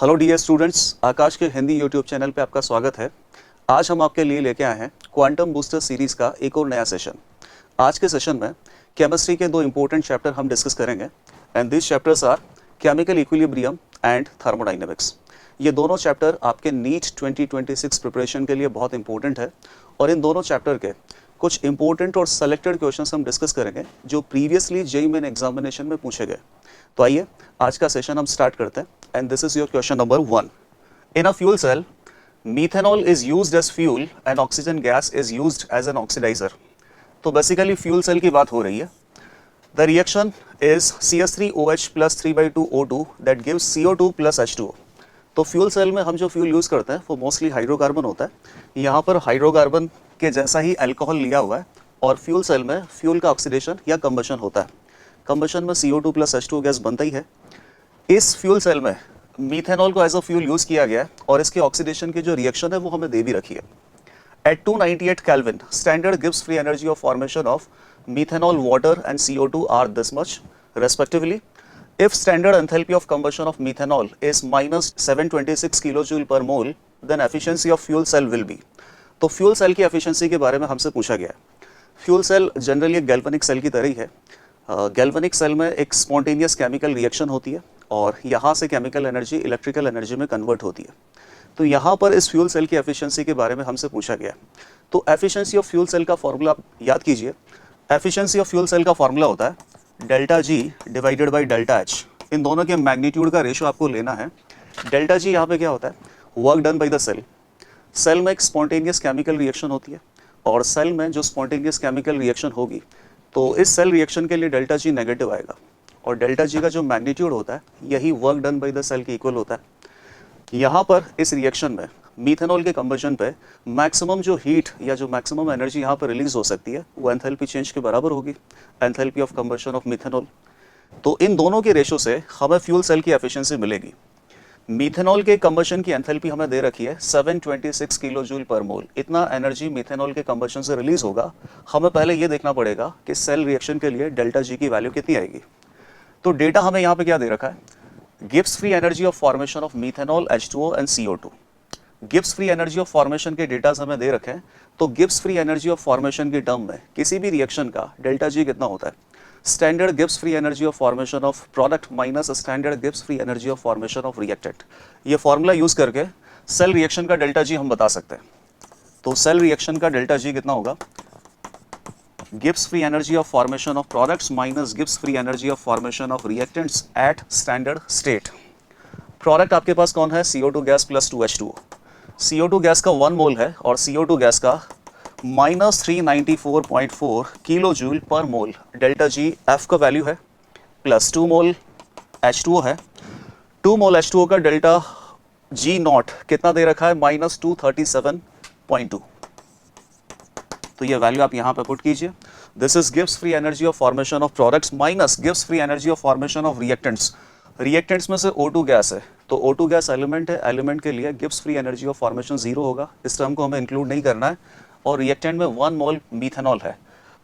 Hello dear students, आकाश के Hindi YouTube channel पे आपका स्वागत है। आज हम आपके लिए लेके आए हैं क्वांटम बूस्टर सीरीज का एक और नया सेशन। आज के सेशन में केमिस्ट्री के दो इंपॉर्टेंट चैप्टर हम डिस्कस करेंगे and this chapters are chemical equilibrium and thermodynamics. ये दोनों चैप्टर आपके नीट 2026 प्रिपरेशन के लिए बहुत इंपॉर्टेंट है और इन दोनों चैप्टर के कुछ इंपॉर्टेंट और सेलेक्टेड क्वेश्चंस हम डिस्कस करेंगे जो प्रीवियसली जेईई मेन एग्जामिनेशन में पूछे गए। तो आइए आज का सेशन हम स्टार्ट करते हैं and this is your question number 1। In a fuel cell methanol is used as fuel and oxygen gas is used as an oxidizer। तो बेसिकली फ्यूल सेल की बात हो रही है। The reaction is CH3OH plus 3/2O2 that gives CO2 plus H2O। तो fuel cell में हम जो फ्यूल यूज़ करते हैं वो मोस्टली हाइड्रोकार्बन होता है। यहाँ पर हाइड्रोकार्बन के जैसा ही अल्कोहल लिया हुआ है और फ्यूल सेल में फ्यूल का ऑक्सीडेशन या कंबशन होता है। कंबशन में CO2 plus H2O गैस बनता ही है। इस फ्यूल सेल में मीथेनॉल को एज अ फ्यूल यूज़ किया गया है और इसके ऑक्सीडेशन की जो रिएक्शन है वो हमें दे भी रखी है। At 298 kelvin standard gives free energy of formation of methanol, water and CO2 are this much respectively. If standard enthalpy of combustion of methanol is minus 726 kilojoule per mole, then efficiency of fuel cell will be। तो fuel cell की efficiency के बारे में हमसे पूछा गया है। Fuel cell generally एक गैल्वेनिक सेल की तरह ही है। गैल्वेनिक सेल में एक स्पॉन्टेनियस केमिकल रिएक्शन होती है और यहाँ से केमिकल एनर्जी इलेक्ट्रिकल एनर्जी में कन्वर्ट होती है। तो यहाँ पर इस फ्यूल सेल की एफिशिएंसी के बारे में हमसे पूछा गया। तो एफिशिएंसी ऑफ फ्यूल सेल का फॉर्मूला आप याद कीजिए। एफिशिएंसी ऑफ फ्यूल सेल का फॉर्मूला होता है delta G divided by delta H. इन दोनों के मैग्नीट्यूड का रेशो आपको लेना है। डेल्टा जी यहाँ पे क्या होता है? Work done by the cell. Cell में एक स्पॉन्टेनियस केमिकल रिएक्शन होती है और सेल में जो स्पॉन्टेनियस केमिकल रिएक्शन होगी तो इस सेल रिएक्शन के लिए डेल्टा जी नेगेटिव आएगा और डेल्टा जी का जो मैग्नीट्यूड होता है यही work done by the cell के इक्वल होता है। यहाँ पर इस रिएक्शन में मीथेनॉल के कंबशन पे मैक्सिमम जो हीट या जो मैक्सिमम एनर्जी यहाँ पर रिलीज हो सकती है वो एंथैल्पी चेंज के बराबर होगी, enthalpy of combustion of methanol. तो इन दोनों के रेशो से हमें फ्यूल सेल की एफिशिएंसी मिलेगी। मीथेनॉल के कंबशन की एंथैल्पी हमें दे रखी है 726 किलो जूल पर मोल। इतना एनर्जी मीथेनॉल के कंबशन से रिलीज होगा। हमें पहले ये देखना पड़ेगा कि सेल रिएक्शन के लिए डेल्टा जी की वैल्यू कितनी आएगी। तो डेटा हमें यहाँ पे क्या दे रखा है? Gibbs free energy of formation of methanol, H2O and CO2। Gibbs free energy of formation के डेटास हमें दे रखे हैं। तो Gibbs free energy of formation के टर्म में किसी भी रिएक्शन का डेल्टा जी कितना होता है? Standard Gibbs free energy of formation of product minus standard Gibbs free energy of formation of reactant. ये फॉर्मूला यूज करके सेल रिएक्शन का डेल्टा जी हम बता सकते हैं। तो सेल रिएक्शन का डेल्टा जी कितना होगा? Gibbs free energy of formation of products minus Gibbs free energy of formation of reactants at standard state। Product आपके पास कौन है? CO2 gas plus 2H2O। CO2 gas का 1 मोल है और CO2 गैस का माइनस 394.4 किलो जूल पर मोल। Delta G F का value है plus 2 मोल H2O है। 2 मोल H2O का डेल्टा जी नॉट कितना दे रखा है? माइनस 237.2। तो ये वैल्यू आप यहाँ पे पुट कीजिए। This is gives free energy of formation of products minus gives free energy of formation of reactants. Reactants में से O2 गैस है तो O2 गैस एलिमेंट है, एलिमेंट के लिए gives free energy of formation 0 होगा। इस टर्म को हमें इंक्लूड नहीं करना है। और रिएक्टेंट में 1 मोल मीथेनॉल है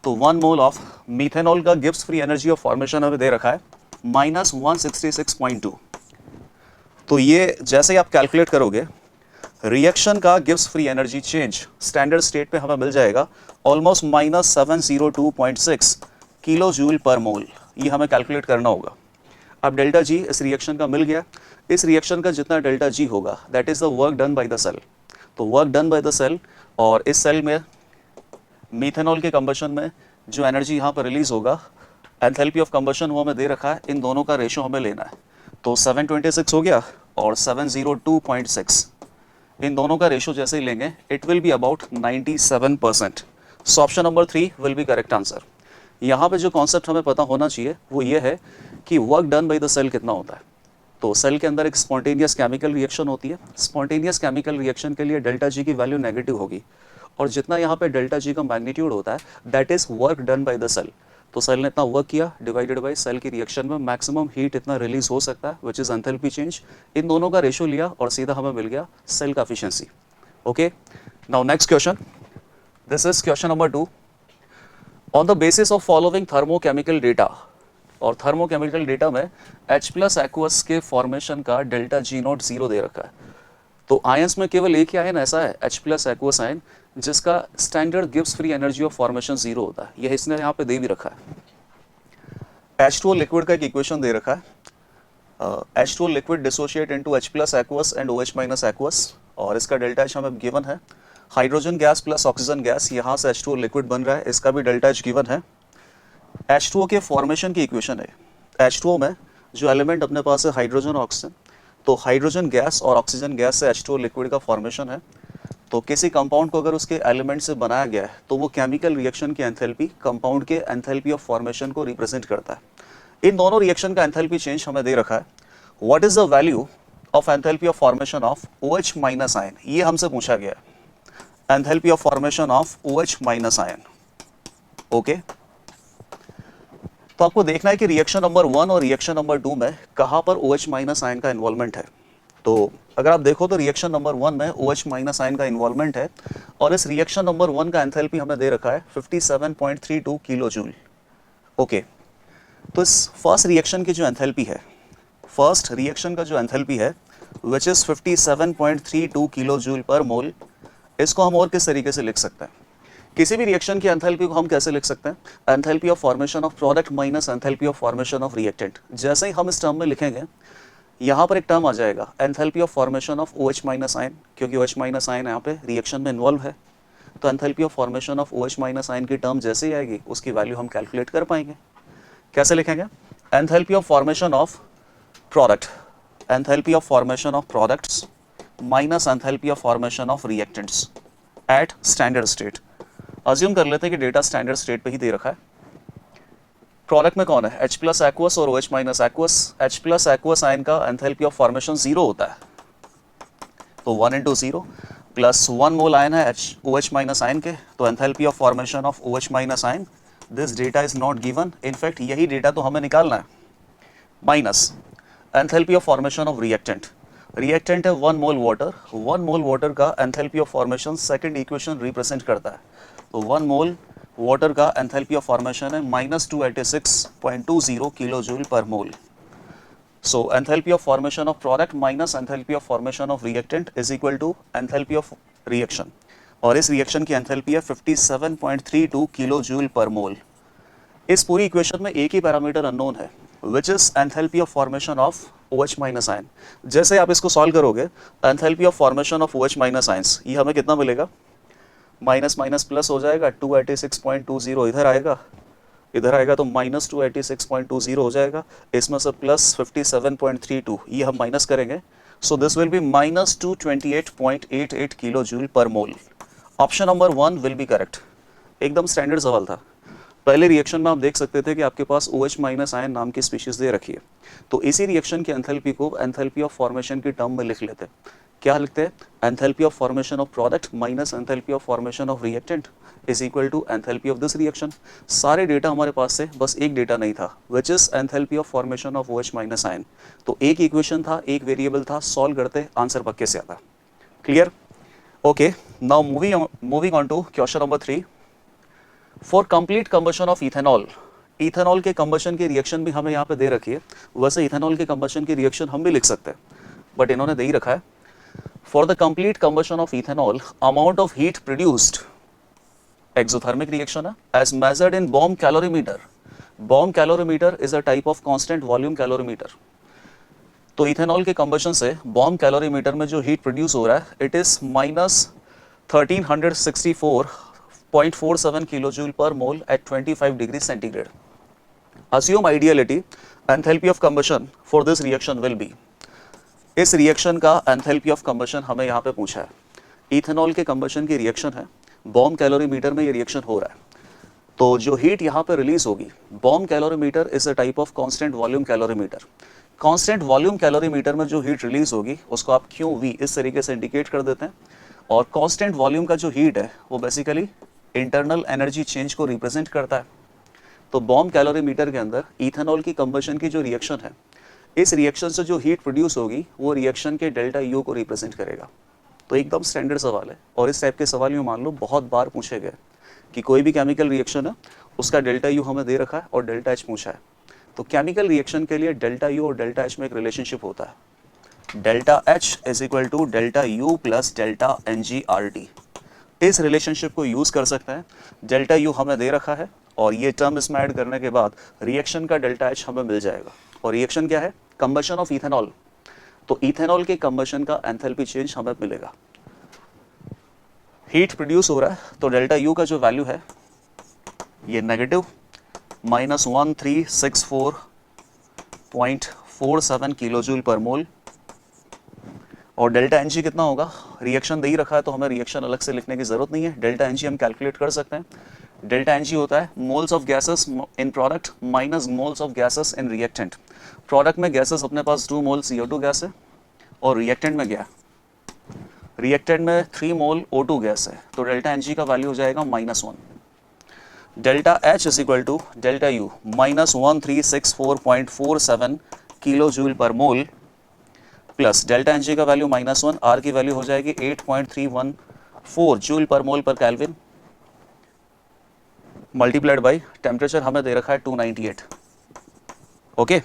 तो 1 मोल ऑफ मीथेनॉल का gives free energy of formation हमें दे रखा है माइनस 166.2। तो ये जैसे ही आप कैलकुलेट करोगे रिएक्शन का gives free energy change standard state पे हमें मिल जाएगा almost minus 702.6 kilo joule per mole. ये हमें कैलकुलेट करना होगा। अब डेल्टा जी इस रिएक्शन का मिल गया। इस रिएक्शन का जितना डेल्टा जी होगा that is the work done by the cell. तो work done by the cell और इस सेल में मीथेनॉल के कंबशन में जो एनर्जी यहाँ पर रिलीज होगा एंथैल्पी ऑफ कंबशन वो हमें दे रखा है। इन दोनों का रेशो हमें लेना है। तो 726 हो गया और 702.6 इन दोनों का रेशो जैसे ही लेंगे it will be about 97%। So option number 3 will be correct answer. यहाँ पे जो कॉन्सेप्ट हमें पता होना चाहिए वो ये है कि work done by the cell कितना होता है। तो सेल के अंदर एक स्पॉन्टेनियस केमिकल रिएक्शन होती है। स्पॉन्टेनियस केमिकल रिएक्शन के लिए डेल्टा जी की वैल्यू नेगेटिव होगी और जितना यहाँ पे डेल्टा जी का मैग्नीट्यूड होता है that is work done by the cell. तो सेल ने इतना वर्क किया डिवाइडेड बाय सेल की रिएक्शन में मैक्सिमम हीट इतना रिलीज हो सकता है विच इज एंथैल्पी चेंज। इन दोनों का रेशो लिया और सीधा हमें मिल गया सेल का efficiency. Okay, now next question. This is question number 2। On the basis of following thermochemical data और थर्मोकेमिकल डेटा में H प्लस एक्वस के फॉर्मेशन का डेल्टा जी नॉट 0 दे रखा है। तो आयंस में केवल एक ही आयन ऐसा है H प्लस एक्वस आयन जिसका standard Gibbs free energy of formation 0 होता है। यह इसने यहाँ पे दे भी रखा है। H2O लिक्विड का एक इक्वेशन दे रखा है। H2O liquid dissociate into H plus aqueous and OH minus aqueous, और इसका डेल्टा H हमें गिवन है। Hydrogen gas plus oxygen gas, यहाँ से H2O लिक्विड बन रहा है, इसका भी डेल्टा H गिवन है। H2O के फॉर्मेशन की इक्वेशन है। H2O में जो एलिमेंट अपने पास है हाइड्रोजन और ऑक्सीजन, तो हाइड्रोजन गैस और ऑक्सीजन गैस से H2O लिक्विड का फॉर्मेशन है। तो किसी कंपाउंड को अगर उसके एलिमेंट से बनाया गया है तो वो केमिकल रिएक्शन की एंथैल्पी कंपाउंड के एंथैल्पी ऑफ फॉर्मेशन को रिप्रेजेंट करता है। इन दोनों रिएक्शन का एंथैल्पी चेंज हमें दे रखा है। What is the value of enthalpy of formation of OH minus ion, ये हमसे पूछा गया है। Enthalpy of formation of OH minus ion. Okay, तो आपको देखना है कि रिएक्शन नंबर 1 और रिएक्शन नंबर 2 में कहाँ पर OH माइनस आयन का इन्वॉल्वमेंट है। तो अगर आप देखो तो रिएक्शन नंबर 1 में OH माइनस आयन का इन्वॉल्वमेंट है, और इस रिएक्शन नंबर 1 का एंथैल्पी हमें दे रखा है 57.32 किलो जूल। ओके, तो इस फर्स्ट रिएक्शन की जो एंथैल्पी है, फर्स्ट रिएक्शन का जो एंथैल्पी है which is 57.32 kilo joule per मोल, इसको हम और किस तरीके से लिख सकते हैं? किसी भी रिएक्शन की एंथैल्पी को हम कैसे लिख सकते हैं? Enthalpy of formation of product minus enthalpy of formation of reactant. जैसे ही हम इस टर्म में लिखेंगे, यहाँ पर एक टर्म आ जाएगा enthalpy of formation of OH minus ion, क्योंकि OH माइनस आयन यहाँ पे रिएक्शन में इन्वॉल्व है। तो enthalpy of formation of OH minus ion की टर्म जैसे ही आएगी उसकी वैल्यू हम कैलकुलेट कर पाएंगे। कैसे लिखेंगे? Enthalpy of formation of product, enthalpy of formation of products minus enthalpy of formation of reactants at standard state. Assume कर लेते हैं कि डेटा स्टैंडर्ड स्टेट पे ही दे रखा है। प्रोडक्ट में कौन है? H प्लस एक्वस और OH minus aqueous. H plus aqueous ion का एंथैल्पी ऑफ फॉर्मेशन 0 होता है, तो 1 इंटू 0 प्लस 1 मोल आयन है OH माइनस आयन के, तो enthalpy of formation of OH minus ion, this data is not given, in fact यही data तो हमें निकालना है। Minus enthalpy of formation of reactant, reactant है 1 मोल वाटर, 1 मोल वाटर का enthalpy of formation second equation represent करता है। तो 1 मोल वाटर का एंथैल्पी ऑफ फॉर्मेशन है -286.20 kilo joule per mole. So enthalpy of formation of product minus enthalpy of formation of reactant is equal to enthalpy of reaction, और इस reaction की enthalpy है 57.32 kilo joule per मोल। इस पूरी equation में एक ही parameter unknown है, which is enthalpy of formation of OH minus ion. जैसे आप इसको सॉल्व करोगे, enthalpy of formation of OH minus ions, ये हमें कितना मिलेगा? माइनस माइनस प्लस हो जाएगा, 286.20 इधर आएगा तो माइनस 286.20 हो जाएगा, इसमें से प्लस 57.32 ये हम माइनस करेंगे, सो this will B minus 228.88 kilo joule per mole. Option number 1 will be correct. एकदम स्टैंडर्ड सवाल था। पहले रिएक्शन में आप देख सकते थे कि आपके पास OH माइनस आयन नाम की स्पीशीज दे रखी है, तो इसी रिएक्शन की एंथैल्पी को एंथैल्पी ऑफ फॉर्मेशन की टर्म में लिख लेते हैं। क्या लिखते हैं? Enthalpy of formation of product minus enthalpy of formation of reactant is equal to enthalpy of this reaction. सारे डेटा हमारे पास से, बस एक डेटा नहीं था, which is enthalpy of formation of OH minus ion. तो एक इक्वेशन था, एक वेरिएबल था, सॉल्व करते आंसर पक्के से आता। Clear? Okay, now moving on to question number 3। For complete combustion of ethanol, ethanol के कंबशन की रिएक्शन भी हमें यहाँ पे दे रखी है। वैसे इथेनॉल के कंबशन की रिएक्शन हम भी लिख सकते हैं, बट इन्होंने दे ही रखा है। For the complete combustion of ethanol, amount of heat produced, exothermic reaction है, as measured in bomb calorimeter. Bomb calorimeter is a type of constant volume calorimeter. तो इथेनॉल के कंबशन से बॉम्ब कैलोरीमीटर में जो heat produce हो रहा है, it is -1364.47 kilo joule per mole at 25 degree centigrade. Assume ideality, enthalpy of combustion for this reaction will be, इस reaction का एंथैल्पी ऑफ कंबशन हमें यहाँ पे पूछा है। इथेनॉल के कंबशन की रिएक्शन है, बॉम्ब कैलोरीमीटर में ये रिएक्शन हो रहा है, तो जो हीट यहाँ पे रिलीज होगी, bomb calorimeter is a type of constant volume calorimeter. Constant volume calorimeter में जो हीट रिलीज होगी उसको आप QV इस तरीके से इंडिकेट कर देते हैं, और कांस्टेंट वॉल्यूम का जो हीट है वो बेसिकली इंटरनल एनर्जी चेंज को रिप्रेजेंट करता है। तो बॉम्ब कैलोरीमीटर के अंदर इथेनॉल की कंबशन की जो रिएक्शन है, इस रिएक्शन से जो हीट प्रोड्यूस होगी वो रिएक्शन के डेल्टा U को रिप्रेजेंट करेगा। तो एकदम स्टैंडर्ड सवाल है, और इस टाइप के सवाल यूँ मान लो बहुत बार पूछे गए कि कोई भी केमिकल रिएक्शन है उसका डेल्टा U हमें दे रखा है और डेल्टा H पूछा है, तो केमिकल रिएक्शन के लिए डेल्टा यू और डेल्टा एच में एक रिलेशनशिप होता है, delta H is equal to delta U plus delta N G R T. इस रिलेशनशिप को यूज कर सकते हैं। डेल्टा यू हमें दे रखा है और ये टर्म इसमें ऐड करने के बाद रिएक्शन का डेल्टा एच हमें मिल जाएगा। और रिएक्शन क्या है? Combustion of ethanol. तो इथेनॉल के कंबशन का एंथैल्पी चेंज हमें मिलेगा। हीट प्रोड्यूस हो रहा है तो डेल्टा यू का जो वैल्यू है ये नेगेटिव -1364.47 किलो जूल पर मोल। और डेल्टा एन जी कितना होगा? रिएक्शन दे ही रखा है तो हमें रिएक्शन अलग से लिखने की जरूरत नहीं है। डेल्टा एन जी हम कैलकुलेट कर सकते हैं। डेल्टा एन जी होता है moles of gases in product minus moles of gases in reactant. Product में गैसेस अपने पास 2 मोल CO2 गैस है और रिएक्टेंट में क्या है? रिएक्टेंट में 3 मोल O2 गैस है। तो डेल्टा एन जी का वैल्यू हो जाएगा -1। Delta H is equal to delta U -1364.47 kilo joule per mole plus delta N G का वैल्यू -1, आर की वैल्यू हो जाएगी 8.314 जूल पर मोल पर केल्विन मल्टीप्लाइड बाई टेम्परेचर हमें दे रखा है 298। ओके,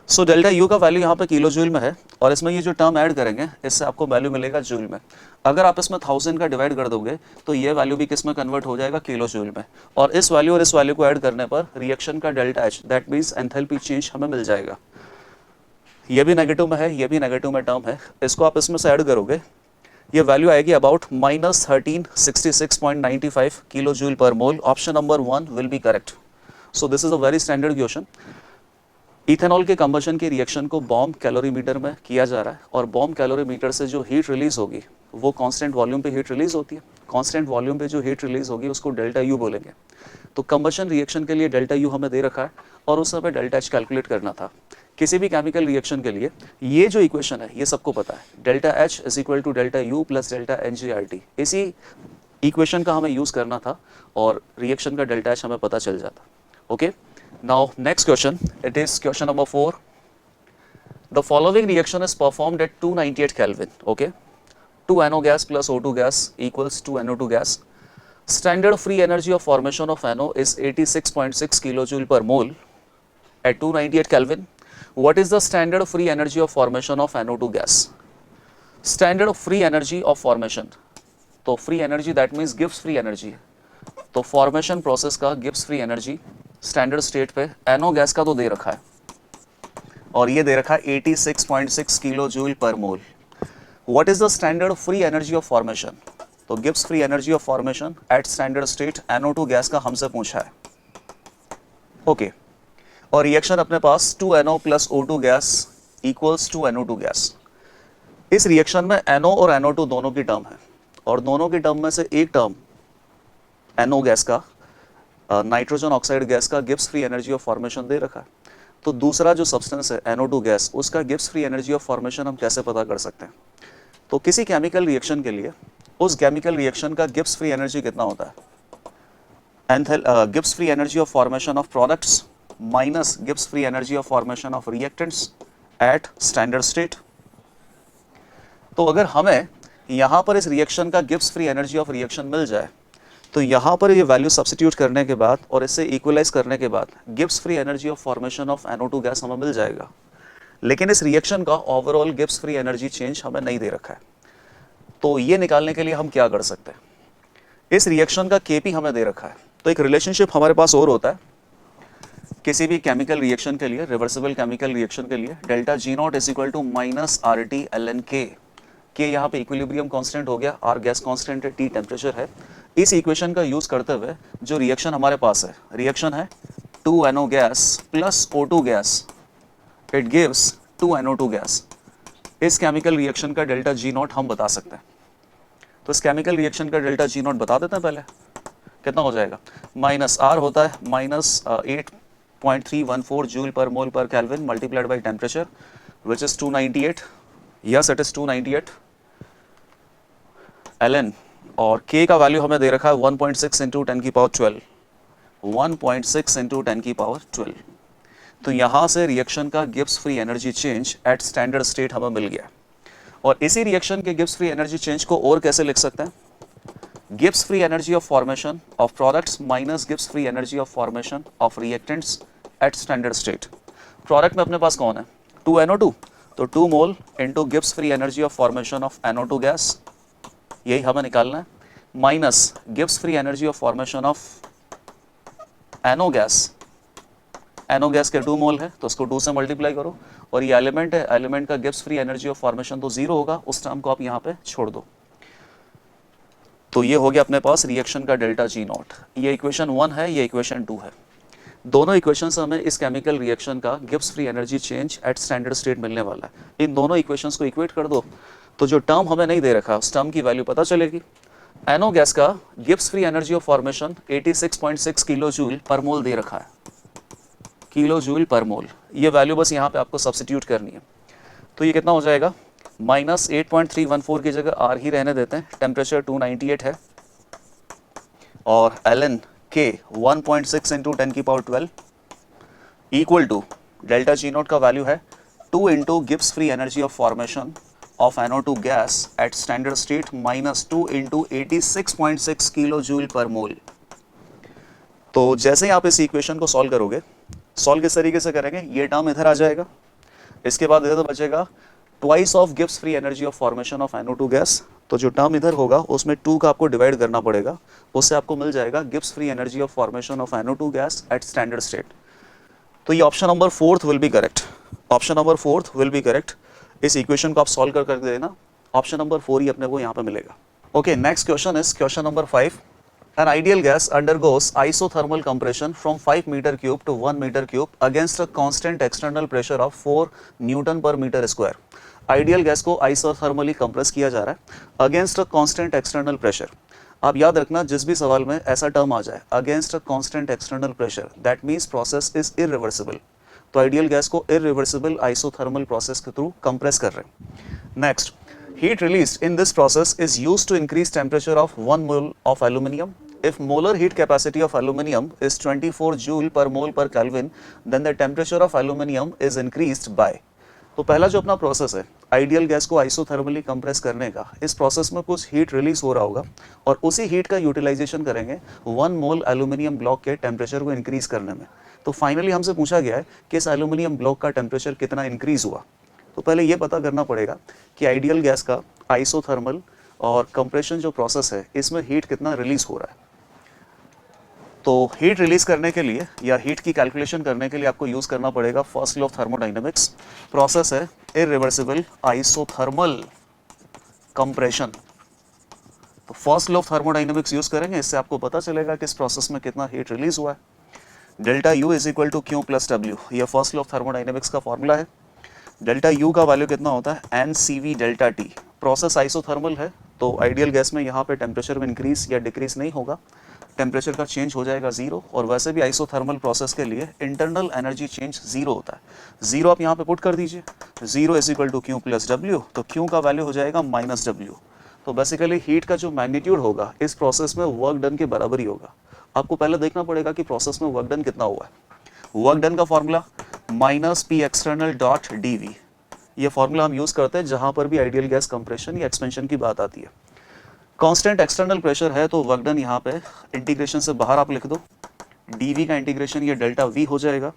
सो डेल्टा यू का वैल्यू यहाँ पे किलो जूल में है और इसमें ये जो टर्म ऐड करेंगे इससे आपको वैल्यू मिलेगा जूल में। अगर आप इसमें 1000 का डिवाइड कर दोगे तो ये वैल्यू भी किस में कन्वर्ट हो जाएगा? किलो जूल में। और इस वैल्यू और इस वैल्यू को ऐड करने पर रिएक्शन का delta H that means enthalpy change हमें मिल जाएगा। ये भी नेगेटिव में है, ये भी नेगेटिव में टर्म है, इसको आप इसमें से ऐड करोगे ये वैल्यू आएगी about -1366.95 kilo joule per mole. Option number 1 will be correct. So this is a very standard question. Ethanol के कंबशन के रिएक्शन को बॉम्ब कैलोरीमीटर में किया जा रहा है और बॉम्ब कैलोरीमीटर से जो हीट रिलीज होगी वो कांस्टेंट वॉल्यूम पे हीट रिलीज होती है। कांस्टेंट वॉल्यूम पे जो हीट रिलीज होगी उसको डेल्टा यू बोलेंगे। तो कंबशन रिएक्शन के लिए डेल्टा यू हमें दे रखा है और उस समय डेल्टा एच कैलकुलेट करना था। किसी भी केमिकल रिएक्शन के लिए ये जो इक्वेशन है ये सबको पता है, delta H is equal to delta U plus delta N G R T. इसी इक्वेशन का हमें यूज करना था और रिएक्शन का डेल्टा एच हमें पता चल जाता। Okay, now next question, it is question number 4. The following reaction is performed at 298 Kelvin. Okay, 2 NO gas plus O2 gas equals 2 NO2 gas. Standard free energy of formation of NO is 86.6 kilojoule per mole at 298 Kelvin. What is the standard free energy of formation of NO2 gas? Standard free energy of formation, तो free energy that means Gibbs free energy। तो formation process का Gibbs free energy standard state पे NO gas का तो दे रखा है और ये दे रखा है 86.6 kilo joule per mole. What is the standard free energy of formation? तो Gibbs free energy of formation at standard state NO2 gas का हमसे पूछा है। ओके, और रिएक्शन अपने पास 2NO plus O2 gas equals 2NO2 gas. इस reaction में NO और NO2 दोनों की टर्म है और दोनों की टर्म में से एक टर्म NO गैस का नाइट्रोजन ऑक्साइड गैस का Gibbs free energy of formation दे रखा है। तो दूसरा जो सब्सटेंस है NO2 गैस उसका Gibbs free energy of formation हम कैसे पता कर सकते हैं? तो किसी केमिकल रिएक्शन के लिए उस केमिकल रिएक्शन का गिब्स फ्री एनर्जी कितना होता है? Gibbs free energy of formation of products minus Gibbs free energy of formation of reactants at standard state. तो अगर हमें यहाँ पर इस रिएक्शन का Gibbs free energy of reaction मिल जाए तो यहाँ पर ये वैल्यू सब्स्टिट्यूट करने के बाद और इससे इक्वलाइज करने के बाद Gibbs free energy of formation of NO2 gas हमें मिल जाएगा। लेकिन इस रिएक्शन का overall Gibbs free energy change हमें नहीं दे रखा है। तो ये निकालने के लिए हम क्या कर सकते हैं? इस रिएक्शन का Kp हमें दे रखा है। तो एक रिलेशनशिप हमारे पास और होता है किसी भी केमिकल रिएक्शन के लिए, रिवर्सिबल केमिकल रिएक्शन के लिए, delta G0 is equal to -RT ln K। K यहाँ पे इक्विलिब्रियम कांस्टेंट हो गया, R गैस कांस्टेंट है, T टेम्परेचर है। इस इक्वेशन का यूज करते हुए जो रिएक्शन हमारे पास है, रिएक्शन है 2NO gas plus O2 gas, it gives 2NO2 gas. इस केमिकल रिएक्शन का डेल्टा G0 हम बता सकते हैं। तो इस केमिकल रिएक्शन का डेल्टा G0 बता देते हैं पहले। कितना हो जाएगा? -R होता है -8.314 जूल पर मोल पर kelvin multiplied by temperature which is 298। Yes, it is 298 ln, और K का वैल्यू हमें दे रखा है 1.6 इंटू 10 की पावर 12, 1.6 इंटू 10 की पावर 12। तो यहाँ से रिएक्शन का Gibbs free energy change at standard state हमें मिल गया। और इसी रिएक्शन के गिब्स फ्री एनर्जी चेंज को और कैसे लिख सकते हैं? Gibbs free energy of formation of products minus Gibbs free energy of formation of reactants at standard state. Product में अपने पास कौन है 2NO2, तो 2 mole into Gibbs free energy of formation of NO2 gas, यही हमें निकालना है, minus Gibbs free energy of formation of NO gas, NO gas के 2 मोल है तो उसको 2 से मल्टीप्लाई करो, और ये एलिमेंट है, एलिमेंट का Gibbs free energy of formation तो 0 होगा, उस टर्म को आप यहाँ पे छोड़ दो। तो ये हो गया अपने पास रिएक्शन का डेल्टा G नॉट। ये इक्वेशन 1 है, ये इक्वेशन 2 है। दोनों इक्वेशन से हमें इस केमिकल रिएक्शन का Gibbs free energy change at standard state मिलने वाला है। इन दोनों इक्वेशंस को इक्वेट कर दो तो जो टर्म हमें नहीं दे रखा उस टर्म की वैल्यू पता चलेगी। NO गैस का Gibbs free energy of formation 86.6 kilo joule per मोल दे रखा है, किलो जूल पर मोल। ये वैल्यू बस यहाँ पे आपको सब्स्टिट्यूट करनी है। तो ये कितना हो जाएगा, माइनस 8.314 की जगह R ही रहने देते हैं, टेम्परेचर 298 है, और ln K 1.6 इंटू 10 की power 12 equal to delta G nought का वैल्यू है 2 into Gibbs free energy of formation of NO2 gas at standard state minus 2 into 86.6 kilo joule per mole. तो जैसे ही आप इस इक्वेशन को सॉल्व करोगे, सॉल्व किस तरीके से करेंगे, ये टर्म इधर आ जाएगा, इसके बाद इधर तो बचेगा twice of Gibbs free energy of formation of NO2 gas. तो जो टर्म इधर होगा उसमें 2 का आपको डिवाइड करना पड़ेगा, उससे आपको मिल जाएगा Gibbs free energy of formation of NO2 gas at standard state. तो ये option number 4 will be correct, option number 4 will be correct. इस इक्वेशन को आप सॉल्व कर देना, ऑप्शन नंबर 4 ही अपने को यहाँ पे मिलेगा। Okay, next question is question number 5। An ideal gas undergoes isothermal compression from 5 meter cube to 1 meter cube against a constant external pressure of 4 Newton per meter square. Ideal gas को isothermally compress किया जा रहा है against a constant external pressure. आप याद रखना जिस भी सवाल में ऐसा टर्म आ जाए against a constant external pressure, that means process is irreversible. तो ideal gas को irreversible isothermal process के थ्रू compress कर रहे हैं। Next, heat released in this process is used to increase temperature of 1 mole of aluminium. If molar heat capacity of aluminum is 24 joule per mole per Kelvin, then the temperature of aluminum is increased by। तो पहला जो अपना process है ideal gas को isothermally compress करने का, इस process में कुछ हीट रिलीज हो रहा होगा और उसी हीट का यूटिलाइजेशन करेंगे 1 मोल एल्यूमिनियम ब्लॉक के टेम्परेचर को इंक्रीज करने में। तो फाइनली हमसे पूछा गया है कि इस एल्यूमिनियम ब्लॉक का टेम्परेचर कितना इंक्रीज हुआ। तो पहले ये पता करना पड़ेगा कि आइडियल गैस का आइसोथर्मल और कंप्रेशन जो प्रोसेस है इसमें हीट कितना रिलीज हो रहा है। तो हीट रिलीज करने के लिए या हीट की कैलकुलेशन करने के लिए आपको यूज करना पड़ेगा first law of thermodynamics. Process है इररिवर्सिबल आइसोथर्मल कंप्रेशन। तो first law of thermodynamics use करेंगे, इससे आपको पता चलेगा कि इस प्रोसेस में कितना हीट रिलीज हुआ है। Delta U is equal to Q plus W, यह फर्स्ट लॉ ऑफ थर्मोडायनेमिक्स का फॉर्मूला है। डेल्टा U का वैल्यू कितना होता है NCV delta T। Process isothermal है तो आइडियल गैस में यहाँ पे टेम्परेचर में इंक्रीज या डिक्रीज नहीं होगा, टेम्परेचर का चेंज हो जाएगा 0। और वैसे भी आइसोथर्मल प्रोसेस के लिए इंटरनल एनर्जी चेंज 0 होता है। 0 आप यहाँ पे पुट कर दीजिए, 0 is equal to Q plus W, तो Q का वैल्यू हो जाएगा माइनस W। तो बेसिकली हीट का जो मैग्नीट्यूड होगा इस प्रोसेस में वर्क डन के बराबर ही होगा। आपको पहले देखना पड़ेगा कि प्रोसेस में वर्क डन कितना हुआ है। वर्क डन का formula minus P external dot DV, ये फॉर्मूला हम यूज करते हैं जहां पर भी आइडियल गैस कंप्रेशन या एक्सपेंशन की बात आती है। कांस्टेंट एक्सटर्नल प्रेशर है तो वर्क डन यहाँ पे इंटीग्रेशन से बाहर आप लिख दो, dV का इंटीग्रेशन ये डेल्टा V हो जाएगा।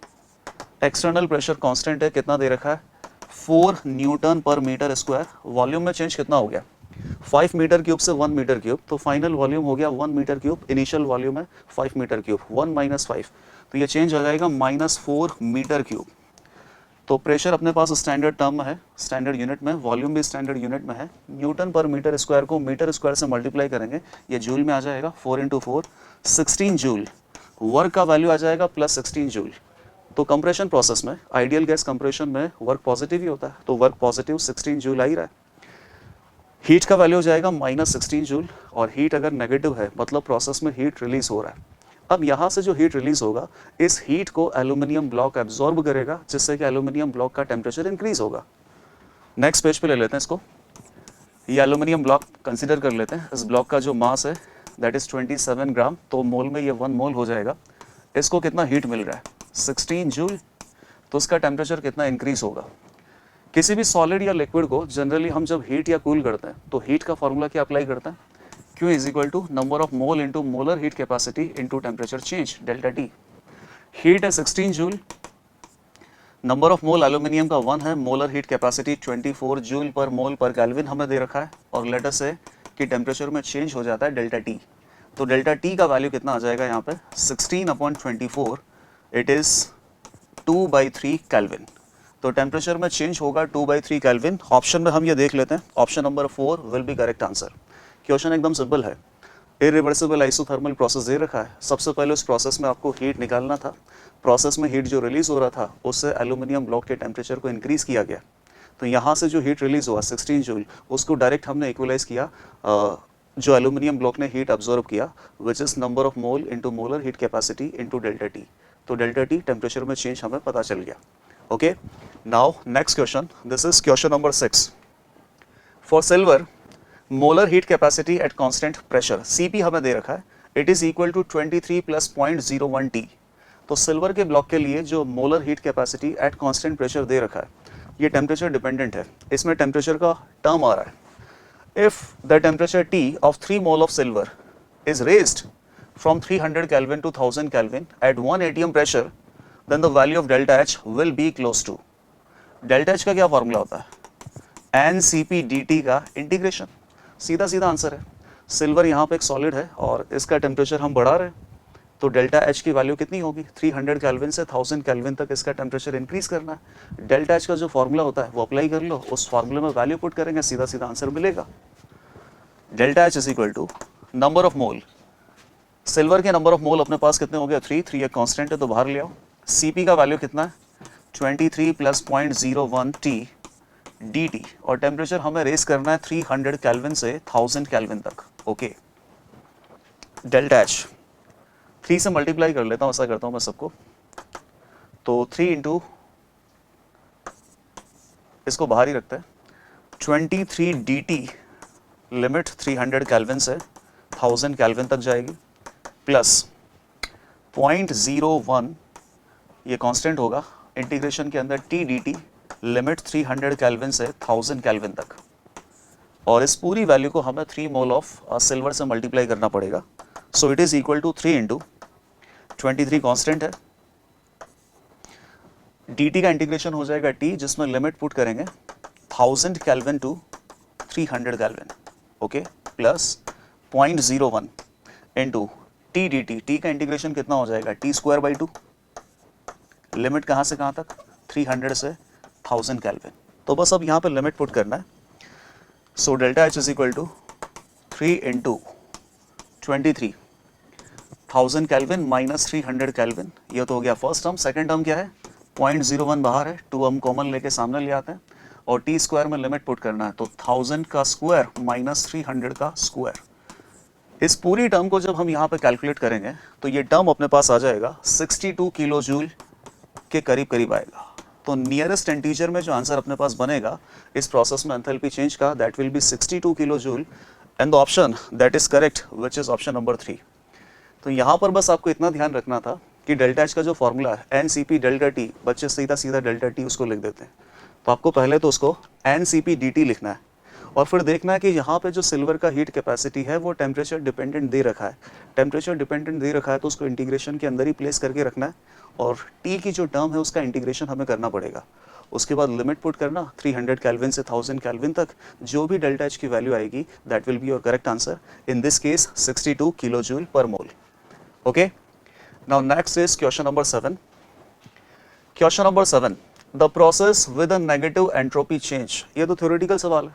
एक्सटर्नल प्रेशर कांस्टेंट है, कितना दे रखा है 4 न्यूटन पर मीटर स्क्वायर। वॉल्यूम में चेंज कितना हो गया 5 मीटर क्यूब से 1 मीटर क्यूब, तो फाइनल वॉल्यूम हो गया 1 मीटर क्यूब, इनिशियल वॉल्यूम है 5 मीटर क्यूब, 1 माइनस 5 तो ये चेंज हो जाएगा -4 मीटर क्यूब। तो प्रेशर अपने पास स्टैंडर्ड टर्म में है, स्टैंडर्ड यूनिट में, वॉल्यूम भी स्टैंडर्ड यूनिट में है। न्यूटन पर मीटर स्क्वायर को मीटर स्क्वायर से मल्टीप्लाई करेंगे, ये जूल में आ जाएगा, 4 इंटू 4 16 जूल। वर्क का वैल्यू आ जाएगा प्लस 16 जूल। तो कंप्रेशन प्रोसेस में आइडियल गैस कंप्रेशन में वर्क पॉजिटिव ही होता है, तो वर्क पॉजिटिव 16 जूल आ ही रहा है। हीट का वैल्यू हो जाएगा -16 जूल, और हीट अगर नेगेटिव है मतलब प्रोसेस में हीट रिलीज हो रहा है। अब यहाँ से जो हीट रिलीज होगा इस हीट को एल्यूमिनियम ब्लॉक एब्जॉर्ब करेगा, जिससे कि एल्यूमिनियम ब्लॉक का टेम्परेचर इंक्रीज होगा। नेक्स्ट पेज पे ले लेते हैं इसको। ये एल्यूमिनियम ब्लॉक कंसीडर कर लेते हैं। इस ब्लॉक का जो मास है दैट इज 27 ग्राम, तो मोल में ये 1 मोल हो जाएगा। इसको कितना हीट मिल रहा है 16 जूल, तो उसका टेम्परेचर कितना इंक्रीज होगा। किसी भी सॉलिड या लिक्विड को जनरली हम जब हीट या कूल करते हैं तो हीट का फॉर्मूला क्या अप्लाई करते हैं, Q is equal to number of mole into molar heat capacity into temperature change delta T। Heat है 16 joule, number of mole aluminium का 1 है, molar heat capacity 24 joule per mole पर kelvin हमें दे रखा है, और लेट अस से कि टेम्परेचर में चेंज हो जाता है डेल्टा टी। तो डेल्टा टी का वैल्यू कितना आ जाएगा यहाँ पे 16/24, इट इज़ 2/3 केल्विन। तो टेम्परेचर में चेंज होगा 2/3 केल्विन। ऑप्शन में हम ये देख लेते हैं, option number 4 will be correct answer. Question एकदम सिंपल है, इरिवर्सिबल आइसोथर्मल प्रोसेस दे रखा है। सबसे पहले उस प्रोसेस में आपको हीट निकालना था, प्रोसेस में हीट जो रिलीज हो रहा था उससे एल्यूमिनियम ब्लॉक के टेम्परेचर को इंक्रीज किया गया। तो यहाँ से जो हीट रिलीज हुआ 16 जूल, उसको डायरेक्ट हमने इक्वलाइज किया जो एल्यूमिनियम ब्लॉक ने हीट अब्जॉर्ब किया, which is number of mole into molar heat capacity into delta T. तो डेल्टा टी टेम्परेचर में चेंज हमें पता चल गया। Okay, now next question, this is question number 6। For silver molar heat capacity at constant pressure, Cp हमें दे रखा है, it is equal to 23 + 0.01 T। तो सिल्वर के ब्लॉक के लिए जो molar heat capacity at constant pressure दे रखा है, ये टेम्परेचर डिपेंडेंट है। इसमें टेम्परेचर का टर्म आ रहा है। If the temperature T of 3 mole of silver is raised from 300 Kelvin to 1000 Kelvin at 1 atm pressure, then the value of delta H will be close to। Delta H का क्या formula होता है, NCP dt का integration. सीधा सीधा answer है। Silver यहाँ पे एक सॉलिड है और इसका टेम्परेचर हम बढ़ा रहे हैं, तो डेल्टा H की वैल्यू कितनी होगी, 300 केल्विन से 1000 केल्विन तक इसका टेम्परेचर इंक्रीज करना है। डेल्टा H का जो फॉर्मूला होता है वो अप्लाई कर लो, उस फॉर्मूले में वैल्यू पुट करेंगे, सीधा सीधा आंसर मिलेगा। Delta H is equal to number of mole, silver के नंबर ऑफ मोल अपने पास कितने हो गए 3 एक कांस्टेंट है तो बाहर ले आओ। Cp का वैल्यू कितना है 23 + 0.01 T dt, और टेम्परेचर हमें रेस करना है 300 केल्विन से 1000 केल्विन तक। ओके, डेल्टा H 3 से मल्टीप्लाई कर लेता हूँ, ऐसा करता हूँ मैं सबको। तो 3 इंटू, इसको बाहर ही रखते हैं, 23 dt लिमिट 300 केल्विन से 1000 केल्विन तक जाएगी, प्लस 0.01 ये कांस्टेंट होगा, इंटीग्रेशन के अंदर T dt लिमिट 300 केल्विन से 1000 केल्विन तक, और इस पूरी वैल्यू को हमें 3 मोल ऑफ सिल्वर से मल्टीप्लाई करना पड़ेगा। So it is equal to 3 into 23 constant है, dt का इंटीग्रेशन हो जाएगा T, जिसमें लिमिट पुट करेंगे 1000 kelvin to 300 kelvin, okay, plus 0.01 into T dt, T का इंटीग्रेशन कितना हो जाएगा T²/2, लिमिट कहाँ से कहाँ तक 300 से 1000 केल्विन। तो बस अब यहाँ पे लिमिट पुट करना है। So delta H is equal to 3 into 23 1000 kelvin minus 300 kelvin, ये तो हो गया फर्स्ट टर्म। सेकंड टर्म क्या है 0.01 बाहर है, 2 हम कॉमन लेके सामने ले आते हैं, और T² में लिमिट पुट करना है, तो 1000 का स्क्वायर माइनस 300 का स्क्वायर। इस पूरी टर्म को जब हम यहाँ पे कैलकुलेट करेंगे तो ये टर्म अपने पास आ जाएगा 62 किलो जूल के करीब करीब आएगा। तो नियरेस्ट इंटीजर में जो आंसर अपने पास बनेगा इस प्रोसेस में एंथैल्पी चेंज का, that will be 62 kilo joule, and the option that is correct which is option number 3। तो यहाँ पर बस आपको इतना ध्यान रखना था कि डेल्टा H का जो फॉर्मूला है NCP डेल्टा T, बच्चे सीधा सीधा डेल्टा T उसको लिख देते हैं। तो आपको पहले तो उसको NCP dt लिखना है, और फिर देखना है कि यहाँ पे जो सिल्वर का हीट कैपेसिटी है वो टेम्परेचर डिपेंडेंट दे रखा है। टेम्परेचर डिपेंडेंट दे रखा है तो उसको इंटीग्रेशन के अंदर ही प्लेस करके रखना है, और T की जो टर्म है उसका इंटीग्रेशन हमें करना पड़ेगा। उसके बाद लिमिट पुट करना 300 केल्विन से 1000 केल्विन तक, जो भी डेल्टा H की वैल्यू आएगी that will be your correct answer, in this case 62 kilo joule per mole. Okay, now next is question number 7। Question number 7, the process with a negative entropy change. ये तो theoretical सवाल है,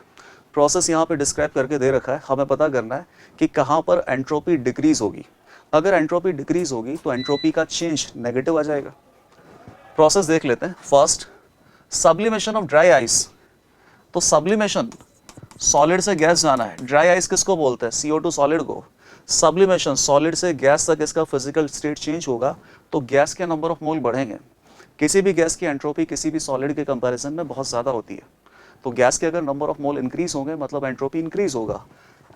process यहाँ पे describe करके दे रखा है, हमें पता करना है कि कहाँ पर एंट्रोपी डिक्रीज होगी। अगर एंट्रोपी डिक्रीज होगी तो एंट्रोपी का चेंज नेगेटिव आ जाएगा। प्रोसेस देख लेते हैं। First, sublimation of dry ice. तो सब्लिमेशन, सॉलिड से गैस जाना है, ड्राई आइस किसको बोलते हैं CO2 सॉलिड को। सब्लिमेशन, सॉलिड से गैस तक इसका फिजिकल स्टेट चेंज होगा तो गैस के नंबर ऑफ मोल बढ़ेंगे। किसी भी गैस की एंट्रोपी किसी भी सॉलिड के कंपैरिजन में बहुत ज़्यादा होती है, तो गैस के अगर नंबर ऑफ मोल इंक्रीज होंगे मतलब एंट्रोपी इंक्रीज होगा।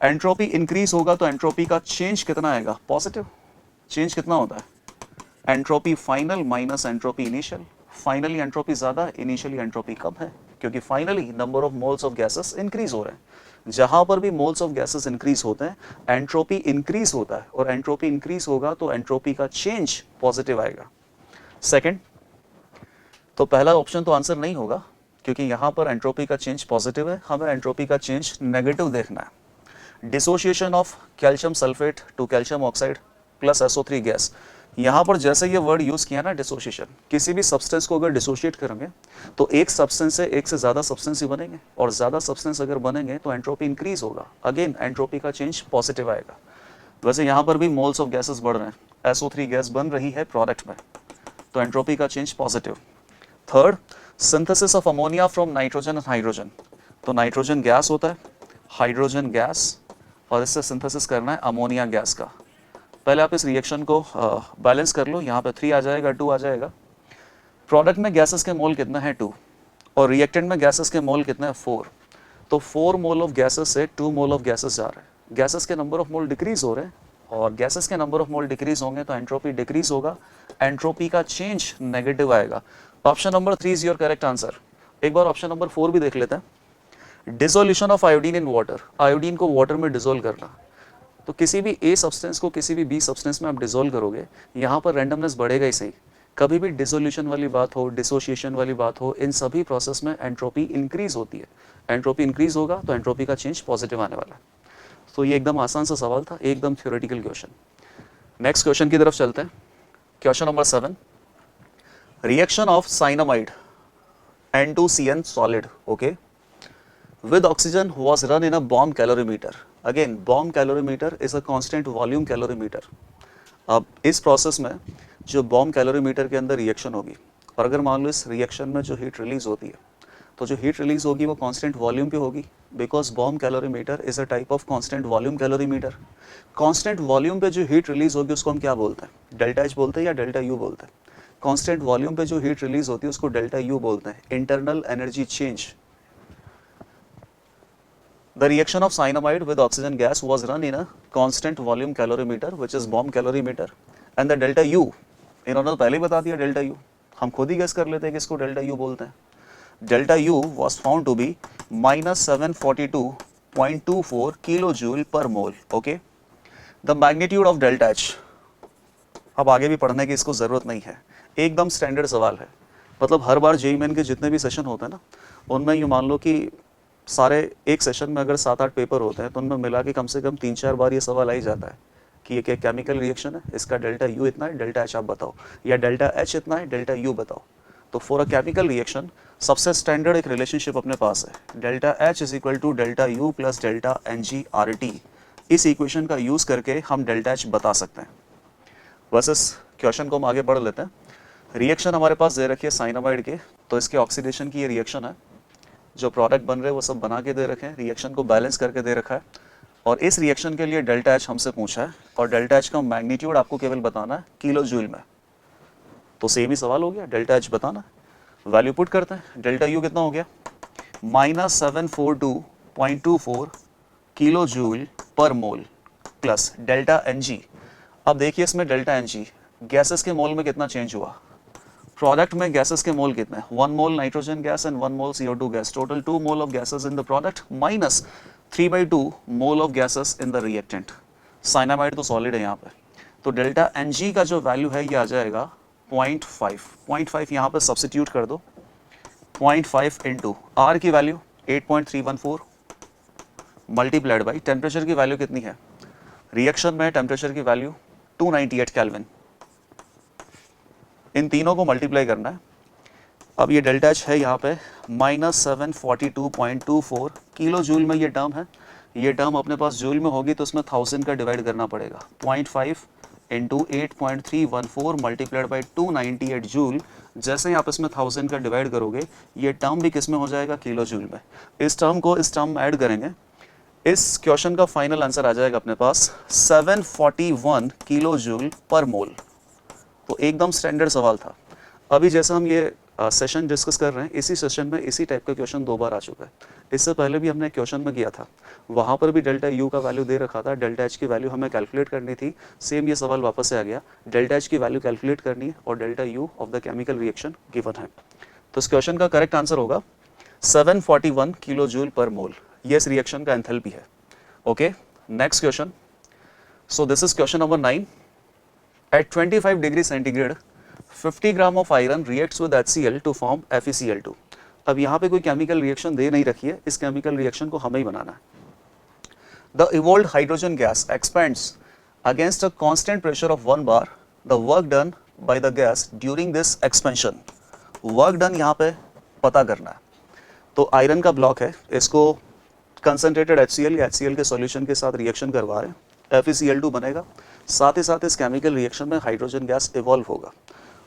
एंट्रोपी इंक्रीज होगा तो एंट्रोपी का चेंज कितना आएगा, पॉजिटिव। चेंज कितना होता है entropy final minus entropy initial. Finally entropy ज़्यादा, इनिशियली एंट्रोपी कम है, क्योंकि finally number of moles of gases increase हो रहे हैं। जहाँ पर भी मोल्स ऑफ गैसेस इंक्रीज होते हैं एंट्रोपी इंक्रीज होता है, और एंट्रोपी इंक्रीज होगा तो एंट्रोपी का चेंज पॉजिटिव आएगा। सेकंड, तो पहला ऑप्शन तो आंसर नहीं होगा, क्योंकि यहाँ पर एंट्रोपी का चेंज पॉजिटिव है, हमें एंट्रोपी का चेंज नेगेटिव देखना है। Dissociation of calcium sulphate to calcium oxide plus SO3 gas, यहाँ पर जैसे ये वर्ड यूज़ किया ना डिसोशिएशन, किसी भी सब्सटेंस को अगर डिसोशिएट करेंगे तो एक सब्सटेंस से एक से ज़्यादा सब्सटेंस ही बनेंगे, और ज़्यादा सब्सटेंस अगर बनेंगे तो एंट्रोपी इंक्रीज होगा, अगेन एंट्रोपी का चेंज पॉजिटिव आएगा। वैसे यहाँ पर भी मोल्स ऑफ गैसेस बढ़ रहे हैं, SO3 गैस बन रही है प्रोडक्ट में, तो एंट्रोपी का change positive. Third, synthesis of ammonia from nitrogen and hydrogen, तो नाइट्रोजन गैस होता है, हाइड्रोजन गैस, और इससे सिंथेसिस करना है अमोनिया गैस का। पहले आप इस रिएक्शन को बैलेंस कर लो, यहाँ पे 3 आ जाएगा, 2 आ जाएगा। प्रोडक्ट में गैसेस के मोल कितना है 2, और रिएक्टेंट में गैसेस के मोल कितना है 4, तो 4 मोल ऑफ गैसेस से 2 मोल ऑफ गैसेस जा रहे हैं, गैसेस के नंबर ऑफ मोल डिक्रीज हो रहे हैं, और गैसेस के नंबर ऑफ मोल डिक्रीज होंगे तो एंट्रोपी डिक्रीज होगा, एंट्रोपी का चेंज नेगेटिव आएगा। Option number 3 is your correct answer. एक बार ऑप्शन नंबर 4 भी देख लेते हैं। Dissolution of iodine in water, iodine को वाटर में डिसोल्व करना, तो किसी भी ए सब्सटेंस को किसी भी बी सब्सटेंस में आप डिसोल्व करोगे, यहाँ पर रैंडमनेस बढ़ेगा ही सही। कभी भी डिसोल्यूशन वाली बात हो, डिसोशिएशन वाली बात हो, इन सभी प्रोसेस में एंट्रोपी इंक्रीज होती है, एंट्रोपी इंक्रीज होगा तो एंट्रोपी का चेंज पॉजिटिव आने वाला है। तो ये एकदम आसान सा सवाल था, एकदम थ्योरेटिकल क्वेश्चन। नेक्स्ट क्वेश्चन की तरफ चलते हैं। Question number 7, reaction of cyanamide N2CN solid, okay, with oxygen was run in a bomb calorimeter. Again, bomb calorimeter is a constant volume calorimeter. अब इस प्रोसेस में जो बॉम्ब कैलोरीमीटर के अंदर रिएक्शन होगी, और अगर मान लो इस रिएक्शन में जो हीट रिलीज होती है, तो जो हीट रिलीज होगी वो कांस्टेंट वॉल्यूम पे होगी, because bomb calorimeter is a type of constant volume calorimeter. Constant volume पे जो हीट रिलीज होगी उसको हम क्या बोलते हैं, डेल्टा एच बोलते हैं या डेल्टा यू बोलते हैं। कांस्टेंट वॉल्यूम पे जो हीट रिलीज होती है उसको डेल्टा यू बोलते हैं, internal energy change. The reaction of cyanamide with oxygen gas was run in a constant volume calorimeter, which is bomb calorimeter, and the delta U, इन्होंने तो पहले ही बता दिया डेल्टा यू, हम खुद ही गेस कर लेते हैं कि इसको डेल्टा यू बोलते हैं। Delta U was found to be -742.24 kilojoule per mole, okay. The magnitude of delta H, अब आगे भी पढ़ने की इसको ज़रूरत नहीं है, एकदम स्टैंडर्ड सवाल है। मतलब हर बार जेईई मेन के जितने भी सेशन होते हैं ना, उनमें यूँ मान लो कि सारे एक सेशन में अगर 7-8 पेपर होते हैं तो उनमें मिला के कम से कम 3-4 बार ये सवाल आ ही जाता है कि ये क्या केमिकल रिएक्शन है, इसका डेल्टा यू इतना है, डेल्टा एच आप बताओ, या डेल्टा एच इतना है, डेल्टा यू बताओ। तो फॉर अ केमिकल रिएक्शन सबसे स्टैंडर्ड एक रिलेशनशिप अपने पास है, delta H is equal to delta U plus delta NG/RT। इस इक्वेशन का यूज़ करके हम डेल्टा एच बता सकते हैं। बस इस क्वेश्चन को हम आगे बढ़ लेते हैं। रिएक्शन हमारे पास दे रखी है साइनामाइड के, तो इसके ऑक्सीडेशन की ये रिएक्शन है, जो प्रोडक्ट बन रहे हैं वो सब बना के दे रखे हैं, रिएक्शन को बैलेंस करके दे रखा है, और इस रिएक्शन के लिए डेल्टा एच हमसे पूछा है, और डेल्टा एच का मैग्नीट्यूड आपको केवल बताना है किलो जूल में। तो सेम ही सवाल हो गया, डेल्टा एच बताना, वैल्यू पुट करते हैं। डेल्टा यू कितना हो गया, -742.24 kilo joule per mole plus delta NG। अब देखिए इसमें डेल्टा NG गैसेस के मोल में कितना चेंज हुआ, प्रोडक्ट में गैसेस के मोल कितने हैं, 1 mole nitrogen gas and 1 mole CO2 gas, total 2 mole of gases in the product minus 3/2 mole of gases in the reactant. Cyanamide तो सॉलिड है यहाँ पे, तो डेल्टा NG का जो वैल्यू है ये आ जाएगा 0.5 यहाँ पे सब्सिट्यूट कर दो, 0.5 इंटू R की वैल्यू 8.314 मल्टीप्लाइड बाई टेम्परेचर की वैल्यू कितनी है, रिएक्शन में टेम्परेचर की वैल्यू 298 केल्विन, इन तीनों को मल्टीप्लाई करना है। अब ये डेल्टा एच है यहाँ पे -742.24 किलो जूल में ये टर्म है, ये टर्म अपने पास जूल में होगी तो उसमें 1000 का डिवाइड करना पड़ेगा, 0.5 इंटू 8.314 मल्टीप्लाइड बाई 298 जूल। जैसे ही आप इसमें 1000 का डिवाइड करोगे ये टर्म भी किस में हो जाएगा, किलो जूल में। इस टर्म को इस टर्म में ऐड करेंगे, इस क्वेश्चन का फाइनल आंसर आ जाएगा अपने पास 741 किलो जूल पर मोल। तो एकदम स्टैंडर्ड सवाल था। अभी जैसा हम ये सेशन डिस्कस कर रहे हैं, इसी सेशन में इसी टाइप का क्वेश्चन 2 बार आ चुका है। इससे पहले भी हमने क्वेश्चन में किया था, वहाँ पर भी डेल्टा यू का वैल्यू दे रखा था, डेल्टा एच की वैल्यू हमें कैलकुलेट करनी थी, सेम ये सवाल वापस से आ गया, डेल्टा एच की वैल्यू कैलकुलेट करनी है और delta U of the chemical reaction given है। तो इस क्वेश्चन का करेक्ट आंसर होगा 741 किलो जूल पर मोल, ये इस रिएक्शन का एंथैल्पी है। Okay, next question. So this is question number 9। At 25 degree centigrade, 50 gram of iron reacts with HCl to form FeCl2। अब यहाँ पे कोई केमिकल रिएक्शन दे नहीं रखी है, इस केमिकल रिएक्शन को हमें ही बनाना है। The evolved hydrogen gas expends against a constant pressure of 1 bar the work done by the gas during this expansion. Work done यहाँ पे पता करना है। तो आयरन का ब्लॉक है, इसको कंसनट्रेटेड HCl या HCl के सॉल्यूशन के साथ रिएक्शन करवा रहे हैं, FeCl2 बनेगा। साथ ही साथ इस केमिकल रिएक्शन में हाइड्रोजन गैस इवॉल्व होगा,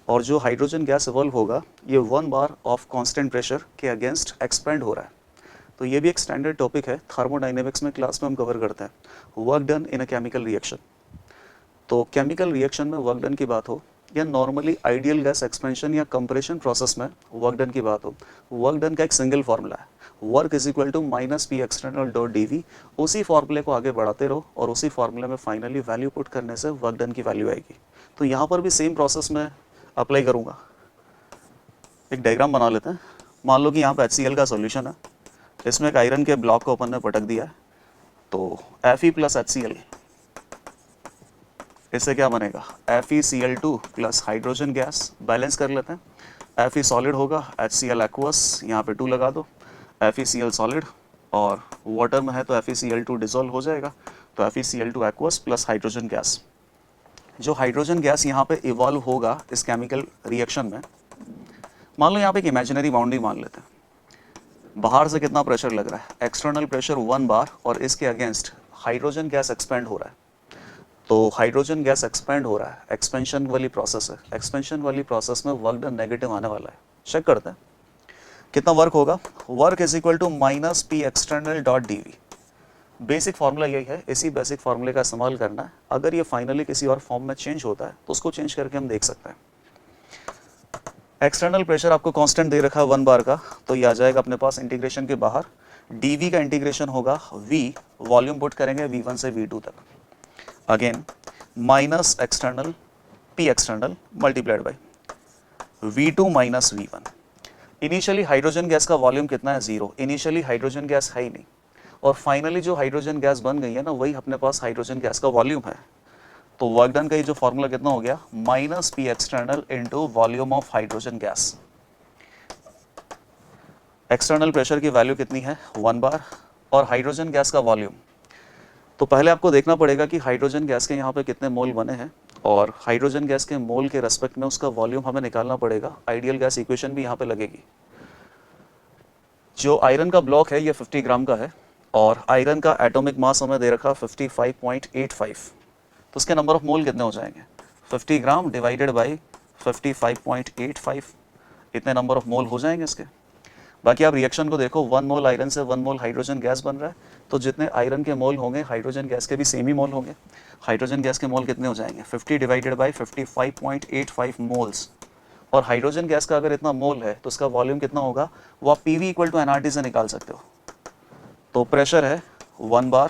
और जो हाइड्रोजन गैस इवॉल्व होगा ये 1 bar ऑफ कांस्टेंट प्रेशर के अगेंस्ट एक्सपेंड हो रहा है। तो ये भी एक स्टैंडर्ड टॉपिक है, थर्मोडाइनेमिक्स में क्लास में हम कवर करते हैं, work done in a chemical reaction. तो केमिकल रिएक्शन में वर्क डन की बात हो या नॉर्मली आइडियल गैस एक्सपेंशन या कंप्रेशन प्रोसेस में वर्क डन की बात हो, वर्क डन का एक सिंगल फार्मूला है, work is equal to minus P external dot D. उसी फार्मूले को आगे बढ़ाते रहो और उसी फार्मूले में फाइनली वैल्यू पुट करने से वर्क डन की वैल्यू आएगी। तो यहाँ पर भी सेम प्रोसेस में अप्लाई करूँगा। एक डायग्राम बना लेते हैं। मान लो कि यहाँ पे HCl का सॉल्यूशन है, इसमें एक आयरन के ब्लॉक को अपन ने पटक दिया है, तो Fe प्लस HCl, इससे क्या बनेगा, FeCl2 plus hydrogen gas. Balance कर लेते हैं, Fe सॉलिड होगा, HCl एक्वस, यहाँ पे 2 लगा दो, FeCl सॉलिड, और वाटर में है तो FeCl2 डिसॉल्व हो जाएगा, तो FeCl2 aqueous plus hydrogen gas. जो हाइड्रोजन गैस यहाँ पे इवॉल्व होगा इस केमिकल रिएक्शन में, मान लो यहाँ पे एक इमेजिनरी बाउंड्री मान लेते हैं। बाहर से कितना प्रेशर लग रहा है, एक्सटर्नल प्रेशर 1 bar, और इसके अगेंस्ट हाइड्रोजन गैस एक्सपेंड हो रहा है। तो हाइड्रोजन गैस एक्सपेंड हो रहा है, एक्सपेंशन वाली प्रोसेस है। एक्सपेंशन वाली प्रोसेस में वर्क डन नेगेटिव आने वाला है। चेक करते हैं कितना वर्क होगा। Work is equal to minus P external dot D. Basic formula यही है, इसी बेसिक फार्मूले का इस्तेमाल करना है। अगर ये फाइनली किसी और फॉर्म में चेंज होता है तो उसको चेंज करके हम देख सकते हैं। एक्सटर्नल प्रेशर आपको कांस्टेंट दे रखा है 1 bar का, तो ये आ जाएगा अपने पास इंटीग्रेशन के बाहर। dv का इंटीग्रेशन होगा v, वॉल्यूम पुट करेंगे v1 से v2 तक, again minus external p external multiplied by v2 minus v1। Initially hydrogen gas का वॉल्यूम कितना है, 0। इनिशियली हाइड्रोजन गैस है ही नहीं, और फाइनली जो हाइड्रोजन गैस बन गई है ना, वही अपने पास हाइड्रोजन गैस का वॉल्यूम है। तो वर्क डन का ये जो फॉर्मूला कितना हो गया, minus P external into volume of hydrogen gas. External pressure की वैल्यू कितनी है, 1 bar, और हाइड्रोजन गैस का वॉल्यूम। तो पहले आपको देखना पड़ेगा कि हाइड्रोजन गैस के यहाँ पे कितने मोल बने हैं, और हाइड्रोजन गैस के मोल के रेस्पेक्ट में उसका वॉल्यूम हमें निकालना पड़ेगा। आइडियल गैस इक्वेशन भी यहाँ पे लगेगी। जो आयरन का ब्लॉक है ये 50 ग्राम का है, और आयरन का एटॉमिक मास हमें दे रखा 55.85। तो उसके नंबर ऑफ मोल कितने हो जाएंगे, 50 ग्राम डिवाइडेड बाई 55.85, इतने नंबर ऑफ मोल हो जाएंगे इसके। बाकी आप रिएक्शन को देखो, 1 मोल आयरन से 1 मोल हाइड्रोजन गैस बन रहा है, तो जितने आयरन के मोल होंगे हाइड्रोजन गैस के भी सेम ही मोल होंगे। हाइड्रोजन गैस के मोल कितने हो जाएंगे, 50 डिवाइडेड बाई 55.85 मोल्स। और हाइड्रोजन गैस का अगर इतना मोल है तो उसका वॉल्यूम कितना होगा, वो आप PV इक्वल टू nRT से निकाल सकते हो। तो प्रेशर है 1 bar,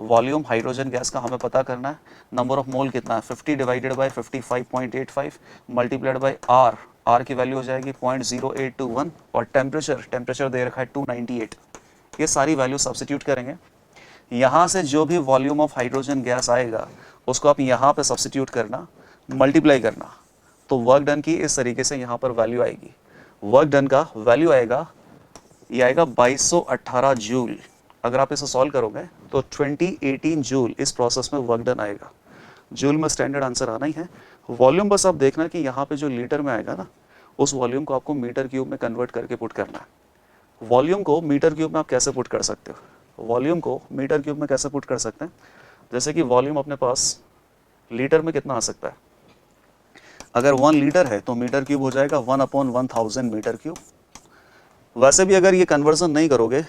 वॉल्यूम हाइड्रोजन गैस का हमें पता करना है, नंबर ऑफ मोल कितना है, 50 divided by 55.85 multiplied by R की वैल्यू हो जाएगी 0.0821, और टेम्परेचर दे रखा है 298। ये सारी वैल्यू सब्स्टिट्यूट करेंगे। यहाँ से जो भी वॉल्यूम ऑफ हाइड्रोजन गैस आएगा उसको आप यहाँ पे सब्स्टिट्यूट करना, मल्टीप्लाई करना, तो वर्क डन की इस तरीके से यहाँ पर वैल्यू आएगी। वर्क डन का वैल्यू आएगा, ये आएगा 2218 जूल। अगर आप इसे सॉल्व करोगे तो 2018 जूल इस प्रोसेस में वर्क डन आएगा। जूल में स्टैंडर्ड आंसर आना ही है। वॉल्यूम बस आप देखना कि यहाँ पे जो लीटर में आएगा ना, उस वॉल्यूम को आपको मीटर क्यूब में कन्वर्ट करके पुट करना है। वॉल्यूम को मीटर क्यूब में आप कैसे पुट कर सकते हो, वॉल्यूम को मीटर क्यूब में कैसे पुट कर सकते हैं, जैसे कि वॉल्यूम अपने पास लीटर में कितना आ सकता है, अगर 1 लीटर है तो मीटर क्यूब हो जाएगा 1/1000 मीटर क्यूब। वैसे भी अगर ये कन्वर्जन नहीं करोगे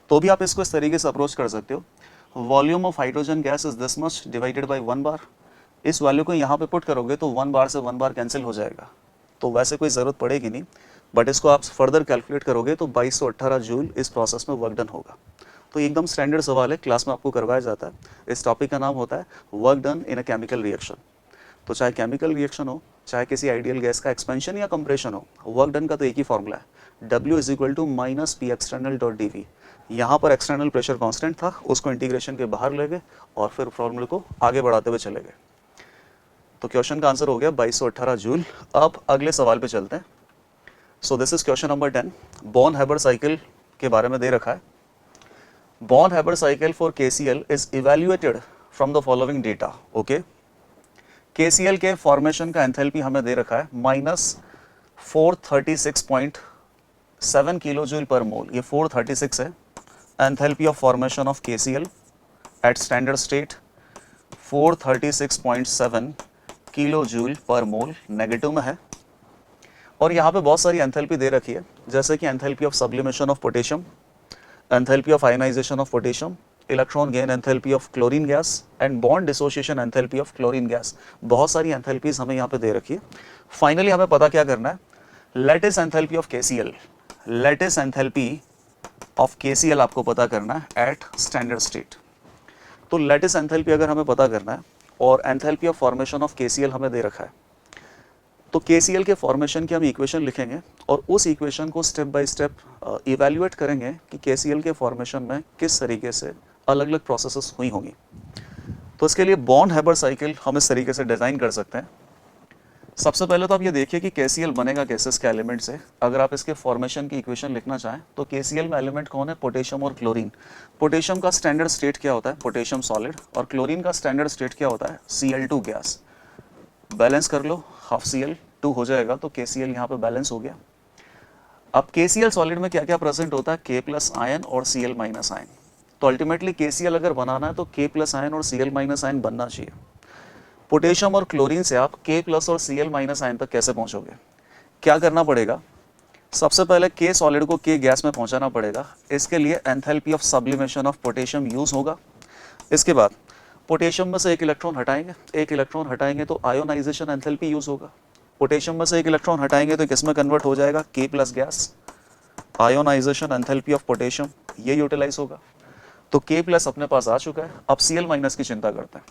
तो भी आप इसको इस तरीके से अप्रोच कर सकते हो, volume of hydrogen gas is this much divided by 1 bar। इस वैल्यू को यहाँ पे पुट करोगे तो 1 bar से 1 bar कैंसिल हो जाएगा, तो वैसे कोई ज़रूरत पड़ेगी नहीं, बट इसको आप फर्दर कैलकुलेट करोगे तो 2218 जूल इस प्रोसेस में वर्क डन होगा। तो एकदम स्टैंडर्ड सवाल है, क्लास में आपको करवाया जाता है। इस टॉपिक का नाम होता है work done in a chemical reaction. तो चाहे केमिकल रिएक्शन हो, चाहे किसी आइडियल गैस का एक्सपेंशन या कंप्रेशन हो, वर्क डन का तो एक ही फॉर्मूला है, W is equal to minus P external dot D V. यहाँ पर एक्सटर्नल प्रेशर कांस्टेंट था, उसको इंटीग्रेशन के बाहर ले गए और फिर फॉर्मूले को आगे बढ़ाते हुए चले गए। तो क्वेश्चन का आंसर हो गया 2218 जूल। अब अगले सवाल पे चलते हैं। सो this is question number 10। Born Haber cycle के बारे में दे रखा है। Born Haber cycle for KCl is evaluated from the following data. Okay, KCl के फॉर्मेशन का एंथैल्पी हमें दे रखा है -436.7 किलो जूल पर मोल। ये 436 है। Enthalpy of formation of KCl at standard state 436.7 kilo joule per mole negative में है। और यहाँ पे बहुत सारी एंथैल्पी दे रखी है, जैसे कि enthalpy of sublimation of potassium, enthalpy of ionisation of potassium, electron gain enthalpy of chlorine gas and bond dissociation enthalpy of chlorine gas. बहुत सारी एंथैल्पीज हमें यहाँ पे दे रखी है। फाइनली हमें पता क्या करना है, lattice enthalpy of KCl, lattice enthalpy of KCl आपको पता करना है एट स्टैंडर्ड स्टेट। तो लेटिस एंथैल्पी अगर हमें पता करना है और enthalpy of formation of KCl हमें दे रखा है, तो KCl के फॉर्मेशन की हम इक्वेशन लिखेंगे और उस इक्वेशन को स्टेप बाय स्टेप इवैल्यूएट करेंगे कि KCl के फॉर्मेशन में किस तरीके से अलग अलग प्रोसेसेस हुई होंगी। तो इसके लिए बॉर्न हैबर साइकिल हम इस तरीके से डिज़ाइन कर सकते हैं। सबसे पहले तो आप ये देखिए कि KCl बनेगा कैसे इसके एलिमेंट से। अगर आप इसके फॉर्मेशन की इक्वेशन लिखना चाहें तो KCl में एलिमेंट कौन है, पोटेशियम और क्लोरीन। पोटेशियम का स्टैंडर्ड स्टेट क्या होता है, पोटेशियम सॉलिड, और क्लोरीन का स्टैंडर्ड स्टेट क्या होता है, Cl2 गैस। बैलेंस कर लो, हाफ Cl2 हो जाएगा, तो KCl यहाँ पे बैलेंस हो गया। अब KCl सॉलिड में क्या क्या प्रेजेंट होता है, K प्लस आयन और Cl माइनस आयन। तो अल्टीमेटली KCl अगर बनाना है तो K प्लस आयन और Cl माइनस आयन बनना चाहिए। पोटेशियम और क्लोरीन से आप K प्लस और Cl माइनस आयन तक कैसे पहुंचोगे, क्या करना पड़ेगा, सबसे पहले K सॉलिड को K गैस में पहुंचाना पड़ेगा। इसके लिए enthalpy of sublimation of potassium use होगा। इसके बाद पोटेशियम में से एक इलेक्ट्रॉन हटाएंगे तो आयोनाइजेशन एंथैल्पी यूज होगा। पोटेशियम में से एक इलेक्ट्रॉन हटाएंगे तो किस में कन्वर्ट हो जाएगा, K plus gas. Ionisation enthalpy of potassium ये यूटिलाइज होगा। तो K प्लस अपने पास आ चुका है। अब Cl माइनस की चिंता करते हैं।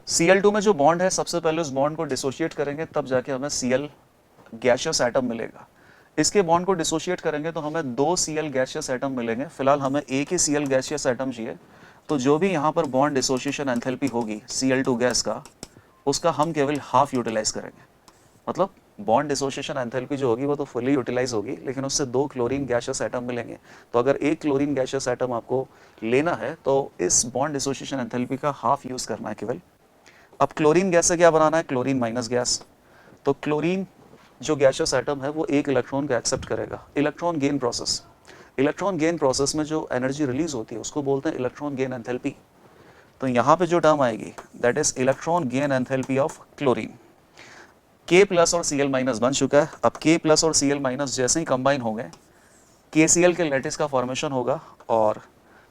Cl2 में जो बॉन्ड है, सबसे पहले उस बॉन्ड को डिसोशिएट करेंगे, तब जाके हमें Cl गैसियस एटम मिलेगा। इसके बॉन्ड को डिसोशिएट करेंगे तो हमें 2 Cl गैसियस एटम मिलेंगे। फिलहाल हमें एक ही Cl गैसियस एटम चाहिए। तो जो भी यहाँ पर बॉन्ड डिसोसिएशन एंथैल्पी होगी Cl2 गैस का, उसका हम केवल हाफ यूटिलाइज करेंगे। मतलब बॉन्ड डिसोसिएशन एंथैल्पी जो होगी वो तो फुली यूटिलाइज होगी, लेकिन उससे 2 क्लोरीन गैसियस एटम मिलेंगे। तो अगर एक क्लोरीन गैसियस एटम आपको लेना है तो इस बॉन्ड डिसोसिएशन एंथैल्पी का हाफ यूज करना है केवल। अब क्लोरीन गैस से क्या बनाना है, क्लोरीन माइनस गैस। तो क्लोरीन जो गैसियस एटम है वो एक इलेक्ट्रॉन को एक्सेप्ट करेगा। Electron gain process, electron gain process में जो एनर्जी रिलीज होती है उसको बोलते हैं इलेक्ट्रॉन गेन एंथैल्पी। तो यहाँ पे जो टर्म आएगी that is electron gain enthalpy of chlorine. K plus और Cl माइनस बन चुका है। अब K प्लस और Cl माइनस जैसे ही कंबाइन हो गए, KCl के लैटिस का फॉर्मेशन होगा, और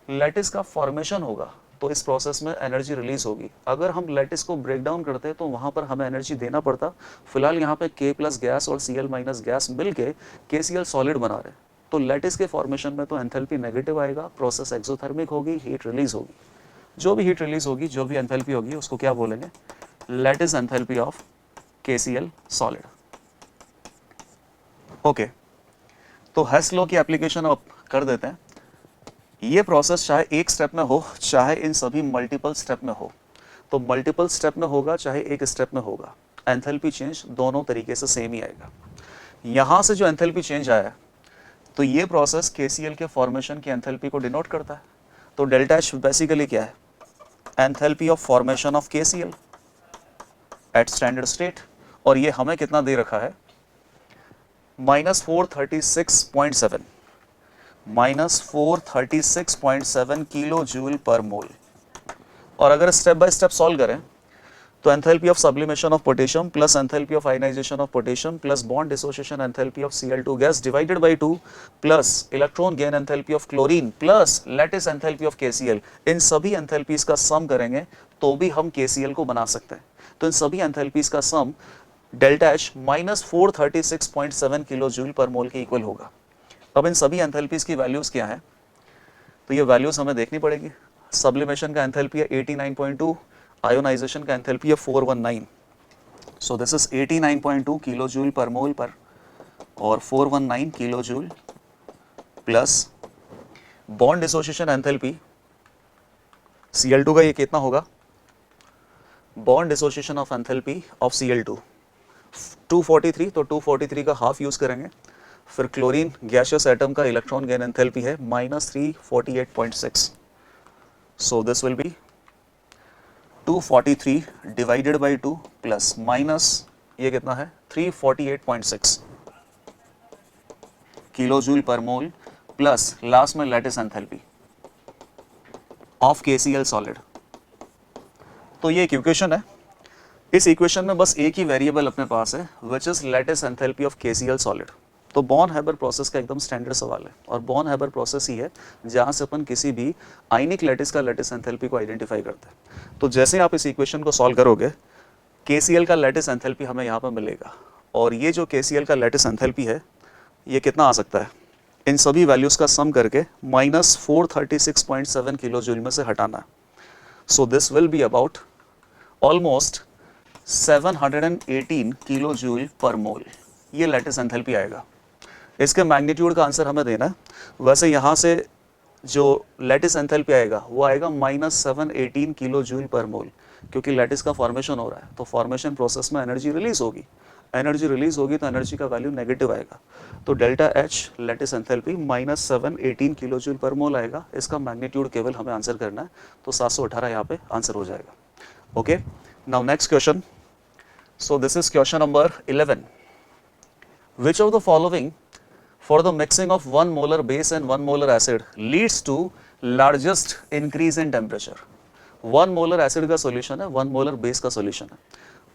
लैटिस का फॉर्मेशन होगा तो इस प्रोसेस में एनर्जी रिलीज होगी। अगर हम लैटिस को ब्रेक डाउन करते तो वहाँ पर हमें एनर्जी देना पड़ता। फिलहाल यहाँ पे K प्लस गैस और Cl माइनस गैस मिलके KCl सॉलिड बना रहे, तो लैटिस के फॉर्मेशन में तो एंथैल्पी नेगेटिव आएगा, प्रोसेस एक्सोथर्मिक होगी, हीट रिलीज होगी। जो भी हीट रिलीज होगी, जो भी एंथैल्पी होगी, उसको क्या बोलेंगे, lattice enthalpy of KCl solid. Okay, तो हेस लॉ की एप्लीकेशन अब कर देते हैं। ये प्रोसेस चाहे एक स्टेप में हो, चाहे इन सभी मल्टीपल स्टेप में हो, तो मल्टीपल स्टेप में होगा चाहे एक स्टेप में होगा, एंथैल्पी चेंज दोनों तरीके से सेम ही आएगा। यहाँ से जो एंथैल्पी चेंज आया तो ये प्रोसेस KCl के फॉर्मेशन की एंथैल्पी को डिनोट करता है। तो डेल्टा H बेसिकली क्या है, enthalpy of formation of KCl at standard state. और ये हमें कितना दे रखा है, -436.7 -436.7 किलो जूल पर मोल। और अगर स्टेप बाय स्टेप सॉल्व करें तो enthalpy of sublimation of potassium plus enthalpy of ionisation of potassium plus bond dissociation enthalpy of Cl2 gas divided by 2 plus electron gain enthalpy of chlorine plus lattice enthalpy of KCl, इन सभी enthalpies का सम करेंगे तो भी हम KCl को बना सकते हैं। तो इन सभी एंथैल्पीज का sum delta H -436.7 kilo joule per mole के इक्वल होगा। अब इन सभी एंथैल्पीज की वैल्यूज क्या है, तो ये वैल्यूज हमें देखनी पड़ेगी। सब्लिमेशन का एंथैल्पी है 89.2, आयोनाइजेशन का एंथैल्पी है 419। So this is 89.2 kilo joule per mole पर और 419 kilo joule plus bond dissociation enthalpy Cl2 का ये कितना होगा, bond dissociation of enthalpy of Cl2 243, तो 243 का हाफ यूज़ करेंगे। फिर क्लोरीन गैसियस एटम का इलेक्ट्रॉन गेन एंथैल्पी है -348.6, so this will be 243 divided by 2 plus minus ये कितना है 348.6 kilo joule per mole plus last में lattice enthalpy of KCl solid. तो ये एक इक्वेशन है। इस इक्वेशन में बस एक ही वेरिएबल अपने पास है which is lattice enthalpy of KCl solid. तो बॉर्न हैबर प्रोसेस का एकदम स्टैंडर्ड सवाल है, और बॉर्न हैबर प्रोसेस ही है जहां से अपन किसी भी आयनिक लैटिस का लैटिस एंथैल्पी को आइडेंटिफाई करते हैं। तो जैसे आप इस इक्वेशन को सॉल्व करोगे KCl का लैटिस एंथैल्पी हमें यहाँ पर मिलेगा, और ये जो KCl का लैटिस एंथैल्पी है ये कितना आ सकता है, इन सभी वैल्यूज का सम करके -436.7 किलो जूल में से हटाना है। So this will be about almost 718 kilo joule per mole, ये लैटिस एंथैल्पी आएगा। इसके मैग्नीट्यूड का आंसर हमें देना है। वैसे यहाँ से जो लैटिस एंथैल्पी आएगा वो आएगा -718 किलो जूल पर मोल, क्योंकि लैटिस का फॉर्मेशन हो रहा है, तो फॉर्मेशन प्रोसेस में एनर्जी रिलीज होगी। एनर्जी रिलीज होगी तो एनर्जी का वैल्यू नेगेटिव आएगा, तो delta H lattice enthalpy -718 kilo joule per mole आएगा। इसका मैग्नीट्यूड केवल हमें आंसर करना है, तो 718 यहाँ पे आंसर हो जाएगा। Okay, now next question. So this is question number 11। Which of the following for the mixing of 1 molar base and 1 molar acid leads to largest increase in temperature? 1 molar acid का solution है, 1 molar base का solution है,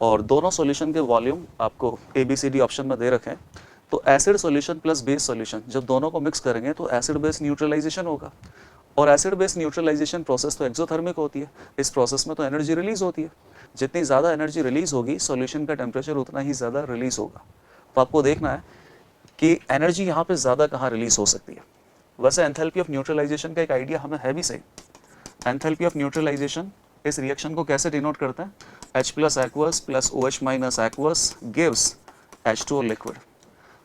और दोनों solution के volume आपको ABCD option में दे रखे हैं। तो acid solution plus base solution जब दोनों को मिक्स करेंगे तो एसिड बेस न्यूट्रलाइजेशन होगा, और एसिड बेस न्यूट्रलाइजेशन प्रोसेस तो एक्सोथर्मिक होती है। इस प्रोसेस में तो एनर्जी रिलीज होती है, जितनी ज़्यादा एनर्जी रिलीज होगी सॉल्यूशन का टेम्परेचर उतना ही ज़्यादा रिलीज होगा। तो आपको देखना है कि एनर्जी यहाँ पे ज़्यादा कहाँ रिलीज हो सकती है। वैसे एंथैल्पी ऑफ न्यूट्रलाइजेशन का एक आइडिया हमें है भी सही। एंथैल्पी ऑफ न्यूट्रलाइजेशन इस रिएक्शन को कैसे डिनोट करते हैं, H plus aqueous plus OH minus aqueous gives H2O liquid.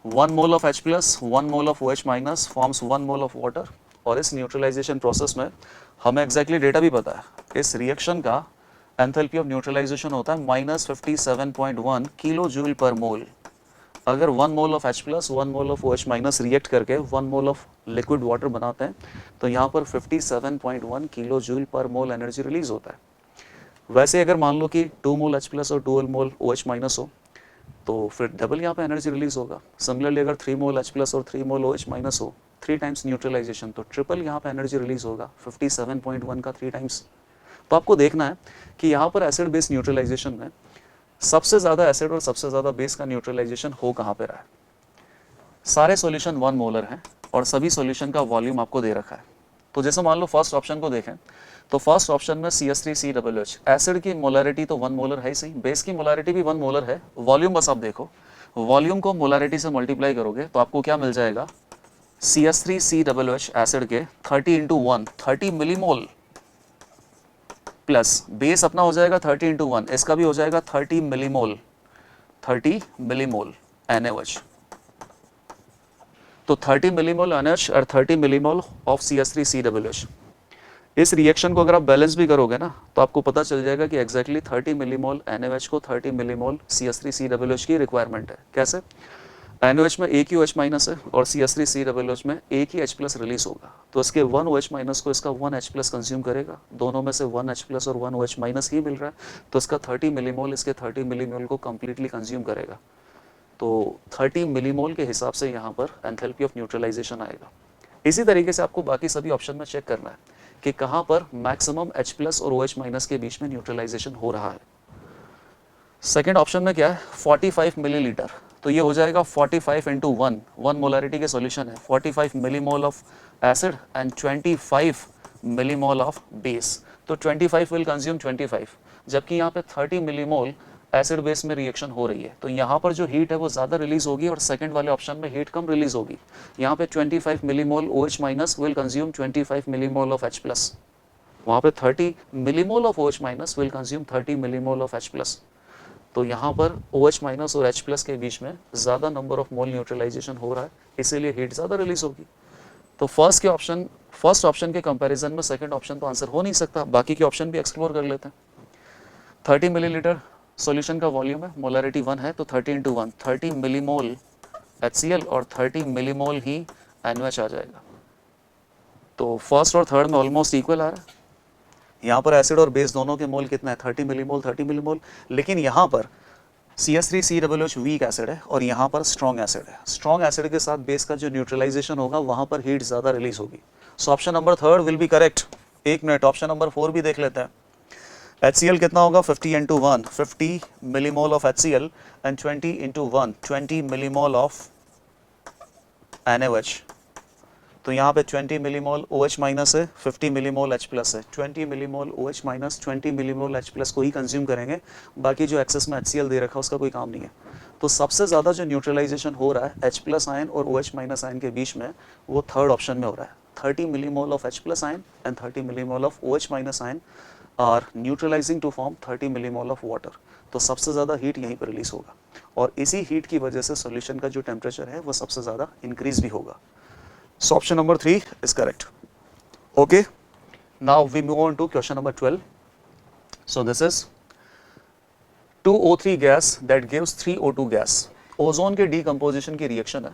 1 mole of H plus 1 mole of OH minus forms 1 mole of water. और इस न्यूट्रलाइजेशन प्रोसेस में हमें एग्जैक्टली डेटा भी पता है। इस रिएक्शन का एंथैल्पी ऑफ न्यूट्रलाइजेशन होता है -57.1 किलो जूल पर मोल। अगर 1 mole of H plus 1 mole of OH minus react करके 1 मोल ऑफ लिक्विड वाटर बनाते हैं तो यहाँ पर 57.1 किलो जूल पर मोल एनर्जी रिलीज होता है। वैसे अगर मान लो कि 2 मोल H प्लस और 2 मोल OH माइनस हो तो फिर डबल यहाँ पे एनर्जी रिलीज होगा। सिमिलरली अगर 3 मोल H प्लस और 3 मोल OH माइनस हो, 3 टाइम्स न्यूट्रलाइजेशन, तो ट्रिपल यहाँ पे एनर्जी रिलीज होगा 57.1 का 3 टाइम्स। तो आपको देखना है कि यहाँ पर एसिड बेस न्यूट्रलाइजेशन में सबसे ज़्यादा एसिड और सबसे ज़्यादा बेस का न्यूट्रलाइजेशन हो कहाँ पे रहा है। सारे सॉल्यूशन 1 मोलर हैं और सभी सॉल्यूशन का वॉल्यूम आपको दे रखा है। तो जैसे मान लो फर्स्ट ऑप्शन को देखें तो फर्स्ट ऑप्शन में CH3COOH, एसिड की मोलरिटी तो 1 मोलर है ही सही, बेस की मोलरिटी भी 1 मोलर है। वॉल्यूम बस आप देखो, वॉल्यूम को मोलरिटी से मल्टीप्लाई करोगे तो आपको क्या मिल जाएगा, CH3COOH एसिड के 30 × 1 30 मिलीमोल प्लस बेस अपना हो जाएगा 30 × 1, इसका भी हो जाएगा 30 मिलीमोल NaOH। तो 30 मिलीमोल NaOH और 30 मिलीमोल ऑफ CH3COOH। इस रिएक्शन को अगर आप बैलेंस भी करोगे ना तो आपको पता चल जाएगा कि एग्जैक्टली 30 मिलीमोल NaOH को 30 मिलीमोल CH3COOH की रिक्वायरमेंट है। कैसे, NaOH में एक ही OH माइनस है और CH3COOH में एक ही H प्लस रिलीज होगा, तो इसके 1 OH माइनस को इसका 1 H प्लस कंज्यूम करेगा। दोनों में से 1 H प्लस और 1 OH माइनस ही मिल रहा है, तो इसका 30 मिलीमोल इसके 30 मिलीमोल को कंप्लीटली कंज्यूम करेगा। तो 30 मिलीमोल के हिसाब से यहाँ पर एंथैल्पी ऑफ न्यूट्रलाइजेशन आएगा। इसी तरीके से आपको बाकी सभी ऑप्शन में चेक करना है कि कहाँ पर मैक्सिमम H प्लस और OH माइनस के बीच में न्यूट्रलाइजेशन हो रहा है। सेकेंड ऑप्शन में क्या है, 45 मिलीलीटर, तो ये हो जाएगा 45 × 1 मोलारिटी के सॉल्यूशन है, 45 millimole of acid and 25 millimole of base. तो 25 विल कंज्यूम 25, जबकि यहाँ पे 30 मिलीमोल एसिड बेस में रिएक्शन हो रही है, तो यहाँ पर जो हीट है वो ज़्यादा रिलीज होगी और सेकंड वाले ऑप्शन में हीट कम रिलीज होगी। यहाँ पे 25 millimole OH minus will consume 25 millimole of H plus, वहाँ पे 30 millimole of OH minus will consume 30 millimole of H plus. तो यहाँ पर OH माइनस और H प्लस के बीच में ज़्यादा नंबर ऑफ मोल न्यूट्रलाइजेशन हो रहा है, इसीलिए हीट ज़्यादा रिलीज होगी। तो फर्स्ट ऑप्शन के कंपैरिजन में सेकंड ऑप्शन तो आंसर हो नहीं सकता, बाकी के ऑप्शन भी एक्सप्लोर कर लेते हैं। 30 मिलीलीटर सॉल्यूशन का वॉल्यूम है, मोलरिटी 1 है, तो 30 इंटू 1 30 मिलीमोल HCl और 30 मिलीमोल ही NaOH आ जाएगा। तो फर्स्ट और थर्ड में ऑलमोस्ट इक्वल आ रहा है। यहाँ पर एसिड और बेस दोनों के मोल कितना है, 30 मिलीमोल 30 मिलीमोल, लेकिन यहाँ पर CH3COOH वीक एसिड है और यहाँ पर स्ट्रॉन्ग एसिड है। स्ट्रॉन्ग एसिड के साथ बेस का जो न्यूट्रलाइजेशन होगा वहाँ पर हीट ज़्यादा रिलीज होगी। So option number third will be correct. एक मिनट, ऑप्शन नंबर 4 भी देख लेते हैं। HCl कितना होगा, 50 into 1 50 millimole of HCl and 20 into 1 20 millimole of NaOH। तो यहाँ पे 20 मिलीमोल OH माइनस है, 50 मिलीमोल H प्लस है। 20 millimole OH minus 20 millimole H plus को ही कंज्यूम करेंगे, बाकी जो एक्सेस में HCl दे रखा है उसका कोई काम नहीं है। तो सबसे ज़्यादा जो न्यूट्रलाइजेशन हो रहा है H प्लस आयन और OH माइनस आयन के बीच में, वो थर्ड ऑप्शन में हो रहा है। 30 millimole of H plus ion and 30 millimole of OH minus ion are neutralising to form 30 millimole of water. तो सबसे ज़्यादा हीट यहीं पर रिलीज होगा और इसी हीट की वजह से सॉल्यूशन का जो टेम्परेचर है वो सबसे ज़्यादा इंक्रीज भी होगा। So option number 3 is correct. Okay. Now we move on to question number 12. So this is 2O3 gas that gives 3O2 gas. Ozone के डीकम्पोजिशन की रिएक्शन है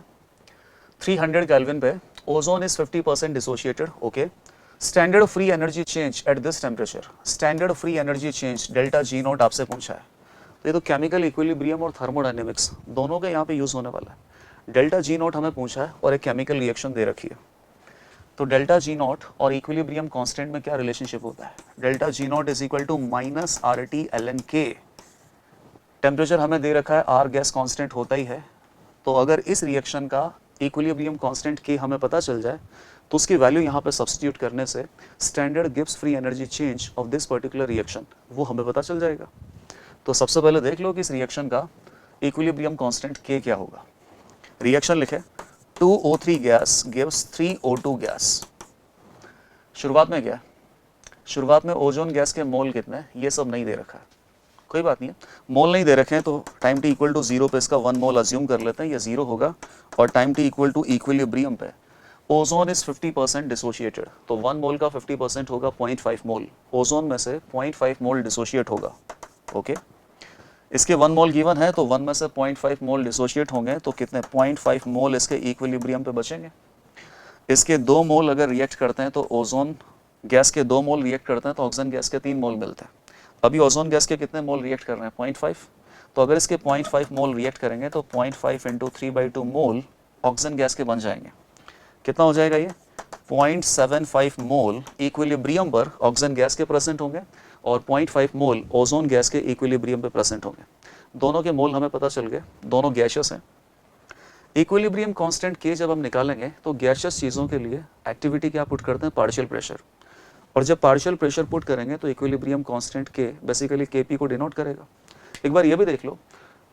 300 केल्विन पे। Ozone is 50% dissociated. Okay. Standard free energy change at this temperature, standard free energy change delta G not आपसे पूछा है। तो ये तो केमिकल इक्विलिब्रियम और थर्मोडायनेमिक्स दोनों के यहाँ पे यूज होने वाला है। डेल्टा G नॉट हमें पूछा है और एक केमिकल रिएक्शन दे रखी है। तो डेल्टा G नॉट और इक्विलिब्रियम कांस्टेंट में क्या रिलेशनशिप होता है, delta G naught is equal to minus RT ln K। Temperature हमें दे रखा है, R गैस कांस्टेंट होता ही है। तो अगर इस रिएक्शन का इक्विलिब्रियम कांस्टेंट K हमें पता चल जाए तो उसकी वैल्यू यहाँ पे सब्स्टिट्यूट करने से standard Gibbs free energy change of this particular reaction वो हमें पता चल जाएगा। तो सबसे पहले देख लो कि इस रिएक्शन का इक्विलिब्रियम कांस्टेंट K क्या होगा। रिएक्शन लिखे 2O3 gas gives 3O2 gas. शुरुआत में क्या, शुरुआत में ओजोन गैस के मोल कितने हैं ये सब नहीं दे रखा है, कोई बात नहीं है। मोल नहीं दे रखे हैं तो टाइम टी इक्वल टू 0 पे इसका 1 मोल अज्यूम कर लेते हैं, ये 0 होगा। और time T equal to equilibrium पे ओजोन इज 50% डिसोशिएटेड, तो 1 मोल का 50% होगा 0.5 मोल। ओजोन में से 0.5 मोल डिसोशिएट होगा। ओके, इसके 1 मोल गिवन है तो 1 में से 0.5 मोल डिसोशिएट होंगे तो कितने 0.5 मोल इसके इक्विलिब्रियम पे बचेंगे। इसके 2 मोल अगर रिएक्ट करते हैं तो ओजोन गैस के 2 मोल रिएक्ट करते हैं तो ऑक्सीजन गैस के 3 मोल मिलते हैं। अभी ओजोन गैस के कितने मोल रिएक्ट कर रहे हैं 0.5, तो अगर इसके 0.5 मोल रिएक्ट करेंगे तो 0.5 इंटू 3/2 मोल ऑक्सीजन गैस के बन जाएंगे। कितना हो जाएगा ये 0.75 मोल इक्विलिब्रियम पर ऑक्सीजन गैस के प्रेजेंट होंगे और 0.5 मोल ओजोन गैस के इक्विलिब्रियम पे प्रेजेंट होंगे। दोनों के मोल हमें पता चल गए, दोनों गैसियस हैं। इक्विलिब्रियम कांस्टेंट K जब हम निकालेंगे तो गैसियस चीज़ों के लिए एक्टिविटी क्या पुट करते हैं, पार्शियल प्रेशर। और जब पार्शियल प्रेशर पुट करेंगे तो equilibrium constant K basically Kp को डिनोट करेगा। एक बार ये भी देख लो,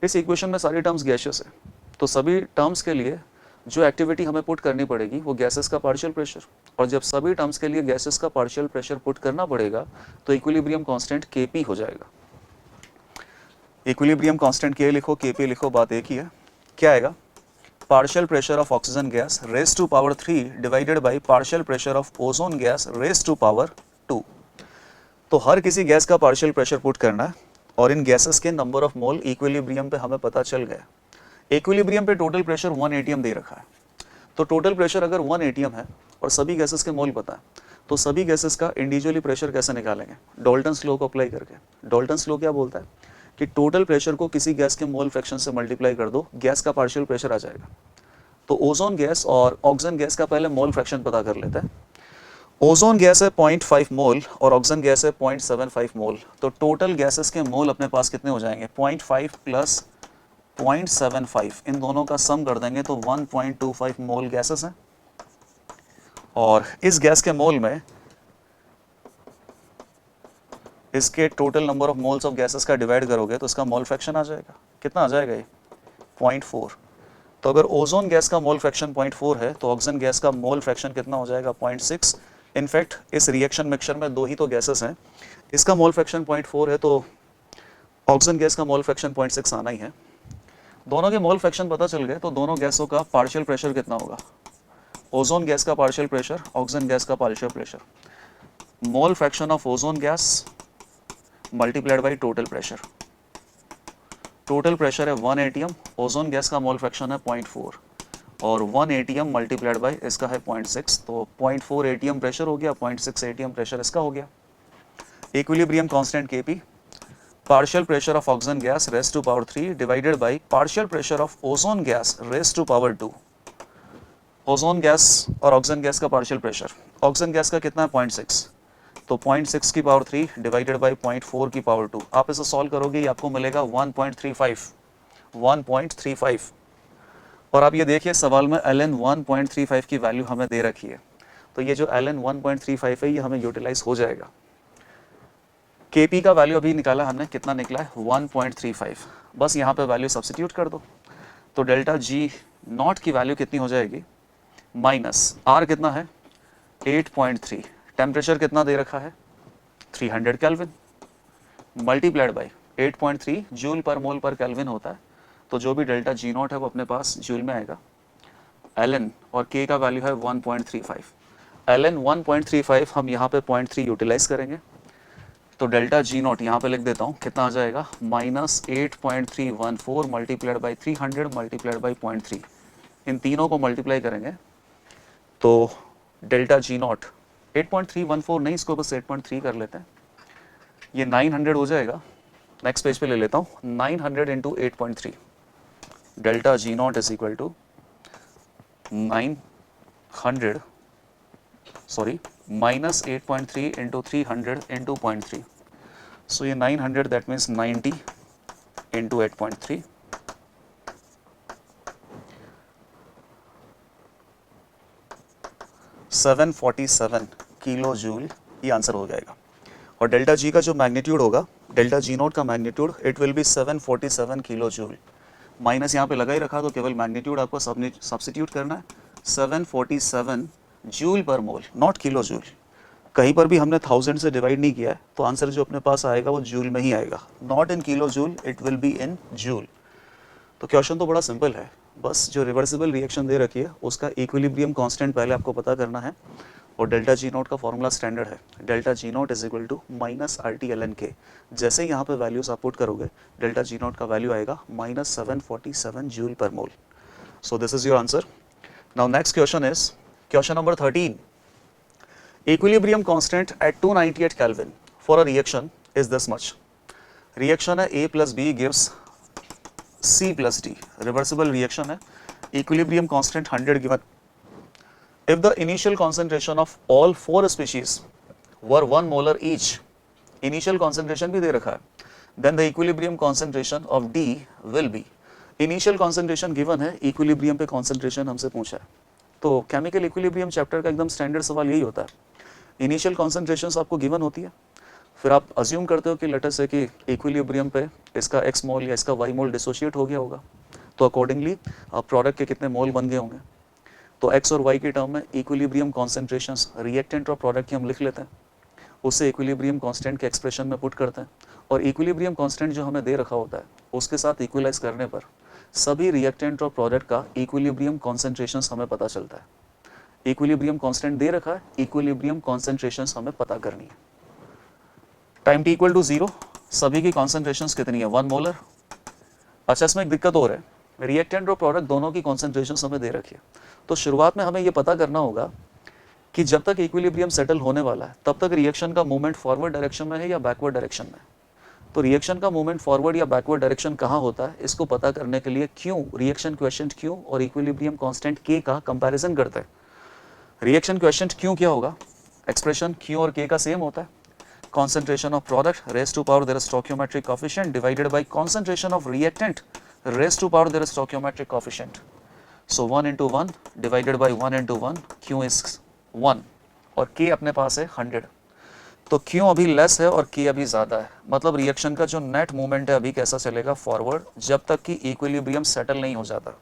इस इक्वेशन में सारी टर्म्स गैसियस है तो सभी टर्म्स के लिए जो एक्टिविटी हमें पुट करनी पड़ेगी वो गैसेस का पार्शियल प्रेशर। और जब सभी टर्म्स के लिए गैसेस का पार्शियल प्रेशर पुट करना पड़ेगा तो इक्विलिब्रियम कांस्टेंट Kp हो जाएगा। इक्विलिब्रियम कांस्टेंट K लिखो, Kp लिखो, बात एक ही है। क्या आएगा, partial pressure of oxygen gas raise to power 3 divided by partial pressure of ozone gas raise to power 2। तो हर किसी गैस का पार्शियल प्रेशर पुट करना है और इन गैसेस के नंबर ऑफ मोल इक्विलिब्रियम पे हमें पता चल गया। इक्विलिब्रियम पे टोटल प्रेशर 1 atm दे रखा है, तो टोटल प्रेशर अगर 1 atm है और सभी गैसेस के मोल पता है तो सभी गैसेस का इंडिविजुअली प्रेशर कैसे निकालेंगे, डाल्टन्स लॉ को अप्लाई करके। डाल्टन्स लॉ क्या बोलता है कि टोटल प्रेशर को किसी गैस के मोल फ्रैक्शन से मल्टीप्लाई कर दो, गैस का पार्शियल प्रेशर आ जाएगा। तो ओजोन गैस और ऑक्सीजन गैस का पहले मोल फ्रैक्शन पता कर लेते हैं। ओजोन गैस है 0.5 मोल और ऑक्सीजन गैस है 0.75 मोल, तो टोटल गैसेस के मोल अपने पास कितने हो जाएंगे 0.5 प्लस 0.75, इन दोनों का सम कर देंगे तो 1.25 मोल गैसेस हैं। और इस गैस के मोल में इसके total number of moles of gases का डिवाइड करोगे तो इसका मोल फ्रैक्शन आ जाएगा। कितना आ जाएगा ये 0.4। तो अगर ओजोन गैस का मोल फ्रैक्शन 0.4 है तो ऑक्सीजन गैस का मोल फ्रैक्शन कितना हो जाएगा 0.6। इनफैक्ट इस रिएक्शन मिक्सचर में 2 ही तो गैसेस हैं, इसका मोल फ्रैक्शन 0.4 है तो ऑक्सीजन गैस का मोल फ्रैक्शन 0.6 आना ही है। दोनों के मोल फ्रैक्शन पता चल गए तो दोनों गैसों का पार्शियल प्रेशर कितना होगा, ओजोन गैस का पार्शियल प्रेशर, ऑक्सीजन गैस का partial pressure. Mole fraction of ozone gas multiplied by total pressure. Total pressure है 1 atm, ओजोन गैस का मोल फ्रैक्शन है 0.4 और 1 atm मल्टीप्लाइड बाई इसका है 0.6, तो 0.4 atm प्रेशर हो गया, 0.6 atm प्रेशर इसका हो गया। Equilibrium constant Kp, partial pressure of oxygen gas raised to power 3 divided by partial pressure of ozone gas raised to power 2। Ozone gas और ऑक्सीजन गैस का पार्शियल प्रेशर, ऑक्सीजन गैस का कितना है 0.6, तो 0.6 की पावर 3 डिवाइडेड बाई 0.4 की power 2। आप इसे सॉल्व करोगे ये आपको मिलेगा 1.35। और आप ये देखिए सवाल में ln 1.35 की वैल्यू हमें दे रखी है, तो ये जो ln 1.35 है ये हमें यूटिलाइज हो जाएगा। Kp का वैल्यू अभी निकाला हमने, कितना निकला है 1.35, बस यहाँ पे वैल्यू सब्स्टिट्यूट कर दो, तो डेल्टा जी नॉट की वैल्यू कितनी हो जाएगी, माइनस आर कितना है 8.3, टेम्परेचर कितना दे रखा है 300 kelvin, multiplied by 8.3 joule per mole पर केल्विन होता है, तो जो भी डेल्टा जी नॉट है वो अपने पास जूल में आएगा। ln और k का वैल्यू है 1.35, ln 1.35 हम यहाँ पे 0.3 यूटिलाइज करेंगे, तो डेल्टा जी नॉट यहाँ पे लिख देता हूँ, कितना आ जाएगा minus 8.314 multiplied by 300 multiplied by 0.3, इन तीनों को मल्टीप्लाई करेंगे तो डेल्टा जी नॉट 8.314 नहीं, इसको बस 8.3 कर लेते हैं, ये 900 हो जाएगा। नेक्स्ट पेज पे ले लेता हूँ, 900 into 8.3, delta G naught is equal to 900 sorry minus 8.3 into 300 into 0.3, so ये 900 that means 90 into 8.3, 747 kilo joule ये आंसर हो जाएगा। और डेल्टा जी का जो मैग्नीट्यूड होगा, डेल्टा जी नोट का magnitude it will be 747 kilo joule, minus यहाँ पे लगा ही रखा तो केवल मैग्नीट्यूड आपको सब्स्टिट्यूट करना है, 747 joule per mole, not kilo joule. कहीं पर भी हमने 1000 से डिवाइड नहीं किया है, तो आंसर जो अपने पास आएगा वो जूल में ही आएगा, not in kilo joule, it will be in joule. तो क्वेश्चन तो बड़ा सिंपल है, बस जो रिवर्सिबल रिएक्शन दे रखी है उसका इक्विलिब्रियम कांस्टेंट पहले आपको पता करना है, और डेल्टा जी नोट का फॉर्मूला स्टैंडर्ड है, delta G naught is equal to minus RT/ln K। जैसे यहाँ पे वैल्यूज आप पुट करोगे डेल्टा जी नोट का वैल्यू आएगा minus 747 joule per mole. So this is your answer. Now next question is question number 13। Equilibrium constant at 298 kelvin for a reaction is this much. Reaction है A plus B gives C plus D, reversible reaction है, equilibrium constant 100 given. If the initial concentration of all 4 species were 1 molar each, initial concentration भी दे रखा है, then the equilibrium concentration of D will be, initial concentration given है, equilibrium पे concentration हमसे पूछा है, तो chemical equilibrium chapter का एकदम standard सवाल यही होता है, initial concentrations आपको given होती है, फिर आप assume करते हो कि लेटर से कि equilibrium पे इसका x मोल या इसका y मोल डिसोशिएट हो गया होगा, तो accordingly आप प्रोडक्ट के कितने मोल बन गए होंगे, तो x और y के टर्म में इक्विलिब्रियम कॉन्सेंट्रेशंस रिएक्टेंट और प्रोडक्ट की हम लिख लेते हैं, उससे इक्विलिब्रियम कांस्टेंट के एक्सप्रेशन में पुट करते हैं, और इक्विलिब्रियम कांस्टेंट जो हमें दे रखा होता है उसके साथ इक्वलाइज करने पर सभी रिएक्टेंट और प्रोडक्ट का इक्विलिब्रियम कॉन्सेंट्रेशंस हमें पता चलता है। इक्विलिब्रियम कांस्टेंट दे रखा है, इक्विलिब्रियम कॉन्सेंट्रेशंस हमें पता करनी है। टाइम t इक्वल टू 0, सभी की कॉन्सेंट्रेशंस कितनी है 1 मोलर। अच्छा इसमें एक दिक्कत और है, रिएक्टेंट और प्रोडक्ट दोनों की कॉन्सेंट्रेशंस हमें दे रखी है, तो शुरुआत में हमें ये पता करना होगा कि जब तक इक्विलिब्रियम सेटल होने वाला है तब तक रिएक्शन का मूवमेंट फॉरवर्ड डायरेक्शन में है या बैकवर्ड डायरेक्शन में। तो रिएक्शन का मूवमेंट फॉरवर्ड या बैकवर्ड डायरेक्शन कहाँ होता है, इसको पता करने के लिए क्यों रिएक्शन क्वेश्चन क्यों और इक्विलिब्रियम कांस्टेंट K का कंपैरिजन करते हैं। रिएक्शन क्वेश्चन क्यों क्या होगा, एक्सप्रेशन Q और K का सेम होता है, concentration of product raised to power their stoichiometric coefficient divided by concentration of reactant raised to power their stoichiometric coefficient. So 1 into 1 divided by 1 into 1, Q is 1 और K अपने पास है 100, तो Q अभी less है और K अभी ज़्यादा है, मतलब रिएक्शन का जो नेट मूवमेंट है अभी कैसा चलेगा फॉरवर्ड, जब तक कि इक्विलिब्रियम सेटल नहीं हो जाता,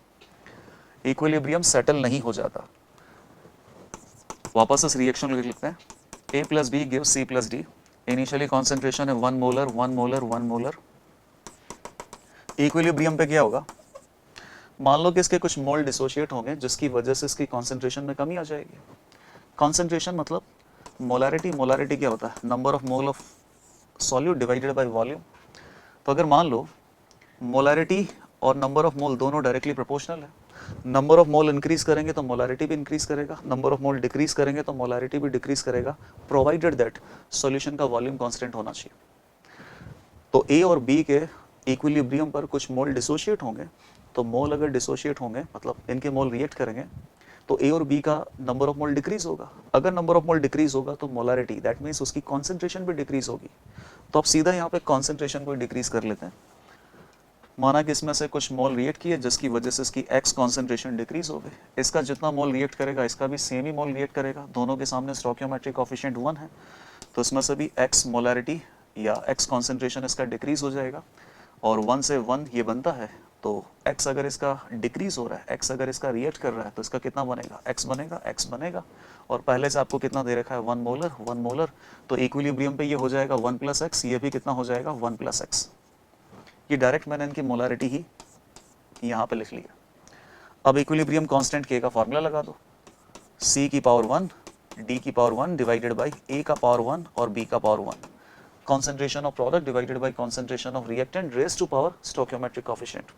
इक्विलिब्रियम सेटल नहीं हो जाता। वापस इस रिएक्शन लिख लेते हैं, A plus B gives C plus D, initially concentration है 1 मोलर 1 मोलर 1 मोलर। इक्विलिब्रियम पे क्या होगा, मान लो कि इसके कुछ मोल डिसोशिएट होंगे जिसकी वजह से इसकी कॉन्सेंट्रेशन में कमी आ जाएगी। कॉन्सेंट्रेशन मतलब मोलारिटी, मोलारिटी क्या होता है number of mole of solute divided by volume. तो अगर मान लो मोलैरिटी और नंबर ऑफ मोल दोनों डायरेक्टली प्रोपोर्शनल है, नंबर ऑफ मोल इंक्रीज करेंगे तो मोलैरिटी भी इंक्रीज करेगा, नंबर ऑफ मोल डिक्रीज करेंगे तो मोलैरिटी भी डिक्रीज करेगा, प्रोवाइडेड दैट सॉल्यूशन का वॉल्यूम कांस्टेंट होना चाहिए। तो ए और बी के इक्विलिब्रियम पर कुछ मोल डिसोशिएट होंगे, तो मोल अगर डिसोशिएट होंगे मतलब इनके मोल रिएक्ट करेंगे तो ए और बी का नंबर ऑफ मोल डिक्रीज होगा। अगर नंबर ऑफ मोल डिक्रीज होगा तो मोलैरिटी दैट मीन्स उसकी कॉन्सेंट्रेशन भी डिक्रीज होगी। तो आप सीधा यहाँ पे कॉन्सेंट्रेशन को डिक्रीज कर लेते हैं। माना कि इसमें से कुछ मोल रिएक्ट किए जिसकी वजह से इसकी एक्स कॉन्सेंट्रेशन डिक्रीज हो गई, इसका जितना मोल रिएक्ट करेगा इसका भी सेम ही मोल रिएक्ट करेगा, दोनों के सामने स्टोइकियोमेट्रिक कोएफिशिएंट 1 है, तो इसमें से भी एक्स मोलैरिटी या एक्स कॉन्सेंट्रेशन इसका डिक्रीज हो जाएगा और 1 से 1 ये बनता है। तो x अगर इसका डिक्रीज हो रहा है, x अगर इसका रिएक्ट कर रहा है तो इसका कितना बनेगा, x बनेगा, x बनेगा। और पहले से आपको कितना दे रखा है 1 मोलर 1 मोलर, तो इक्विलिब्रियम पे ये हो जाएगा 1 + x, ये भी कितना हो जाएगा 1 + x। ये डायरेक्ट मैंने इनकी मोलैरिटी ही यहाँ पे लिख लिया। अब इक्विलिब्रियम कांस्टेंट k का फॉर्मूला लगा दो, c की पावर 1 d की पावर 1 डिवाइडेड बाई a का पावर 1 और b का power 1, concentration of product divided by concentration of reactant raised to power stoichiometric coefficient।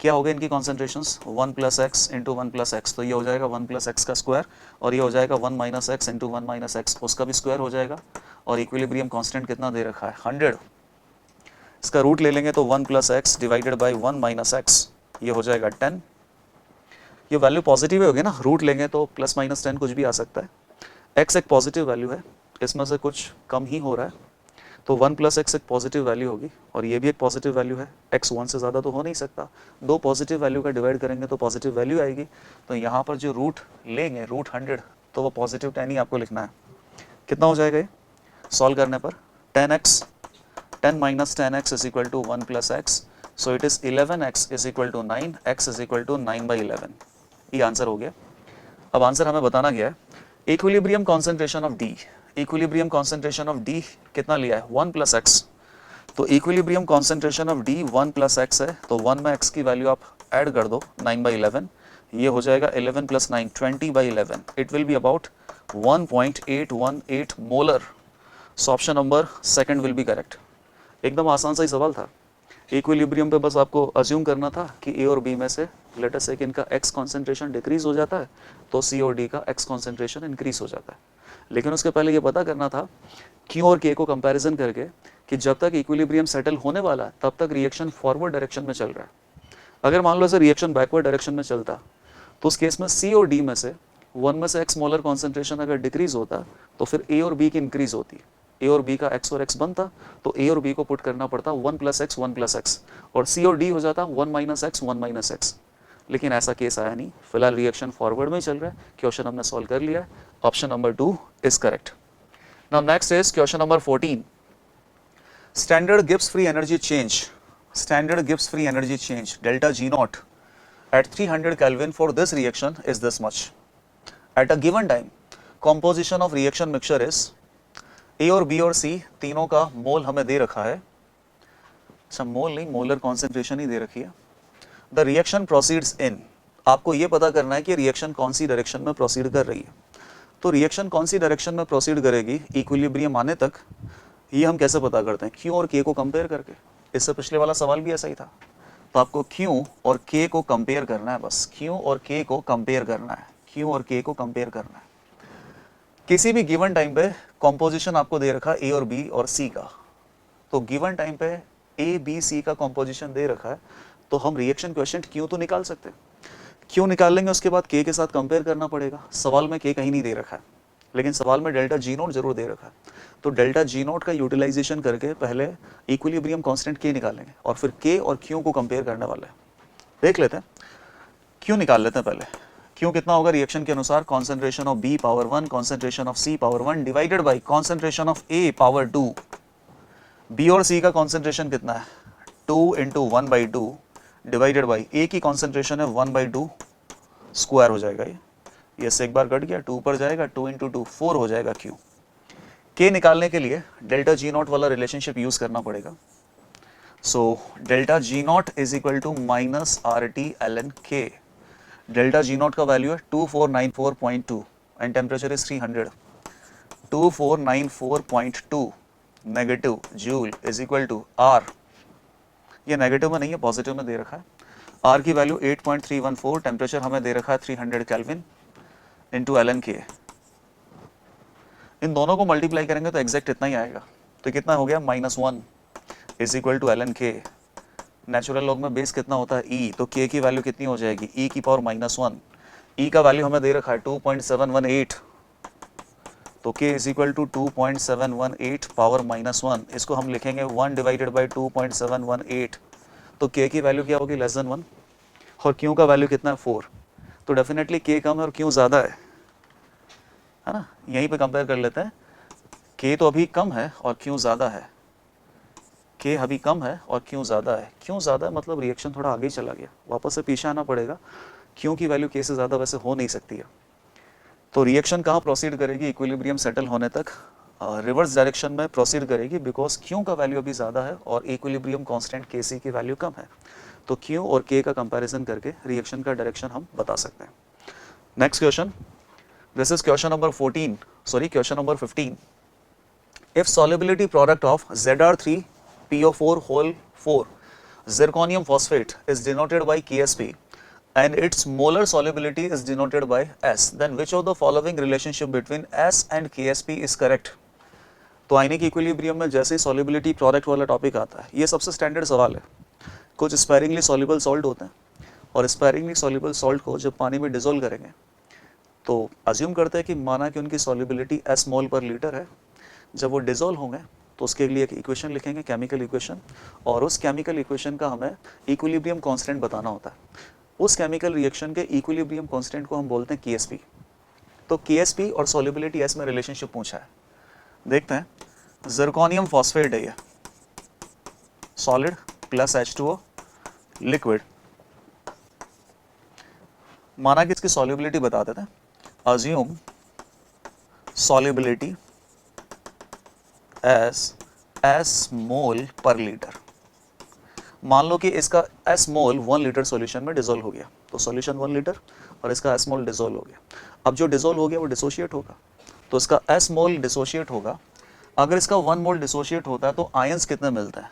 क्या हो गया इनकी concentrations 1 + x into 1 + x, तो ये हो जाएगा 1 + x का स्क्वायर और ये हो जाएगा 1 - x into 1 - x, उसका भी स्क्वायर हो जाएगा। और इक्विलिब्रियम कांस्टेंट कितना दे रखा है 100, इसका रूट ले लेंगे तो 1 + x डिवाइडेड बाई 1 - x, ये हो जाएगा 10। ये वैल्यू पॉजिटिव होगी ना, रूट लेंगे तो +- 10 कुछ भी आ सकता है। x एक पॉजिटिव वैल्यू है, इसमें से कुछ कम ही हो रहा है, तो 1 + x एक पॉजिटिव वैल्यू होगी और ये भी एक पॉजिटिव वैल्यू है, x 1 से ज़्यादा तो हो नहीं सकता, दो पॉजिटिव वैल्यू का डिवाइड करेंगे तो पॉजिटिव वैल्यू आएगी। तो यहाँ पर जो रूट लेंगे रूट 100, तो वो पॉजिटिव 10 ही आपको लिखना है। कितना हो जाएगा ये सॉल्व करने पर 10x 10 - 10x is equal to 1 + x, so it is 11x is equal to 9, x is equal to 9/11। ये आंसर हो गया। अब आंसर हमें बताना गया है equilibrium concentration of D, equilibrium concentration of D कितना लिया है 1 + x, तो equilibrium concentration of D 1 + x है, तो 1 में x की वैल्यू आप ऐड कर दो 9/11, ये हो जाएगा 11 + 9 20/11, it will be about 1.818 molar. So option number second will be correct. एकदम आसान सा ही सवाल था। इक्विलिब्रियम पे बस आपको अज्यूम करना था कि ए और बी में से लेट अस से कि इनका x कॉन्सेंट्रेशन डिक्रीज हो जाता है तो C और D का x कॉन्सेंट्रेशन इंक्रीज हो जाता है। लेकिन उसके पहले ये पता करना था Q और K को कंपैरिजन करके कि जब तक इक्विलिब्रियम सेटल होने वाला है तब तक रिएक्शन फॉरवर्ड डायरेक्शन में चल रहा है। अगर मान लो ऐसे रिएक्शन बैकवर्ड डायरेक्शन में चलता तो उस केस में C और D में से 1 में से x मोलर कॉन्सेंट्रेशन अगर डिक्रीज होता तो फिर A और B की इंक्रीज होती, ए और बी का x और x बनता, तो ए और बी को पुट करना पड़ता 1 + x 1 + x और c और d हो जाता 1 - x 1 - x। लेकिन ऐसा केस आया नहीं, फिलहाल रिएक्शन फॉरवर्ड में चल रहा है। क्वेश्चन हमने सॉल्व कर लिया है, option number 2 is correct. Now next is question number 14। Standard Gibbs free energy change, standard Gibbs free energy change delta G0 at 300 Kelvin for this reaction is this much. At a given time, composition of reaction mixture is ए और B और सी तीनों का मोल हमें दे रखा है, अच्छा मोल नहीं मोलर कॉन्सेंट्रेशन ही दे रखी है। द रिएक्शन प्रोसीड्स इन, आपको ये पता करना है कि रिएक्शन कौन सी डायरेक्शन में प्रोसीड कर रही है। तो रिएक्शन कौन सी डायरेक्शन में प्रोसीड करेगी इक्विलिब्रियम आने तक, ये हम कैसे पता करते हैं क्यू और के को कंपेयर करके। इससे पिछले वाला सवाल भी ऐसा ही था, तो आपको क्यू और के को कंपेयर करना है, बस क्यू और के को कंपेयर करना है, क्यू और के को कंपेयर करना है। किसी भी गिवन टाइम पे कॉम्पोजिशन आपको दे रखा ए और बी और सी का, तो गिवन टाइम पे ए बी सी का कॉम्पोजिशन दे रखा है, तो हम रिएक्शन क्वेश्चन क्यों तो निकाल सकते हैं, क्यों निकाल लेंगे, उसके बाद के साथ कंपेयर करना पड़ेगा। सवाल में के कहीं नहीं दे रखा है, लेकिन सवाल में डेल्टा G0 जरूर दे रखा है, तो डेल्टा G0 का यूटिलाइजेशन करके पहले इक्विलिब्रियम कांस्टेंट के निकालेंगे और फिर के और क्यू को कंपेयर करने वाले हैं। देख लेते हैं, क्यों निकाल लेते हैं पहले। क्यों कितना होगा रिएक्शन के अनुसार, concentration of B power 1 concentration of C power 1 divided by concentration of A power 2। B और सी का कॉन्सेंट्रेशन कितना है 2 × 1/2 डिवाइडेड बाई ए की कॉन्सेंट्रेशन है 1/2 स्क्वायर हो जाएगा, ये से एक बार कट गया, 2 पर जाएगा, 2 × 2 4 हो जाएगा क्यू। के निकालने के लिए डेल्टा G0 वाला रिलेशनशिप यूज करना पड़ेगा। So delta G0 is equal to -RT ln K। Delta G0 का वैल्यू है 2494.2 and temperature is 300, 2494.2 negative joule is equal to R, ये नेगेटिव में नहीं है पॉजिटिव में दे रखा है, आर की वैल्यू 8.314, टेम्परेचर हमें दे रखा है 300 केल्विन इंटू एल एन के। इन दोनों को मल्टीप्लाई करेंगे तो एग्जैक्ट इतना ही आएगा, तो कितना हो गया -1 is equal to L N K. Natural log में बेस कितना होता है ई, तो के की वैल्यू कितनी हो जाएगी ई की पावर -1, ई का वैल्यू हमें दे रखा है 2.718, तो k is equal to 2.718 power -1, इसको हम लिखेंगे 1 डिवाइडेड बाई 2.718, तो k की वैल्यू क्या होगी लेस देन 1, और q का वैल्यू कितना है 4, तो डेफिनेटली k कम है और q ज़्यादा है ना। यहीं पे कंपेयर कर लेते हैं, k तो अभी कम है और q ज़्यादा है, k अभी कम है और q ज़्यादा है, q ज़्यादा है मतलब रिएक्शन थोड़ा आगे चला गया, वापस से पीछे आना पड़ेगा, q की वैल्यू k से ज़्यादा वैसे हो नहीं सकती है। तो रिएक्शन कहाँ प्रोसीड करेगी इक्विलिब्रियम सेटल होने तक, रिवर्स डायरेक्शन में प्रोसीड करेगी, बिकॉज क्यू का वैल्यू अभी ज़्यादा है और इक्विलिब्रियम कांस्टेंट के सी की वैल्यू कम है, तो क्यू और के का कंपैरिजन करके रिएक्शन का डायरेक्शन हम बता सकते हैं। Next question, this is question number 14, sorry question number 15। If solubility product of ZR3PO4 whole 4 zirconium phosphate is denoted by KSP and its molar solubility is denoted by S, then which of the following relationship between S and KSP is correct? तो ionic equilibrium में जैसे ही solubility product वाला topic आता है, ये सबसे standard सवाल है। कुछ स्पैरिंगली सॉल्युबल सॉल्ट होते हैं और स्पैरिंगली सॉल्युबल सॉल्ट को जब पानी में डिसोल्व करेंगे तो अज्यूम करते हैं कि माना कि उनकी सॉल्युबिलिटी S मोल पर लीटर है, जब वो डिसोल्व होंगे तो उसके लिए एक इक्वेशन लिखेंगे, केमिकल इक्वेशन, और उस केमिकल इक्वेशन का हमें इक्विलिब्रियम कांस्टेंट बताना होता है। उस केमिकल रिएक्शन के इक्विलिब्रियम कांस्टेंट को हम बोलते हैं KSP। तो KSP और सॉल्युबिलिटी S में रिलेशनशिप पूछा है, देखते हैं। जिरकोनियम फॉस्फेट है ये, सॉलिड प्लस H2O लिक्विड, माना कि इसकी सॉल्युबिलिटी बता देते हैं, अज्यूम सॉल्युबिलिटी एस S मोल पर लीटर। मान लो कि इसका S मोल 1 लीटर सॉल्यूशन में डिसोल्व हो गया, तो सॉल्यूशन 1 लीटर और इसका S मोल डिसोल्व हो गया। अब जो डिसोल्व हो गया वो डिसोशिएट होगा, तो इसका S मोल डिसोशिएट होगा। अगर इसका 1 मोल डिसोशिएट होता है तो आयंस कितने मिलते हैं,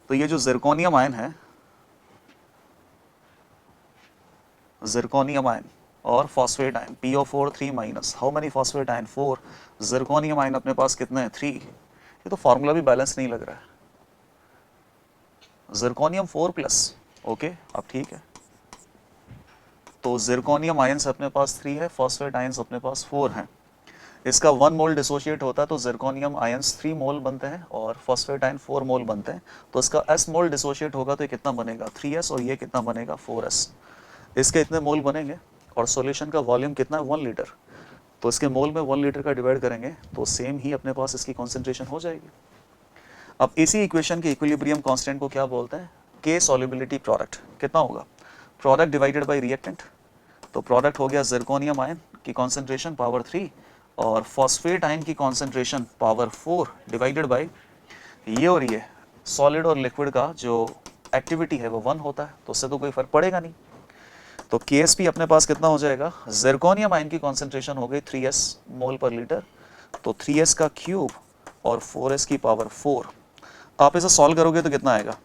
तो ये जो जिरकोनियम आयन है, जिरकोनियम आयन और phosphate ion PO4 3 minus, how many phosphate ion 4, zirconium ion अपने पास कितने हैं 3, ये तो फॉर्मूला भी बैलेंस नहीं लग रहा है, जिरकोनियम 4 प्लस, ओके अब ठीक है, तो जिरकोनियम आयंस अपने पास 3 है, फॉस्फेट आयंस अपने पास 4 हैं। इसका 1 मोल डिसोशिएट होता है तो जिरकोनियम आयंस 3 मोल बनते हैं और फॉस्फेट आयन 4 मोल बनते हैं, तो इसका S मोल डिसोशिएट होगा तो ये कितना बनेगा 3S, और ये कितना बनेगा 4S। इसके इतने मोल बनेंगे और सॉल्यूशन का वॉल्यूम कितना है 1 लीटर, तो इसके मोल में 1 लीटर का डिवाइड करेंगे तो सेम ही अपने पास इसकी कॉन्सेंट्रेशन हो जाएगी। अब इसी इक्वेशन के इक्विलिब्रियम कांस्टेंट को क्या बोलते हैं, K सॉल्युबिलिटी प्रोडक्ट, कितना होगा प्रोडक्ट डिवाइडेड बाय रिएक्टेंट, तो प्रोडक्ट हो गया जिरकोनियम आयन की कॉन्सेंट्रेशन पावर 3 और फॉस्फेट आयन की कॉन्सेंट्रेशन पावर 4 डिवाइडेड बाय ये, और ये सॉलिड और लिक्विड का जो एक्टिविटी है वो 1 होता है, तो उससे तो कोई फर्क पड़ेगा नहीं। तो KSP अपने पास कितना हो जाएगा, जिरकोनियम आयन की कॉन्सेंट्रेशन हो गई 3S मोल पर लीटर, तो 3S का क्यूब और 4S की पावर 4। आप इसे सॉल्व करोगे तो कितना आएगा,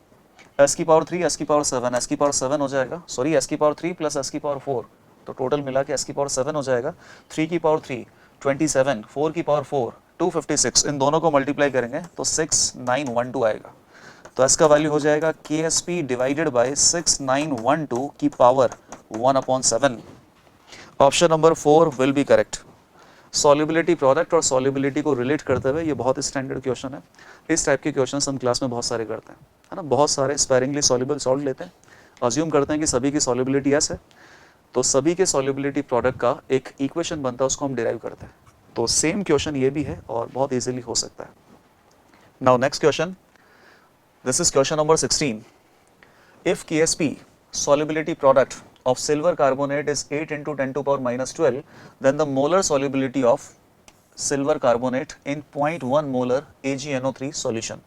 S की पावर 3, S की पावर 7, S की पावर 7 हो जाएगा, सॉरी S की पावर 3 प्लस S की पावर 4, तो टोटल मिला के S की पावर 7 हो जाएगा, 3 की पावर 3 27, 4 की पावर 4 256, इन दोनों को मल्टीप्लाई करेंगे तो 6912 आएगा, तो S का वैल्यू हो जाएगा KSP डिवाइडेड बाय 6912 की power 1/7। Option number 4 will be correct. Solubility product और सॉल्युबिलिटी को रिलेट करते हुए ये बहुत स्टैंडर्ड क्वेश्चन है, इस टाइप के क्वेश्चन हम क्लास में बहुत सारे करते हैं, है ना। बहुत सारे स्पैरिंगली सॉल्युबल सॉल्ट लेते हैं, अज्यूम करते हैं कि सभी की सॉल्युबिलिटी S है, तो सभी के सॉल्युबिलिटी प्रोडक्ट का एक इक्वेशन बनता है, उसको हम डिराइव करते हैं, तो सेम क्वेश्चन ये भी है और बहुत इजीली हो सकता है। Now next question, this is question number 16। If KSP solubility product of silver carbonate is 8 into 10 to power minus 12, then the molar solubility of silver carbonate in 0.1 molar AgNO3 solution।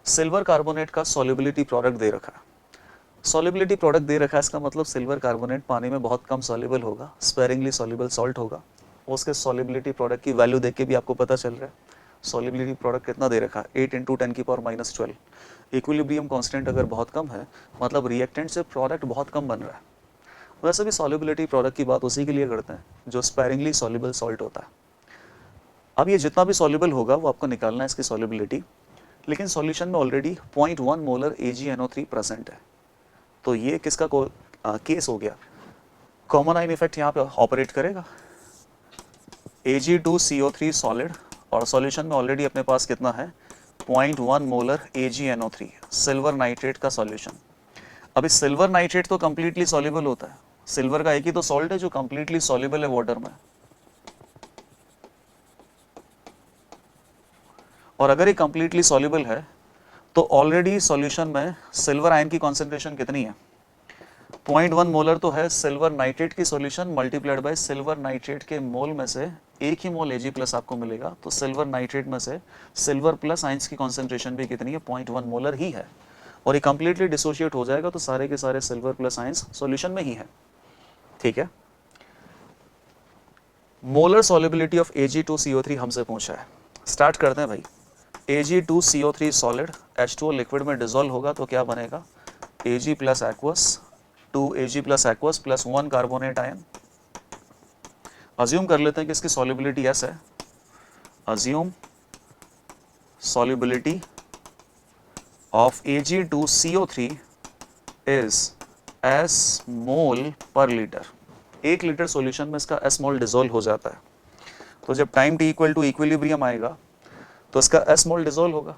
Silver carbonate का solubility product दे रखा है, solubility product दे रखा है, इसका मतलब silver carbonate पानी में बहुत कम soluble होगा, sparingly soluble salt होगा, उसके solubility product की वैल्यू देख के भी आपको पता चल रहा है सॉल्युबिलिटी प्रोडक्ट कितना दे रखा है 8 इंटू 10⁻12। इक्विलिब्रियम कांस्टेंट अगर बहुत कम है मतलब रिएक्टेंट से प्रोडक्ट बहुत कम बन रहा है। वैसे भी सॉल्युबिलिटी प्रोडक्ट की बात उसी के लिए करते हैं जो स्पेरिंगली सॉल्युबल सॉल्ट होता है। अब ये जितना भी सॉल्युबल होगा वो आपको निकालना है इसकी सॉल्युबिलिटी, लेकिन सॉल्यूशन में ऑलरेडी 0.1 मोलर AgNO3 प्रेजेंट है। तो ये किसका केस हो गया, कॉमन आयन इफेक्ट यहाँ पे ऑपरेट करेगा। Ag2CO3 सॉलिड और सॉल्यूशन में ऑलरेडी अपने पास कितना है 0.1 मोलर AgNO3 सिल्वर नाइट्रेट का सॉल्यूशन। अब इस सिल्वर नाइट्रेट तो कंप्लीटली सॉल्युबल होता है, सिल्वर का एक ही तो सॉल्ट है जो कंप्लीटली सॉल्युबल है वाटर में। और अगर ये कंप्लीटली सॉल्युबल है तो ऑलरेडी सॉल्यूशन में सिल्वर आयन की कॉन्सेंट्रेशन कितनी है 0.1 मोलर तो है सिल्वर नाइट्रेट की solution multiplied by silver nitrate के मोल में से एक ही मोल Ag प्लस आपको मिलेगा। तो सिल्वर नाइट्रेट में से सिल्वर प्लस आयंस की कॉन्सेंट्रेशन भी कितनी है 0.1 मोलर ही है। और ये कंप्लीटली डिसोशिएट हो जाएगा तो सारे के सारे सिल्वर प्लस आयंस सॉल्यूशन में ही है। ठीक है, मोलर सॉल्युबिलिटी ऑफ Ag2CO3 हमसे पूछा है। स्टार्ट करते हैं भाई। Ag2CO3 सॉलिड H2O लिक्विड में डिसॉल्व होगा तो क्या बनेगा Ag plus aqueous 2Ag plus aqueous plus 1 carbonate ion. Assume कर लेते हैं कि इसकी सॉल्युबिलिटी S है। Assume solubility of Ag2CO3 is S मोल पर लीटर। 1 लीटर सॉल्यूशन में इसका S मोल डिसॉल्व हो जाता है। तो जब time t equal to equilibrium आएगा तो इसका S मोल डिसॉल्व होगा।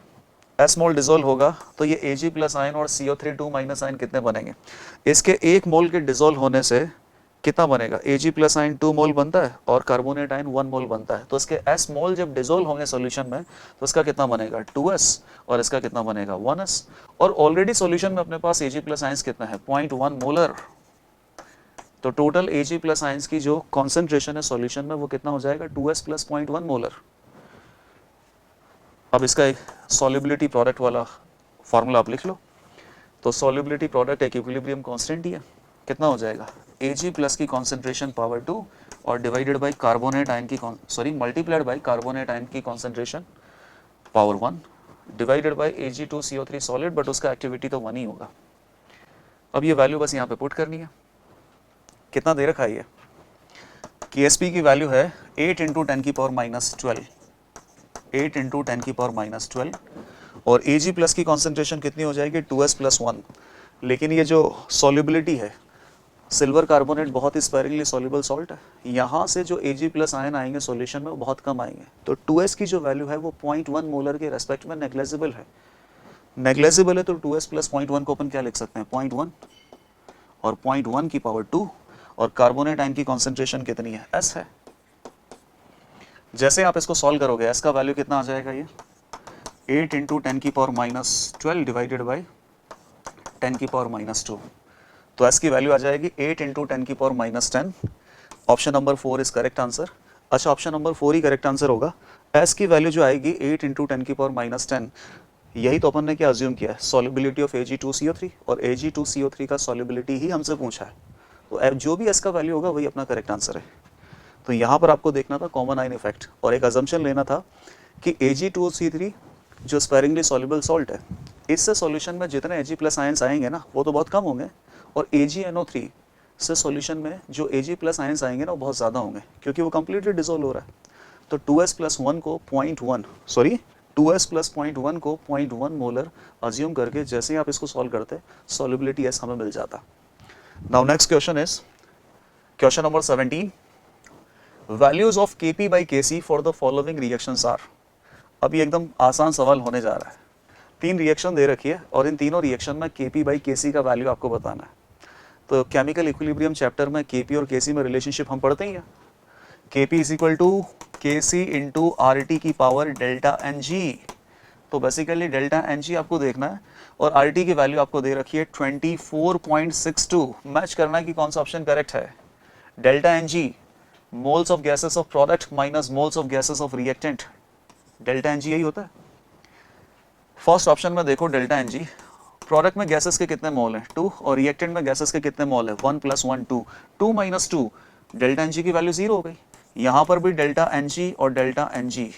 S मोल डिसॉल्व होगा तो ये Ag प्लस आयन और CO3 2 माइनस आयन कितने बनेंगे, इसके 1 मोल के डिसॉल्व होने से कितना बनेगा Ag प्लस आयन 2 मोल बनता है और कार्बोनेट आयन 1 मोल बनता है। तो इसके S मोल जब डिसॉल्व होंगे सॉल्यूशन में तो इसका कितना बनेगा 2S और इसका कितना बनेगा 1S। और ऑलरेडी सॉल्यूशन में अपने पास Ag प्लस आयंस कितना है 0.1 मोलर। तो टोटल Ag प्लस आयंस की जो कॉन्सेंट्रेशन है सॉल्यूशन में वो कितना हो जाएगा 2S प्लस 0.1 मोलर। अब इसका एक सॉल्युबिलिटी प्रोडक्ट वाला फार्मूला आप लिख लो। तो सॉल्युबिलिटी प्रोडक्ट एक इक्विलिब्रियम कांस्टेंट ही है, कितना हो जाएगा Ag प्लस की कॉन्सेंट्रेशन पावर 2 और डिवाइडेड बाय कार्बोनेट आयन की मल्टीप्लाइड बाय कार्बोनेट आयन की concentration power 1 divided bye Ag2CO3 solid, but उसका एक्टिविटी तो 1 ही होगा। अब ये वैल्यू बस यहाँ पे पुट करनी है। कितना दे रखा है ये Ksp की वैल्यू है 8 इंटू 10⁻12 8 इंटू 10⁻12 और Ag प्लस की कॉन्सेंट्रेशन कितनी हो जाएगी 2S प्लस 1। लेकिन ये जो सॉल्युबिलिटी है सिल्वर कार्बोनेट बहुत ही स्पेरिंगली सॉल्युबल सॉल्ट है, यहाँ से जो Ag प्लस आयन आएंगे सॉल्यूशन में वो बहुत कम आएंगे। तो 2S की जो वैल्यू है वो 0.1 मोलर के रेस्पेक्ट में नेग्लेजिबल है। नेग्लेजिबल है तो 2S प्लस 0.1 को अपन क्या लिख सकते हैं 0.1 और 0.1 की पावर 2 और कार्बोनेट आयन की कॉन्सेंट्रेशन कितनी है S है। जैसे आप इसको सॉल्व करोगे S का वैल्यू कितना आ जाएगा ये 8 इंटू 10⁻12 डिवाइडेड बाई 10⁻2। तो S की वैल्यू आ जाएगी 8 into 10⁻10। Option number 4 is correct answer. अच्छा, ऑप्शन नंबर 4 ही करेक्ट आंसर होगा। S की वैल्यू जो आएगी 8 इंटू 10⁻10, यही तो अपन ने क्या अज्यूम किया है सॉल्युबिलिटी ऑफ Ag2CO3 और Ag2CO3 का सॉल्युबिलिटी ही हमसे पूछा है। तो जो भी S का वैल्यू होगा वही अपना करेक्ट आंसर है। तो यहाँ पर आपको देखना था कॉमन आयन इफेक्ट और एक अजम्पशन लेना था कि Ag2CO3 जो स्पेरिंगली सॉल्युबल सॉल्ट है इससे सॉल्यूशन में जितने Ag प्लस आयंस आएंगे ना वो तो बहुत कम होंगे और AgNO3 से सॉल्यूशन में जो Ag प्लस आयंस आएंगे ना वो बहुत ज़्यादा होंगे क्योंकि वो कंप्लीटली डिसॉल्व हो रहा है। तो 2S प्लस 1 को 0.1 मोलर अज्यूम करके जैसे ही आप इसको सॉल्व करते सॉल्युबिलिटी S हमें मिल जाता। Now next question is question number 17। Values of Kp by Kc for the following reactions are. अभी एकदम आसान सवाल होने जा रहा है। 3 रिएक्शन दे रखी है और इन तीनों रिएक्शन में Kp बाई Kc का वैल्यू आपको बताना है। तो केमिकल इक्विलिब्रियम चैप्टर में Kp और Kc में रिलेशनशिप हम पढ़ते ही हैं। Kp is equal to Kc into RT की पावर डेल्टा Ng। तो बेसिकली डेल्टा Ng आपको देखना है और RT की वैल्यू आपको दे रखी है 24.62। मैच करना है कि कौन सा ऑप्शन करेक्ट है। Delta Ng moles of gases of product minus moles of gases of reactant, delta Ng यही होता है। फर्स्ट ऑप्शन में देखो डेल्टा Ng प्रोडक्ट में गैसेस के कितने मोल हैं 2 और रिएक्टेंट में गैसेस के कितने मोल है 1 + 1 2 2 - 2 डेल्टा Ng की वैल्यू 0 हो गई। यहाँ पर भी डेल्टा Ng और डेल्टा Ng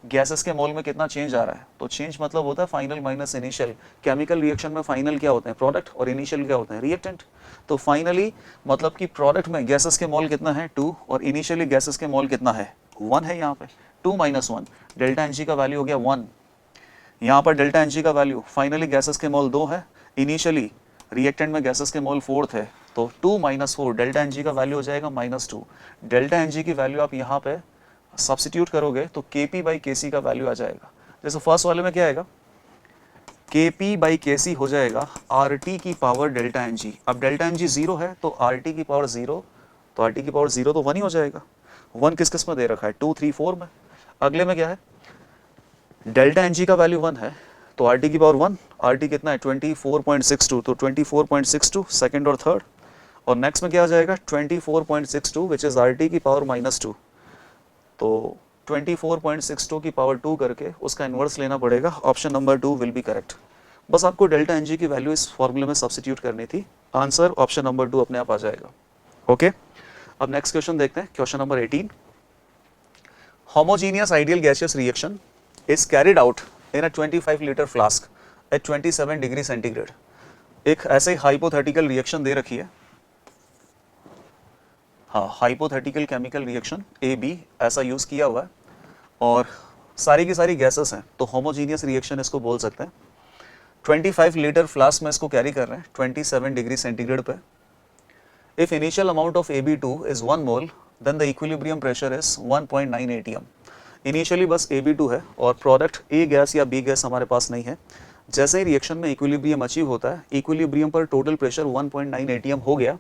गैसेस के मोल में कितना चेंज आ रहा है, तो चेंज मतलब होता है final minus initial. Chemical reaction में फाइनल क्या होते हैं, प्रोडक्ट, और इनिशियल क्या होते हैं, रिएक्टेंट। तो फाइनली मतलब कि प्रोडक्ट में गैसेस के मोल कितना है 2, और इनिशियली गैसेस के मोल कितना है 1 है। यहाँ पे 2 - 1, डेल्टा एन जी का वैल्यू हो गया 1। यहाँ पर डेल्टा एन जी का वैल्यू, फाइनली गैसेस के मोल 2 है, इनिशियली रिएक्टेंट में गैसेस के मोल 4 थे, तो 2 - 4 डेल्टा एन जी का वैल्यू हो जाएगा -2। डेल्टा एन जी की वैल्यू आप यहाँ पे सब्स्टिट्यूट करोगे तो Kp बाई Kc का वैल्यू आ जाएगा। जैसे फर्स्ट वाले में क्या आएगा, Kp बाई Kc हो जाएगा RT की पावर डेल्टा एन जी। अब डेल्टा एन जी 0 है तो RT की पावर 0, तो RT की पावर 0 तो 1 ही हो जाएगा। 1 किस किस में दे रखा है, 2, 3, 4 में। अगले में क्या है, डेल्टा एन जी का वैल्यू 1 है तो RT की पावर 1, RT कितना है 24.62, तो 24.62 सेकेंड और थर्ड। और नेक्स्ट में क्या आ जाएगा 24.62 विच इज़ RT की पावर -2, तो 24.62 की पावर 2 करके उसका इन्वर्स लेना पड़ेगा। Option number 2 will be correct. बस आपको डेल्टा एन जी की वैल्यू इस फॉर्मूले में सब्स्टिट्यूट करनी थी, आंसर ऑप्शन नंबर 2 अपने आप आ जाएगा। ओके, अब नेक्स्ट क्वेश्चन देखते हैं, question number 18। Homogeneous ideal gaseous reaction is carried out in a 25 litre flask at 27 degree centigrade. एक ऐसे हाइपोथेटिकल रिएक्शन दे रखी है, हाँ, हाइपोथेटिकल केमिकल रिएक्शन AB ऐसा यूज़ किया हुआ है, और सारी की सारी गैसेस हैं, तो होमोजीनियस रिएक्शन इसको बोल सकते हैं। 25 लीटर फ्लास्क में इसको कैरी कर रहे हैं 27 डिग्री सेंटीग्रेड पे। If initial amount of AB2 is 1 mole then the equilibrium pressure is 1.9 atm। Initially बस AB2 है और प्रोडक्ट A गैस या B गैस हमारे पास नहीं है। जैसे ही रिएक्शन में इक्विलिब्रियम अचीव होता है, इक्विलिब्रियम पर टोटल प्रेशर 1.9 atm हो गया,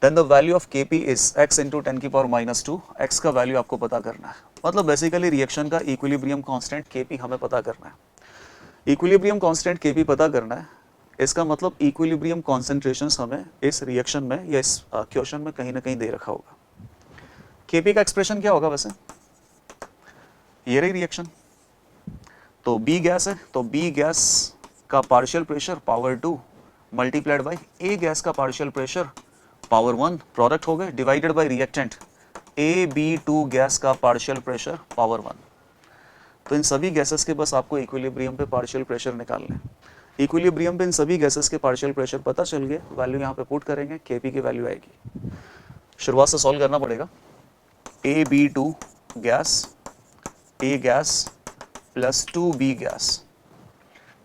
then the value of Kp is x into 10 की पावर -2। x का वैल्यू आपको पता करना है, मतलब बेसिकली रिएक्शन का इक्विलिब्रियम कांस्टेंट Kp हमें पता करना है। इक्विलिब्रियम कांस्टेंट Kp पता करना है, इसका मतलब इक्विलिब्रियम कॉन्सेंट्रेशंस हमें इस रिएक्शन में या इस क्वेश्चन में कहीं ना कहीं दे रखा होगा। Kp का एक्सप्रेशन क्या होगा वैसे, ये रही रिएक्शन, तो B गैस है तो B गैस का partial pressure power 2 multiplied by A gas का पार्शियल प्रेशर पावर 1, प्रोडक्ट हो गए, divided by reactant AB2 gas का पार्शियल प्रेशर पावर 1। तो इन सभी गैसेस के बस आपको इक्विलिब्रियम पे पार्शियल प्रेशर निकालना है। इक्विलिब्रियम पे इन सभी गैसेस के पार्शियल प्रेशर पता चल गए, वैल्यू यहाँ पे पुट करेंगे, Kp की वैल्यू आएगी। शुरुआत से सॉल्व करना पड़ेगा। AB2 gas, A gas plus 2B gas,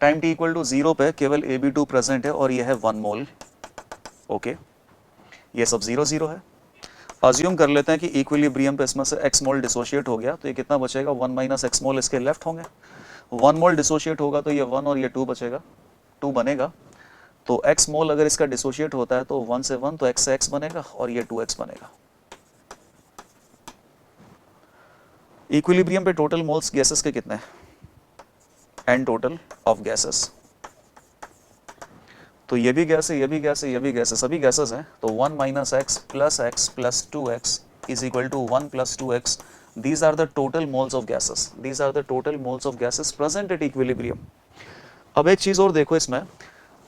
time t equal to 0 पे केवल AB2 प्रेजेंट है और यह है 1 मोल। ओके, ये सब 0 0 है। अज्यूम कर लेते हैं कि इक्विलिब्रियम पे इसमें से x मोल डिसोशिएट हो गया, तो ये कितना बचेगा 1 - x मोल इसके लेफ्ट होंगे। 1 मोल डिसोशिएट होगा तो ये 1 और ये 2 बचेगा, 2 बनेगा। तो x मोल अगर इसका डिसोशिएट होता है तो 1 से 1 तो x से x बनेगा और ये 2x बनेगा। इक्विलिब्रियम पे टोटल मोल्स गैसेस के कितने हैं, एन टोटल ऑफ गैसेस, तो ये भी गैस है, ये भी गैस है, ये भी गैस है, सभी गैसेस हैं। तो 1 - x plus 2x is equal to 1 + 2x। These are the total moles of gases. These are the total moles of gases present at equilibrium. अब एक चीज़ और देखो, इसमें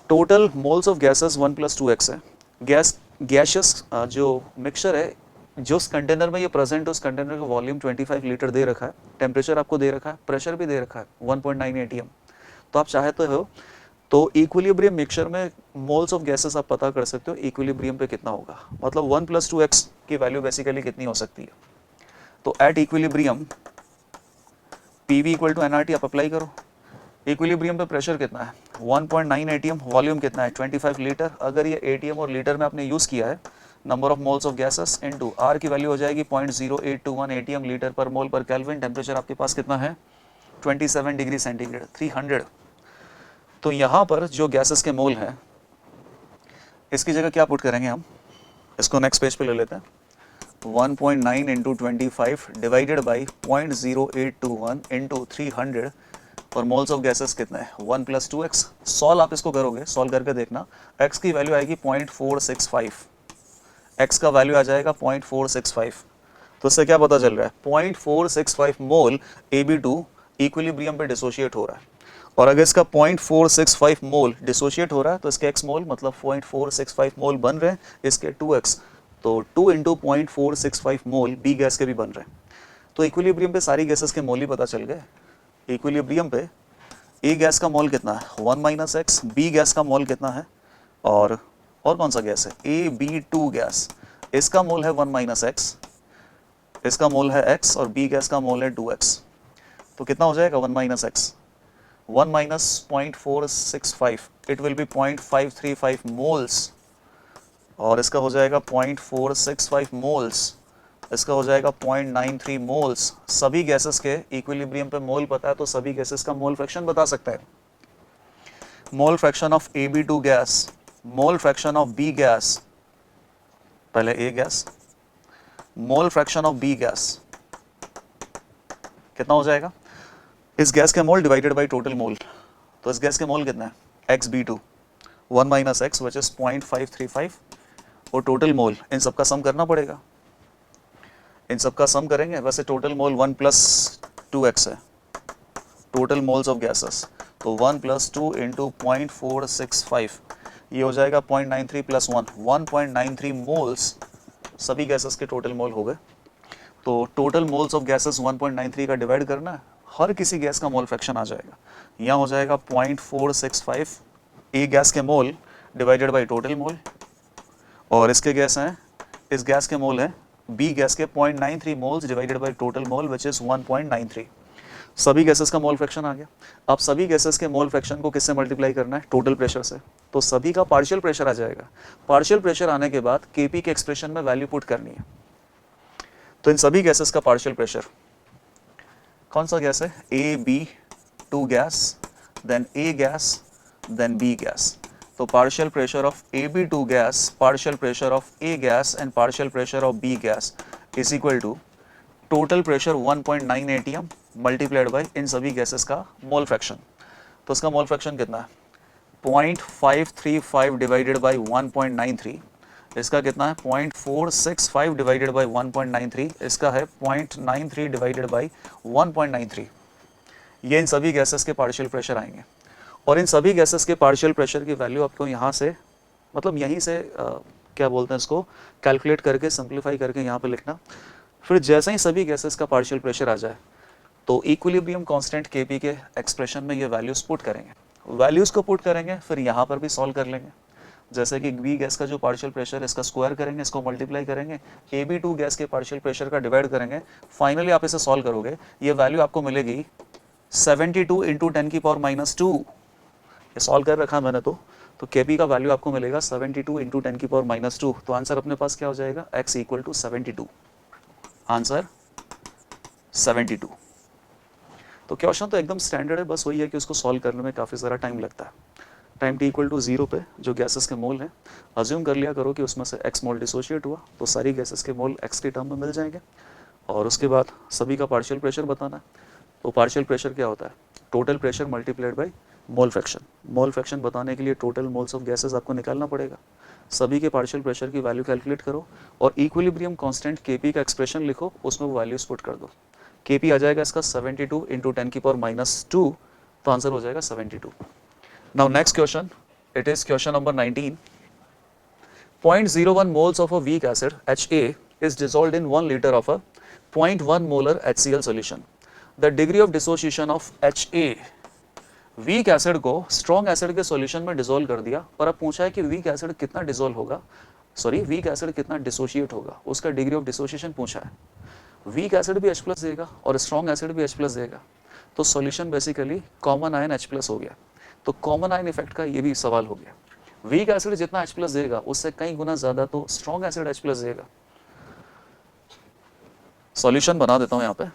total moles of gases 1 + 2x है। गैशियस जो mixture है, जो उस कंटेनर में ये प्रेजेंट है, उस कंटेनर का वॉल्यूम 25 लीटर दे रखा है, टेम्परेचर आपको दे रखा है, प्रेशर भी दे रखा है 1.9 atm। तो आप चाहते हो तो इक्विलिब्रियम मिक्सचर में मोल्स ऑफ गैसेस आप पता कर सकते हो इक्विलिब्रियम पे कितना होगा, मतलब 1 + 2x की वैल्यू बेसिकली कितनी हो सकती है। तो एट इक्विलिब्रियम PV = nRT आप अप्लाई करो। इक्विलिब्रियम पे प्रेशर कितना है 1.9 atm, वॉल्यूम कितना है 25 लीटर। अगर ये atm और लीटर में आपने यूज़ किया है, number of moles of gases into R की वैल्यू हो जाएगी 0.0821 atm लीटर पर मोल पर केल्विन। टेम्परेचर आपके पास कितना है 27 डिग्री सेंटीग्रेड, 300। तो यहाँ पर जो गैसेस के मोल हैं, इसकी जगह क्या पुट करेंगे हम, इसको नेक्स्ट पेज पे ले लेते हैं। 1.9 × 25 डिवाइडेड बाई 0.0821 × 300 और मोल्स ऑफ गैसेस कितने हैं 1 + 2x। सॉल्व आप इसको करोगे, सॉल्व करके देखना, x की वैल्यू आएगी 0.465, x का वैल्यू आ जाएगा 0.465। तो इससे क्या पता चल रहा है 0.465 मोल AB2 इक्विलिब्रियम पे डिसोशिएट हो रहा है। और अगर इसका 0.465 मोल डिसोशिएट हो रहा है तो इसके x मोल मतलब 0.465 मोल बन रहे हैं, इसके 2x, तो 2 × 0.465 मोल B गैस के भी बन रहे हैं। तो इक्विलिब्रियम पे सारी गैसेस के मोल ही पता चल गए। इक्विलिब्रियम पे ए गैस का मोल कितना है 1 माइनस एक्स, बी गैस का मोल कितना है, और कौन सा गैस है AB2 गैस, इसका मोल है 1 माइनस एक्स, इसका मोल है x और बी गैस का मोल है 2x। तो कितना हो जाएगा 1 minus x, 1 minus 0.465, it will B 0.535 moles, और इसका हो जाएगा 0.465 मोल्स, इसका हो जाएगा 0.93 मोल्स। सभी गैसेस के इक्विलिब्रियम पे मोल पता है तो सभी गैसेस का मोल फ्रैक्शन बता सकता है। Mole fraction of AB2 gas, mole fraction of B gas, पहले A gas, mole fraction of B gas कितना हो जाएगा, इस गैस के मोल डिवाइडेड बाय टोटल मोल, तो इस गैस के मोल कितना है XB2, 1 minus x which is 0.535, और टोटल मोल इन सब का सम करना पड़ेगा, इन सब का सम करेंगे। वैसे टोटल मोल 1 प्लस 2x है, टोटल मोल्स ऑफ गैसेस, तो 1 प्लस 2 इंटू 0.465, ये हो जाएगा 0.93 प्लस 1, 1.93 मोल्स सभी गैसेस के टोटल मोल हो गए। तो टोटल मोल्स ऑफ गैसेस 1.93 का डिवाइड करना है, हर किसी गैस का मोल फ्रैक्शन आ जाएगा। यहाँ हो जाएगा 0.465 ए गैस के मोल डिवाइडेड बाय टोटल मोल, और इसके गैस हैं, इस गैस के मोल हैं बी गैस के 0.93 moles divided by total mole which is 1.93। सभी गैसेस का मोल फ्रैक्शन आ गया। अब सभी गैसेस के मोल फ्रैक्शन को किससे मल्टीप्लाई करना है, टोटल प्रेशर से, तो सभी का पार्शियल प्रेशर आ जाएगा। पार्शियल प्रेशर आने के बाद केपी के एक्सप्रेशन में वैल्यू पुट करनी है। तो इन सभी गैसेस का पार्शियल प्रेशर कौन सा गैस है, AB2 gas, then A gas, then B gas. तो partial pressure of AB2 gas, partial pressure of A gas and partial pressure of B gas is equal to total pressure 1.9 atm multiplied by इन सभी gases का mole fraction. तो इसका mole fraction कितना है 0.535 divided by 1.93, इसका कितना है 0.465 डिवाइडेड बाय 1.93, इसका है 0.93 डिवाइडेड बाय 1.93। ये इन सभी गैसेस के पार्शियल प्रेशर आएंगे, और इन सभी गैसेस के पार्शियल प्रेशर की वैल्यू आपको यहाँ से, मतलब यहीं से क्या बोलते हैं इसको, कैलकुलेट करके सिंप्लीफाई करके यहाँ पे लिखना। फिर जैसे ही सभी गैसेस का पार्शियल प्रेशर आ जाए तो इक्विलिब्रियम कांस्टेंट केपी के एक्सप्रेशन में ये वैल्यूज पुट करेंगे, वैल्यूज को पुट करेंगे, फिर यहाँ पर भी सॉल्व कर लेंगे। जैसे कि बी गैस का जो पार्शियल प्रेशर है इसका स्क्वायर करेंगे, इसको मल्टीप्लाई करेंगे, AB2 गैस के पार्शियल प्रेशर का डिवाइड करेंगे, फाइनली आप इसे सॉल्व करोगे, ये वैल्यू आपको मिलेगी 72 इंटू 10 की पावर माइनस 2। ये सॉल्व कर रखा मैंने तो केपी का वैल्यू आपको मिलेगा 72 इंटू 10 की पावर माइनस 2। तो आंसर अपने पास क्या हो जाएगा, x इक्वल टू 72, आंसर 72। तो क्वेश्चन तो एकदम स्टैंडर्ड है, बस वही है कि उसको सॉल्व करने में काफ़ी ज़्यादा टाइम लगता है। टाइम t इक्वल टू 0 पे जो गैसेस के मोल हैं, अज्यूम कर लिया करो कि उसमें से x मोल डिसोशिएट हुआ, तो सारी गैसेस के मोल x के टर्म में मिल जाएंगे, और उसके बाद सभी का पार्शियल प्रेशर बताना है। तो पार्शियल प्रेशर क्या होता है, total pressure multiplied by mole fraction. Mole fraction बताने के लिए टोटल मोल्स ऑफ गैसेस आपको निकालना पड़ेगा, सभी के पार्शियल प्रेशर की वैल्यू कैलकुलेट करो, और इक्विलिब्रियम कांस्टेंट केपी का एक्सप्रेशन लिखो, उसमें वो वैल्यूज पुट कर दो। केपी आ जाएगा इसका 72 इंटू 10 की पावर माइनस 2, तो आंसर हो जाएगा 72। Now next question, it is question number 19। 0.01 moles of a weak acid HA is dissolved in 1 liter of a 0.1 molar HCl solution. The degree of dissociation of HA, weak acid को strong acid के solution में dissolve कर दिया, और अब पूछा है कि वीक एसिड कितना डिसॉल्व होगा, वीक एसिड कितना डिसोशिएट होगा, उसका डिग्री ऑफ डिसोशिएशन पूछा है। वीक एसिड भी H+ देगा और स्ट्रॉन्ग एसिड भी H+ देगा, तो solution basically common ion H+ हो गया। तो कॉमन आयन इफेक्ट का ये भी सवाल हो गया। वीक एसिड जितना H+ देगा उससे कई गुना ज्यादा तो स्ट्रॉन्ग एसिड H+ देगा। सॉल्यूशन बना देता हूं यहाँ पे।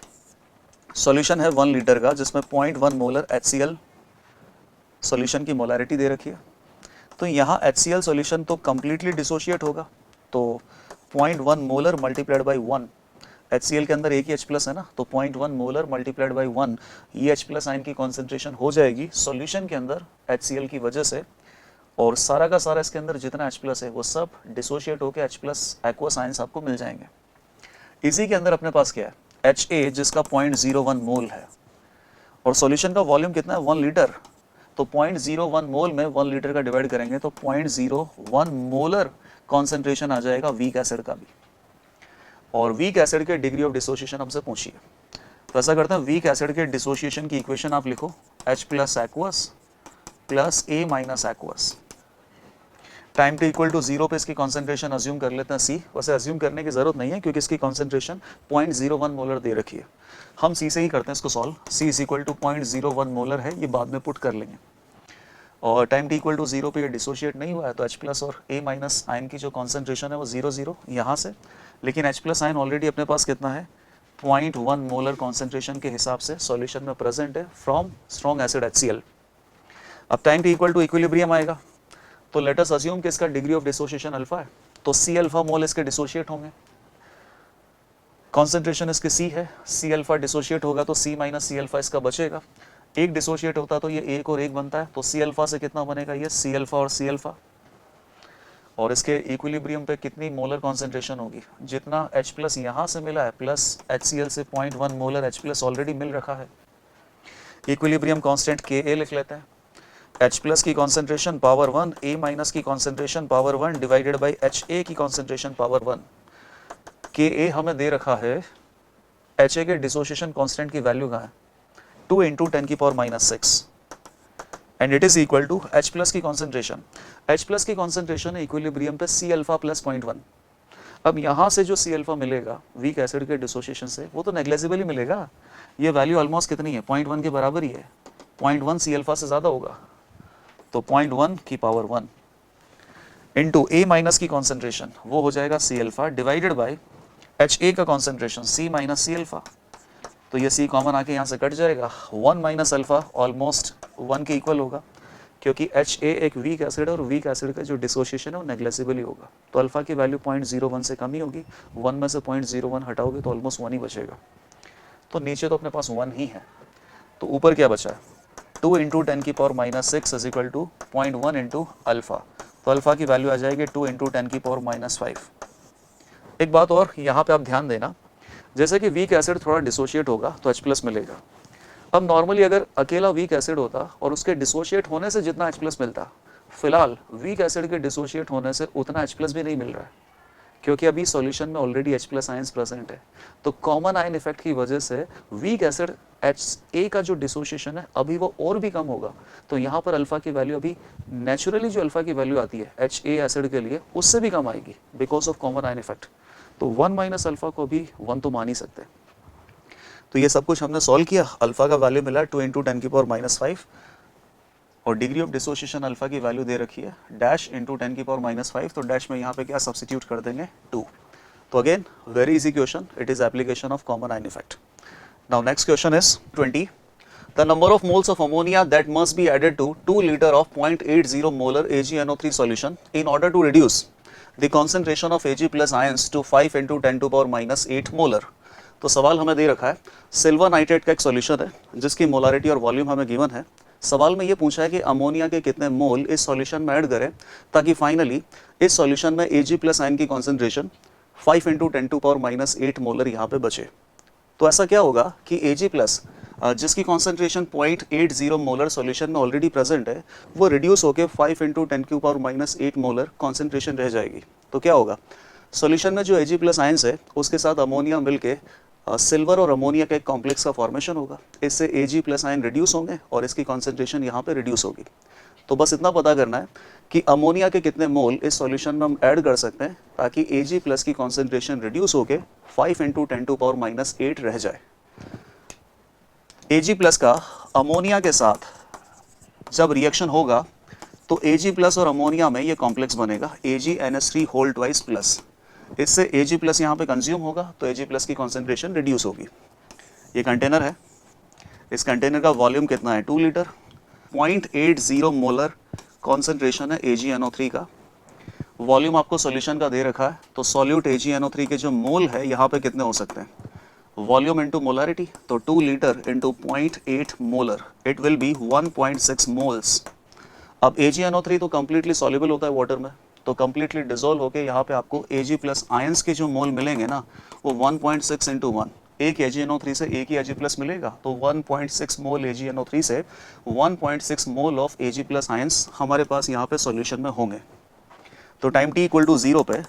सॉल्यूशन है 1 लीटर का, जिसमें 0.1 मोलर HCl सॉल्यूशन की मोलैरिटी दे रखी है। तो यहाँ HCl सॉल्यूशन तो कंप्लीटली डिसोशिएट होगा, तो 0.1 मोलर मल्टीप्लाइड बाई 1, HCl के अंदर एक ही H+ है ना, तो 0.1 मोलर मल्टीप्लाइड बाई 1, ये H+ आयन की कॉन्सेंट्रेशन हो जाएगी सॉल्यूशन के अंदर HCl की वजह से, और सारा का सारा इसके अंदर जितना H+ है वो सब डिसोशिएट होकर H+ एक्वस आयंस आपको मिल जाएंगे। इसी के अंदर अपने पास क्या है, HA जिसका 0.01 मोल है, और सॉल्यूशन का वॉल्यूम कितना है 1 लीटर, तो 0.01 मोल में 1 लीटर का डिवाइड करेंगे तो 0.01 मोलर कॉन्सेंट्रेशन आ जाएगा वीक एसिड का भी। और वीक एसिड के डिग्री ऑफ डिसोसिएशन हमसे पूछिए। तो ऐसा करते हैं, वीक एसिड के डिसोसिएशन की इक्वेशन आप लिखो, H plus aqueous plus A minus aqueous. Time T equal to 0 पे इसकी कॉन्सेंट्रेशन अज्यूम कर लेते हैं C। वैसे अज्यूम करने की जरूरत नहीं है क्योंकि इसकी कॉन्सेंट्रेशन 0.01 मोलर दे रखी है। हम C से ही करते हैं इसको solve. C is equal to 0.01 molar है, ये बाद में पुट कर लेंगे। और टाइम टी इक्वल टू 0 पे ये डिसोशिएट नहीं हुआ है, तो H प्लस और A माइनस आयन की जो कॉन्सेंट्रेशन है वो 0 यहाँ से। लेकिन H प्लस आयन ऑलरेडी अपने पास कितना है, 0.1 मोलर कॉन्सेंट्रेशन के हिसाब से सॉल्यूशन में प्रेजेंट है फ्रॉम स्ट्रॉन्ग एसिड HCl। अब time T equal to equilibrium आएगा, तो लेट अस अज्यूम कि इसका डिग्री ऑफ डिसोसिएशन अल्फा है, तो C अल्फा मोल इसके डिसोशिएट होंगे। कॉन्सेंट्रेशन इसकी C है, C अल्फा डिसोशिएट होगा तो C माइनस C अल्फा इसका बचेगा। एक डिसोशिएट होता तो ये एक और एक बनता है, तो C अल्फा से कितना बनेगा, ये C अल्फा और C अल्फा। और इसके इक्विलिब्रियम पे कितनी मोलर कॉन्सेंट्रेशन होगी, जितना H प्लस यहाँ से मिला है प्लस HCl से 0.1 मोलर H प्लस ऑलरेडी मिल रखा है। इक्विलिब्रियम कांस्टेंट Ka लिख लेते हैं। H प्लस की कॉन्सेंट्रेशन पावर 1, A माइनस की concentration power 1 divided by HA की कॉन्सेंट्रेशन पावर 1। Ka हमें दे रखा है, HA के डिसोसिएशन कांस्टेंट की वैल्यू कहाँ है, 2 into 10⁻⁶, and it is equal to H plus की कॉन्सेंट्रेशन। H प्लस की कॉन्सेंट्रेशन है इक्विलिब्रियम पे C अल्फा प्लस 0.1। अब यहाँ से जो C अल्फा मिलेगा वीक एसिड के डिसोसिएशन से, वो तो नेग्लेजिबल ही मिलेगा। ये वैल्यू ऑलमोस्ट कितनी है, 0.1 के बराबर ही है। 0.1 C अल्फा से ज़्यादा होगा, तो 0.1 की पावर 1 इंटू A माइनस की कॉन्सेंट्रेशन, वो हो जाएगा C alpha divided by HA का concentration C minus C alpha. तो ये C कॉमन आके यहाँ से कट जाएगा, 1 माइनस अल्फा ऑलमोस्ट 1 के इक्वल होगा, क्योंकि HA एक वीक एसिड है और वीक एसिड का जो डिसोसिएशन है वो नेग्लेजिबल ही होगा। तो अल्फा की वैल्यू 0.01 से कम ही होगी, 1 में से 0.01 हटाओगे तो ऑलमोस्ट 1 ही बचेगा। तो नीचे तो अपने पास 1 ही है, तो ऊपर क्या बचा है, 2 into 10⁻⁶ is equal to 0.1 into alpha. तो अल्फा की वैल्यू आ जाएगी 2 इंटू 10⁻⁵। एक बात और यहाँ पे आप ध्यान देना, जैसे कि वीक एसिड थोड़ा डिसोशिएट होगा तो H प्लस मिलेगा। अब नॉर्मली अगर अकेला वीक एसिड होता और उसके डिसोशिएट होने से जितना H प्लस मिलता, फिलहाल वीक एसिड के डिसोशिएट होने से उतना H प्लस भी नहीं मिल रहा है, क्योंकि अभी सॉल्यूशन में already H plus ions present है। तो कॉमन आयन इफेक्ट की वजह से वीक एसिड HA का जो डिसोसिएशन है अभी वो और भी कम होगा। तो यहाँ पर अल्फा की वैल्यू अभी नेचुरली जो अल्फा की वैल्यू आती है HA एसिड के लिए उससे भी कम आएगी because of common ion effect. तो 1 माइनस अल्फा को भी 1 तो मान ही सकते हैं। तो ये सब कुछ हमने सॉल्व किया, अल्फा का वैल्यू मिला 2 इंटू 10⁻⁵, और डिग्री ऑफ डिसोसिएशन अल्फा की वैल्यू दे रखी है डैश इंटू 10⁻⁵। तो डैश में यहाँ पे क्या सब्स्टिट्यूट कर देंगे, 2। तो again very easy question, it is application of common ion effect. Now next question is 20। The number of moles of ammonia that must be added to 2 liter of 0.80 molar AgNO3 solution in order to reduce the concentration of Ag plus ions to 5 into 10⁻⁸ molar। तो सवाल हमें दे रखा है, silver nitrate का एक solution है जिसकी मोलारिटी और वॉल्यूम हमें गिवन है। सवाल में ये पूछा है कि अमोनिया के कितने मोल इस सॉल्यूशन में ऐड करें ताकि फाइनली इस सॉल्यूशन में Ag प्लस आयन की कॉन्सेंट्रेशन 5 इंटू 10⁻⁸ मोलर यहाँ पे बचे। तो ऐसा क्या होगा कि Ag प्लस जिसकी कॉन्सेंट्रेशन 0.80 मोलर सॉल्यूशन में ऑलरेडी प्रेजेंट है, वो रिड्यूस होकर 5 इंटू 10⁻⁸ मोलर कॉन्सेंट्रेशन रह जाएगी। तो क्या होगा, सॉल्यूशन में जो Ag प्लस आयंस है उसके साथ अमोनिया मिलके सिल्वर और अमोनिया का एक कॉम्प्लेक्स का फॉर्मेशन होगा। इससे Ag प्लस आयन रिड्यूस होंगे और इसकी कॉन्सेंट्रेशन यहाँ पे रिड्यूस होगी। तो बस इतना पता करना है कि अमोनिया के कितने मोल इस सॉल्यूशन में हम ऐड कर सकते हैं ताकि Ag प्लस की कॉन्सेंट्रेशन रिड्यूस होकर 5 इंटू 10⁻⁸ रह जाए। Ag प्लस का अमोनिया के साथ जब रिएक्शन होगा तो Ag प्लस और अमोनिया में ये कॉम्प्लेक्स बनेगा AgNH3 होल ट्वाइस प्लस। इससे Ag प्लस यहाँ पे कंज्यूम होगा तो Ag प्लस की कॉन्सेंट्रेशन रिड्यूस होगी। ये कंटेनर है, इस कंटेनर का वॉल्यूम कितना है, 2 लीटर, 0.80 मोलर कॉन्सेंट्रेशन है AgNO3 का। वॉल्यूम आपको सॉल्यूशन का दे रखा है, तो सॉल्यूट AgNO3 के जो मोल है यहाँ पे कितने हो सकते हैं, वॉल्यूम इंटू मोलारिटी, तो 2 litre into 0.8 molar, it will B 1.6 moles. अब AgNO3 तो कम्प्लीटली सॉल्युबल होता है वाटर में, तो कम्प्लीटली डिजोल्व होके यहाँ पे आपको Ag प्लस आयंस के जो मोल मिलेंगे ना वो 1.6 इंटू 1, एक AgNO3 से एक ही Ag प्लस मिलेगा, तो 1.6 मोल AgNO3 से 1.6 mole of Ag plus ions हमारे पास यहाँ पे सॉल्यूशन में होंगे। तो टाइम t इक्वल टू 0 पे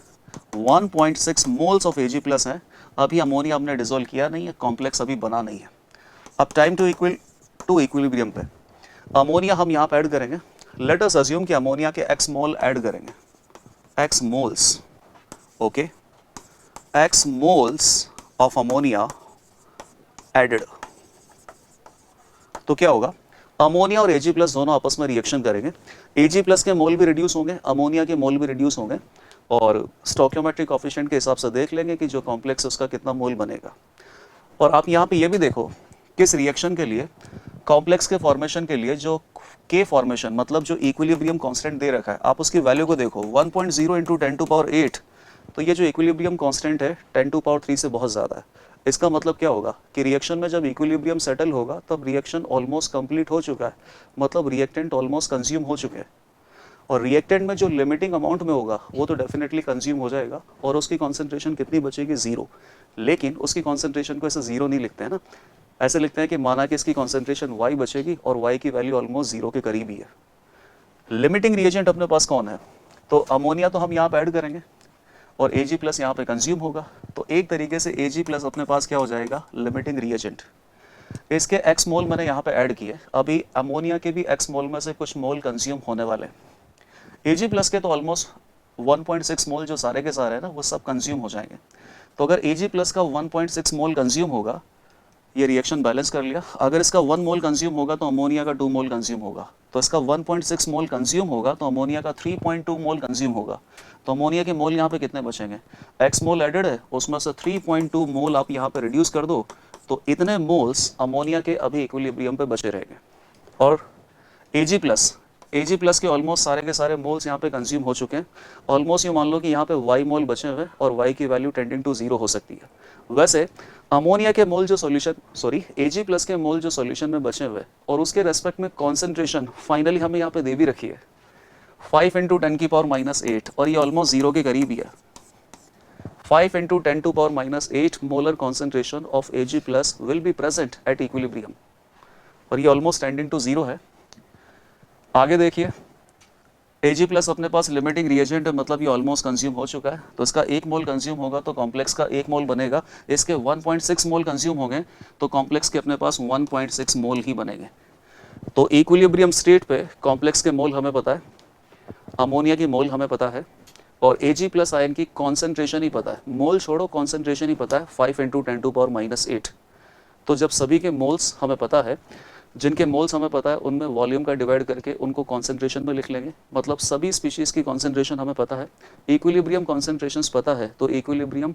1.6 मोल्स ऑफ Ag प्लस है, अभी अमोनिया हमने डिसॉल्व किया नहीं है, कॉम्प्लेक्स अभी बना नहीं है। अब टाइम टू इक्विलिब्रियम पे अमोनिया हम यहाँ पे ऐड करेंगे। लेट अस अज्यूम कि अमोनिया के x मोल ऐड करेंगे, x moles, okay, x moles of ammonia added. तो क्या होगा, अमोनिया और Ag प्लस दोनों आपस में रिएक्शन करेंगे, Ag प्लस के मोल भी रिड्यूस होंगे, अमोनिया के मोल भी रिड्यूस होंगे, और स्टोइकियोमेट्रिक कोएफिशिएंट के हिसाब से देख लेंगे कि जो कॉम्प्लेक्स है उसका कितना मोल बनेगा। और आप यहाँ पे ये भी देखो किस रिएक्शन के लिए, कॉम्प्लेक्स के फॉर्मेशन के लिए जो के फॉर्मेशन मतलब जो इक्विलिब्रियम कांस्टेंट दे रखा है, आप उसकी वैल्यू को देखो 1.0 इंटू 10⁸, तो ये जो इक्विलिब्रियम कांस्टेंट है 10⁻³ से बहुत ज़्यादा है। इसका मतलब क्या होगा कि रिएक्शन में जब इक्विलिब्रियम सेटल होगा तब रिएक्शन ऑलमोस्ट कंप्लीट हो चुका है, मतलब रिएक्टेंट ऑलमोस्ट कंज्यूम हो चुके हैं, और रिएक्टेंट में जो लिमिटिंग अमाउंट में होगा वो तो डेफिनेटली कंज्यूम हो जाएगा, और उसकी कॉन्सेंट्रेशन कितनी बचेगी, 0। लेकिन उसकी कॉन्सेंट्रेशन को ऐसे 0 नहीं लिखते हैं ना, ऐसे लिखते हैं कि माना कि इसकी कॉन्सेंट्रेशन y बचेगी और y की वैल्यू ऑलमोस्ट 0 के करीब ही है। लिमिटिंग रिएजेंट अपने पास कौन है, तो अमोनिया तो हम यहाँ पे ऐड करेंगे और Ag प्लस यहाँ पे कंज्यूम होगा, तो एक तरीके से Ag प्लस अपने पास क्या हो जाएगा, लिमिटिंग रिएजेंट। इसके x मोल मैंने यहाँ पे ऐड किए, अभी अमोनिया के भी x मोल में से कुछ मोल कंज्यूम होने वाले हैं। Ag प्लस के तो ऑलमोस्ट 1.6 मोल जो सारे के सारे हैं ना वो सब कंज्यूम हो जाएंगे। तो अगर Ag प्लस का 1.6 मोल कंज्यूम होगा, ये रिएक्शन बैलेंस कर लिया। अगर इसका 1 मोल कंज्यूम होगा तो अमोनिया का 2 मोल कंज्यूम होगा, तो इसका 1.6 मोल कंज्यूम होगा तो अमोनिया का 3.2 मोल कंज्यूम होगा। तो अमोनिया के मोल यहाँ पे कितने बचेंगे, x मोल एडेड है, उसमें से 3.2 मोल आप यहाँ पे रिड्यूस कर दो, तो इतने मोल्स अमोनिया के अभी इक्विलिब्रियम पे बचे रहेंगे। और Ag प्लस के ऑलमोस्ट सारे के सारे मोल्स यहाँ पे कंज्यूम हो चुके हैं। ऑलमोस्ट ये मान लो कि यहाँ पे y मोल बचे हुए और y की वैल्यू टेंडिंग टू 0 हो सकती है। वैसे अमोनिया के मोल जो Ag प्लस के मोल जो सॉल्यूशन में बचे हुए और उसके रेस्पेक्ट में कॉन्सेंट्रेशन फाइनली हमें यहाँ पे दे भी रखी है 5 × 10⁻⁸, और ये ऑलमोस्ट 0 के करीब ही है। 5 × 10⁻⁸ molar concentration of Ag plus will be present at equilibrium, और ये ऑलमोस्ट टेंडिंग टू 0 है। आगे देखिए, Ag प्लस अपने पास लिमिटिंग रिएजेंट है, मतलब ये ऑलमोस्ट कंज्यूम हो चुका है, तो इसका 1 मोल कंज्यूम होगा तो कॉम्प्लेक्स का 1 मोल बनेगा। इसके 1.6 मोल कंज्यूम हो गए तो कॉम्प्लेक्स के अपने पास 1.6 मोल ही बनेंगे। तो इक्विलिब्रियम स्टेट पे कॉम्प्लेक्स के मोल हमें पता है, अमोनिया की मोल हमें पता है, और Ag प्लस आयन की कॉन्सेंट्रेशन ही पता है। मोल छोड़ो, कॉन्सेंट्रेशन ही पता है 5 × 10⁻⁸। तो जब सभी के मोल्स हमें पता है, जिनके मोल्स हमें पता है उनमें वॉल्यूम का डिवाइड करके उनको कॉन्सेंट्रेशन में लिख लेंगे, मतलब सभी स्पीशीज़ की कॉन्सेंट्रेशन हमें पता है, इक्विलिब्रियम कॉन्सेंट्रेशंस पता है, तो इक्विलिब्रियम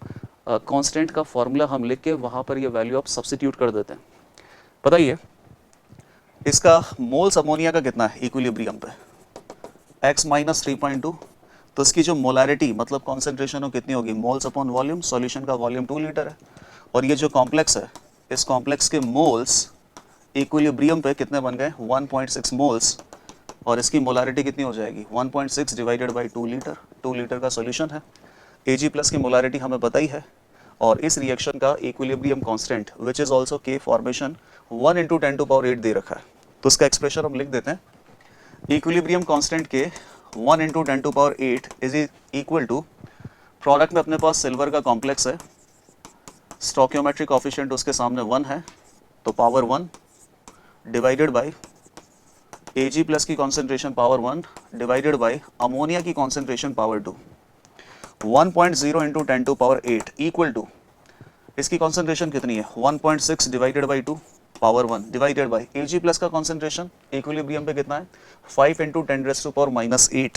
कांस्टेंट का फॉर्मूला हम लिख के वहाँ पर ये वैल्यू आप सब्स्टिट्यूट कर देते हैं। बताइए इसका मोल्स अमोनिया का कितना है इक्विलिब्रियम पे, x - 3.2, तो इसकी जो मोलैरिटी मतलब कॉन्सेंट्रेशन हो कितनी होगी, मोल्स अपॉन वॉल्यूम, सॉल्यूशन का वॉल्यूम 2 लीटर है, और ये जो कॉम्प्लेक्स है इस कॉम्प्लेक्स के मोल्स इक्विलिब्रियम पे कितने बन गए, 1.6 मोल्स, और इसकी मोलारिटी कितनी हो जाएगी 1.6 डिवाइडेड बाई 2 लीटर। 2 लीटर का सॉल्यूशन है। Ag प्लस की मोलारिटी हमें पता ही है, और इस रिएक्शन का equilibrium constant which is also के फॉर्मेशन 1 × 10⁸ दे रखा है, तो इसका एक्सप्रेशन हम लिख देते हैं। इक्विलिब्रियम कांस्टेंट के 1 × 10⁸ इज इक्वल टू, प्रोडक्ट में अपने पास सिल्वर का कॉम्प्लेक्स है, स्टोइकियोमेट्रिक कोएफिशिएंट उसके सामने 1 है, तो power 1 divided by Ag plus की concentration power 1 divided by ammonia की कॉन्सेंट्रेशन पावर 2, 1.0 × 10⁸ इक्वल टू, इसकी कॉन्सेंट्रेशन कितनी है 1.6 divided by 2 power 1 divided by Ag plus का कॉन्सेंट्रेशन इक्विलिब्रियम पे कितना है 5 × 10⁻⁸,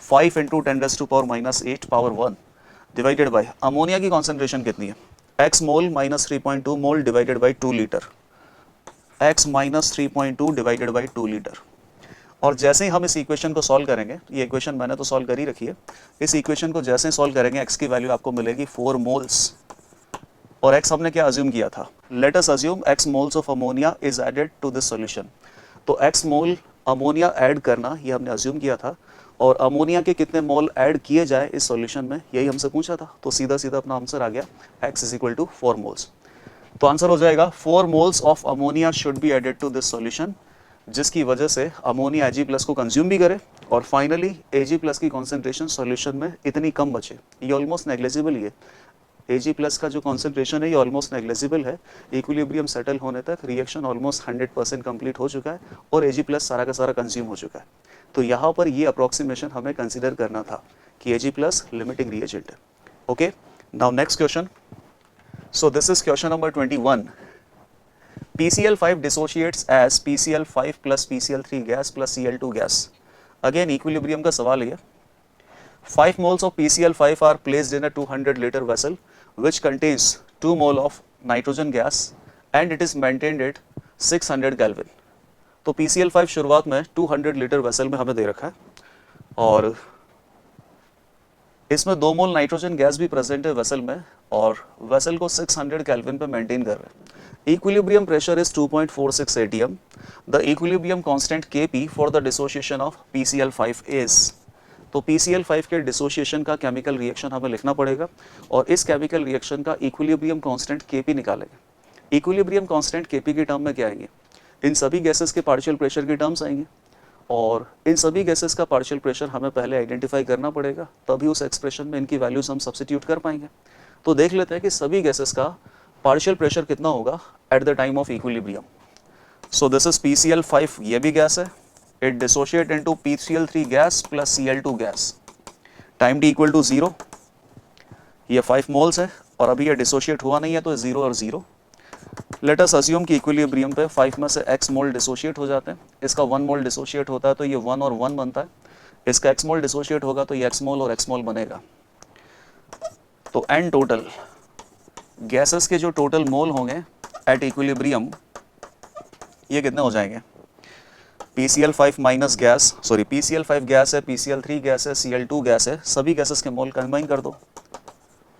5 × 10⁻⁸ पावर 1 डिवाइडेड बाई अमोनिया की कॉन्सेंट्रेशन कितनी है x mole - 3.2 mole divided by 2 litre, x - 3.2 divided by 2 litre. और जैसे ही हम इस इक्वेशन को सॉल्व करेंगे, ये इक्वेशन मैंने तो सॉल्व कर ही रखी है, इस इक्वेशन को जैसे ही सॉल्व करेंगे x की वैल्यू आपको मिलेगी 4 मोल्स, और x हमने क्या अज्यूम किया था, let us assume x moles of ammonia is added to this solution. तो x मोल अमोनिया ऐड करना ये हमने अज्यूम किया था, और अमोनिया के कितने मोल ऐड किए जाए इस सॉल्यूशन में यही हमसे पूछा था, तो सीधा सीधा अपना आंसर आ गया x = 4 मोल्स। तो आंसर हो जाएगा 4 moles of ammonia should be added to this solution, जिसकी वजह से अमोनिया Ag प्लस को कंज्यूम भी करे, और फाइनली Ag प्लस की कॉन्सेंट्रेशन सॉल्यूशन में इतनी कम बचे, ये ऑलमोस्ट नेग्लिजिबल ही है। Ag प्लस का जो कॉन्सेंट्रेशन है ये ऑलमोस्ट नेग्लिजिबल है, इक्विलिब्रियम सेटल होने तक रिएक्शन ऑलमोस्ट 100% कंप्लीट हो चुका है और Ag प्लस सारा का सारा कंज्यूम हो चुका है। तो यहाँ पर ये अप्रॉक्सीमेशन हमें कंसिडर करना था कि Ag प्लस लिमिटिंग रिएजेंट है। Okay, now next question. So this is question number 21। PCl5 dissociates as PCl5 plus PCl3 gas plus Cl2 gas. Again equilibrium का सवाल है। 5 moles of PCl5 are placed in a 200 liter vessel which contains 2 mole of nitrogen gas and it is maintained at 600 Kelvin. तो PCl5 शुरुआत में 200 litre vessel में हमें दे रखा है और इसमें 2 मोल नाइट्रोजन गैस भी प्रेजेंट है वेसल में और वेसल को 600 केल्विन पे मेंटेन कर रहे हैं। Equilibrium pressure is 2.46 atm. The equilibrium constant Kp for the dissociation of PCl5 is. तो PCl5 के डिसोसिएशन का केमिकल रिएक्शन हमें लिखना पड़ेगा और इस केमिकल रिएक्शन का इक्विलिब्रियम कांस्टेंट Kp निकालेंगे। इक्विलिब्रियम कांस्टेंट Kp की टर्म में क्या आएंगे? इन सभी गैसेस के पार्शियल प्रेशर की टर्म्स आएंगे और इन सभी गैसेस का पार्शियल प्रेशर हमें पहले आइडेंटिफाई करना पड़ेगा, तभी उस एक्सप्रेशन में इनकी वैल्यूज हम सब्स्टिट्यूट कर पाएंगे। तो देख लेते हैं कि सभी गैसेस का पार्शियल प्रेशर कितना होगा at the time of equilibrium. So this is PCl5, ये भी गैस है, it dissociate into PCl3 gas plus Cl2 gas, time t equal to 0, ये 5 मोल्स है और अभी ये डिसोशिएट हुआ नहीं है तो 0 और 0। लेट अस अस्यूम कि इक्विलिब्रियम पे 5 में से x मोल डिसोशिएट हो जाते हैं, इसका 1 मोल डिसोशिएट होता है तो ये 1 और 1 बनता है, इसका x मोल डिसोशिएट होगा तो ये x मोल और x मोल बनेगा। तो n टोटल गैसेस के जो टोटल मोल होंगे एट इक्विलिब्रियम ये कितने हो जाएंगे? PCl5 minus gas, sorry PCl5 gas है, PCl3 गैस है, Cl2 गैस है, सभी गैसेस के मोल कंबाइन कर दो